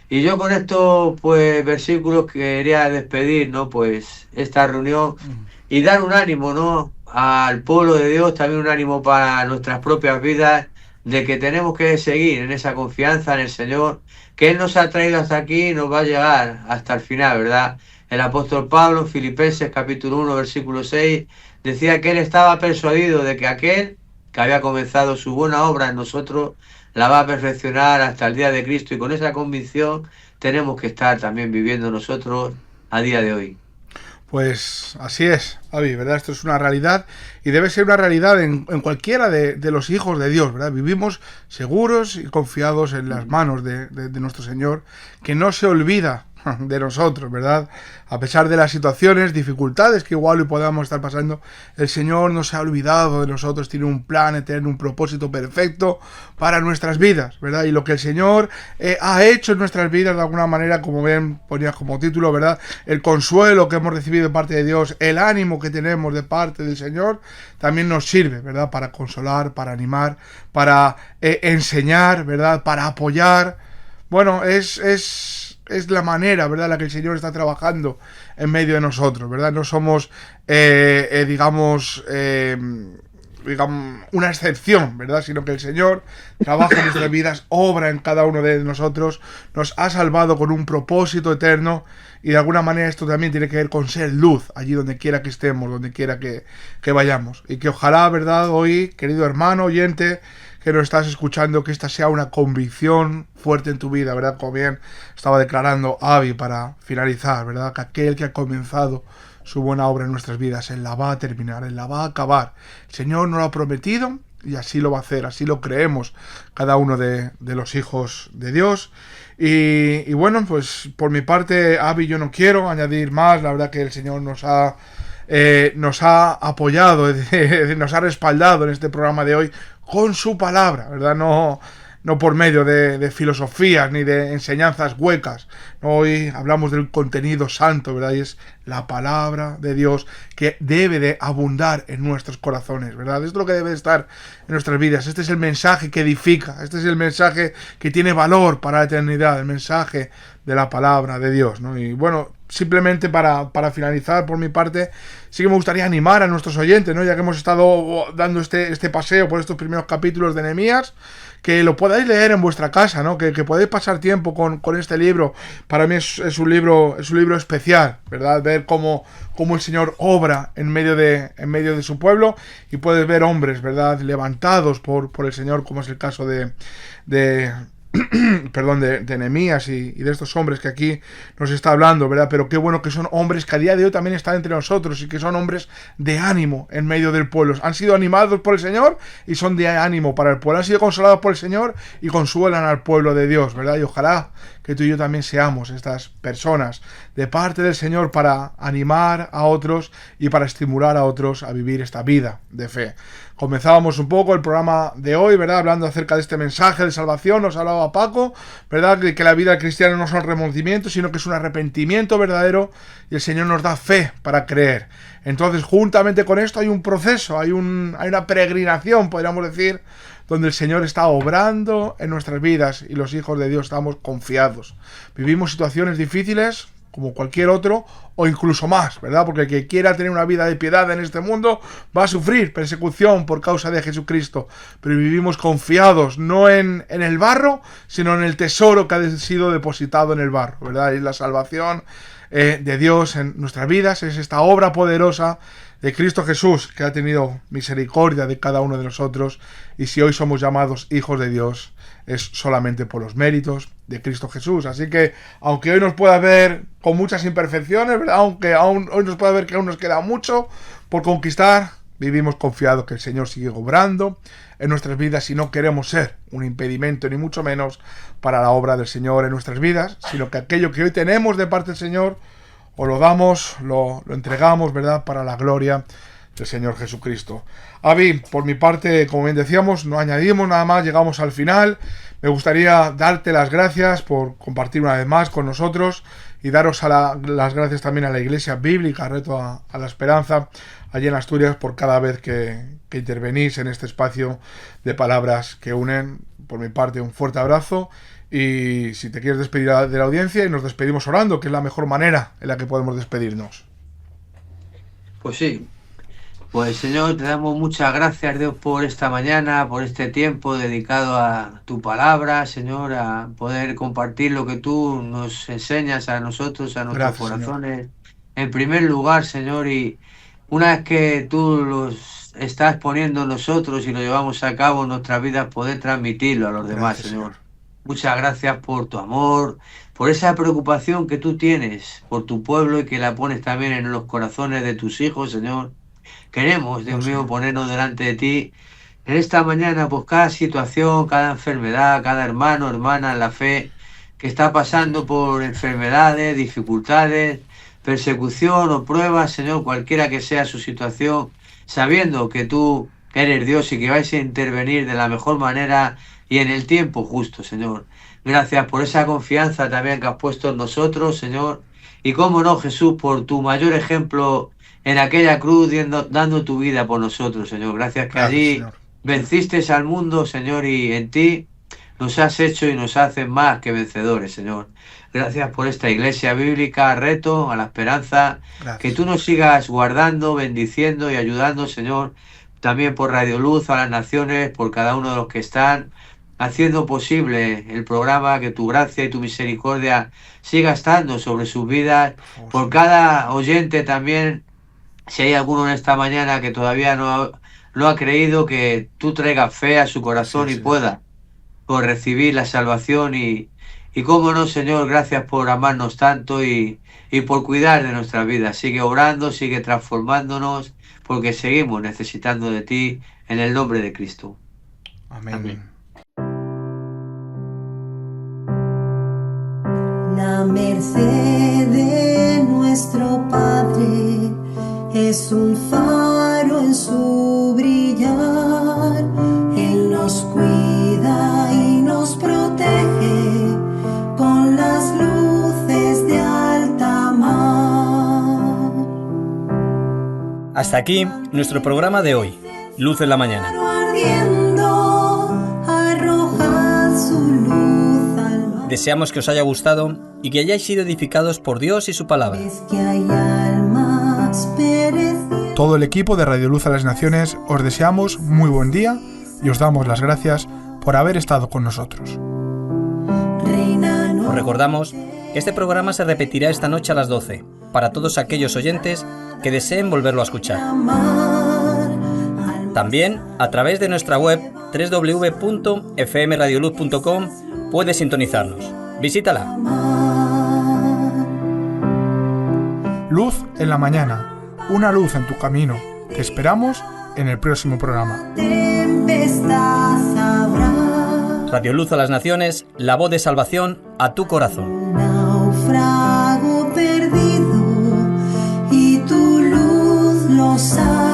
K: Y yo con estos pues versículos quería despedir, ¿no?, pues esta reunión y dar un ánimo, ¿no?, al pueblo de Dios, también un ánimo para nuestras propias vidas, de que tenemos que seguir en esa confianza en el Señor, que Él nos ha traído hasta aquí y nos va a llegar hasta el final, ¿verdad? El apóstol Pablo en Filipenses capítulo 1 versículo 6 decía que él estaba persuadido de que aquel que había comenzado su buena obra en nosotros la va a perfeccionar hasta el día de Cristo, y con esa convicción tenemos que estar también viviendo nosotros a día de hoy.
C: Pues así es, Avi, ¿verdad? Esto es una realidad y debe ser una realidad en cualquiera de los hijos de Dios, ¿verdad? Vivimos seguros y confiados en las manos de nuestro Señor, que no se olvida de nosotros, ¿verdad? A pesar de las situaciones, dificultades que igual hoy podamos estar pasando, el Señor no se ha olvidado de nosotros, tiene un plan eterno, un propósito perfecto para nuestras vidas, ¿verdad? Y lo que el Señor ha hecho en nuestras vidas, de alguna manera, como ven, ponía como título, ¿verdad?, el consuelo que hemos recibido de parte de Dios, el ánimo que tenemos de parte del Señor, también nos sirve, ¿verdad?, para consolar, para animar, para enseñar, ¿verdad?, para apoyar. Bueno, es la manera, ¿verdad?, la que el Señor está trabajando en medio de nosotros, ¿verdad? No somos, digamos, una excepción, ¿verdad? Sino que el Señor trabaja en nuestras vidas, obra en cada uno de nosotros, nos ha salvado con un propósito eterno, y de alguna manera esto también tiene que ver con ser luz allí donde quiera que estemos, donde quiera que vayamos. Y que ojalá, ¿verdad? Hoy, querido hermano, oyente, que nos estás escuchando, que esta sea una convicción fuerte en tu vida, ¿verdad? Como bien estaba declarando Avi para finalizar, ¿verdad? Que aquel que ha comenzado su buena obra en nuestras vidas, Él la va a terminar, Él la va a acabar. El Señor nos lo ha prometido y así lo va a hacer, así lo creemos cada uno de los hijos de Dios. Y bueno, pues por mi parte, Avi, yo no quiero añadir más. La verdad que el Señor nos ha apoyado, nos ha respaldado en este programa de hoy con su palabra, ¿verdad? No por medio de filosofías ni de enseñanzas huecas. Hoy hablamos del contenido santo, ¿verdad? Y es la palabra de Dios que debe de abundar en nuestros corazones, ¿verdad? Esto es lo que debe de estar en nuestras vidas. Este es el mensaje que edifica, este es el mensaje que tiene valor para la eternidad, el mensaje de la palabra de Dios, ¿no? Y bueno, simplemente para finalizar por mi parte, sí que me gustaría animar a nuestros oyentes, ¿no? Ya que hemos estado dando este paseo por estos primeros capítulos de Nehemías, que lo podáis leer en vuestra casa, ¿no? Que podáis pasar tiempo con este libro. Para mí es un libro especial, ¿verdad? Ver cómo el Señor obra en medio de su pueblo, y puedes ver hombres, ¿verdad? Levantados por el Señor, como es el caso de Nehemías y de estos hombres que aquí nos está hablando, ¿verdad? Pero qué bueno que son hombres que a día de hoy también están entre nosotros, y que son hombres de ánimo en medio del pueblo. Han sido animados por el Señor y son de ánimo para el pueblo. Han sido consolados por el Señor y consuelan al pueblo de Dios, ¿verdad? Y ojalá que tú y yo también seamos estas personas de parte del Señor para animar a otros y para estimular a otros a vivir esta vida de fe. Comenzábamos un poco el programa de hoy, ¿verdad? Hablando acerca de este mensaje de salvación. Nos hablaba Paco, ¿verdad? De que la vida del cristiano no son remordimientos, sino que es un arrepentimiento verdadero, y el Señor nos da fe para creer. Entonces, juntamente con esto hay un proceso, hay una peregrinación, podríamos decir, donde el Señor está obrando en nuestras vidas, y los hijos de Dios estamos confiados. Vivimos situaciones difíciles como cualquier otro, o incluso más, ¿verdad? Porque el que quiera tener una vida de piedad en este mundo va a sufrir persecución por causa de Jesucristo. Pero vivimos confiados, no en el barro, sino en el tesoro que ha sido depositado en el barro, ¿verdad? Y la salvación de Dios en nuestras vidas es esta obra poderosa de Cristo Jesús, que ha tenido misericordia de cada uno de nosotros. Y si hoy somos llamados hijos de Dios, es solamente por los méritos de Cristo Jesús. Así que, aunque hoy nos pueda ver con muchas imperfecciones, ¿verdad? Aunque hoy nos pueda ver que aún nos queda mucho por conquistar, vivimos confiados que el Señor sigue obrando en nuestras vidas, y no queremos ser un impedimento, ni mucho menos, para la obra del Señor en nuestras vidas, sino que aquello que hoy tenemos de parte del Señor, o lo damos, lo entregamos, ¿verdad?, para la gloria del Señor Jesucristo. Avi, por mi parte, como bien decíamos, no añadimos nada más, llegamos al final. Me gustaría darte las gracias por compartir una vez más con nosotros, y daros las gracias también a la Iglesia Bíblica Reto a la Esperanza, allí en Asturias, por cada vez que intervenís en este espacio de palabras que unen. Por mi parte, un fuerte abrazo. Y si te quieres despedir de la audiencia, y nos despedimos orando, que es la mejor manera en la que podemos despedirnos.
K: Pues sí. Pues Señor, te damos muchas gracias, Dios, por esta mañana, por este tiempo dedicado a tu palabra, Señor, a poder compartir lo que tú nos enseñas a nosotros, a nuestros corazones. Señor. En primer lugar, Señor, y una vez que tú los estás poniendo nosotros y lo llevamos a cabo en nuestras vidas, poder transmitirlo a los demás, Señor. Muchas gracias por tu amor, por esa preocupación que tú tienes por tu pueblo, y que la pones también en los corazones de tus hijos, Señor. Queremos, Dios mío, ponernos delante de ti en esta mañana, pues cada situación, cada enfermedad, cada hermano, hermana en la fe que está pasando por enfermedades, dificultades, persecución o pruebas, Señor, cualquiera que sea su situación, sabiendo que tú eres Dios y que vais a intervenir de la mejor manera y en el tiempo justo, Señor. Gracias por esa confianza también que has puesto en nosotros, Señor. Y cómo no, Jesús, por tu mayor ejemplo en aquella cruz, dando tu vida por nosotros, Señor. Gracias que allí, Señor, venciste al mundo, Señor, y en ti nos has hecho y nos haces más que vencedores, Señor. Gracias por esta Iglesia Bíblica Reto a la Esperanza. Gracias. Que tú nos sigas guardando, bendiciendo y ayudando, Señor, también por Radio Luz a las Naciones, por cada uno de los que están haciendo posible el programa, que tu gracia y tu misericordia siga estando sobre sus vidas, por cada oyente también, si hay alguno en esta mañana que todavía no ha creído, que tú traigas fe a su corazón y pueda por recibir la salvación y cómo no, Señor, gracias por amarnos tanto y por cuidar de nuestra vida. Sigue obrando, sigue transformándonos, porque seguimos necesitando de ti, en el nombre de Cristo.
C: Amén.
D: La merced de nuestro Padre es un faro en su brillar. Él nos cuida y nos protege con las luces de alta mar.
B: Hasta aquí nuestro programa de hoy, Luz en la Mañana. Deseamos que os haya gustado y que hayáis sido edificados por Dios y su palabra.
C: Todo el equipo de Radio Luz a las Naciones os deseamos muy buen día y os damos las gracias por haber estado con nosotros.
B: Os recordamos que este programa se repetirá esta noche a las 12, para todos aquellos oyentes que deseen volverlo a escuchar. También, a través de nuestra web www.fmradioluz.com puedes sintonizarnos. Visítala.
C: Luz en la mañana, una luz en tu camino. Te esperamos en el próximo programa.
B: Radio Luz a las Naciones, la voz de salvación a tu corazón.
D: Naufrago perdido y tu luz lo sabe.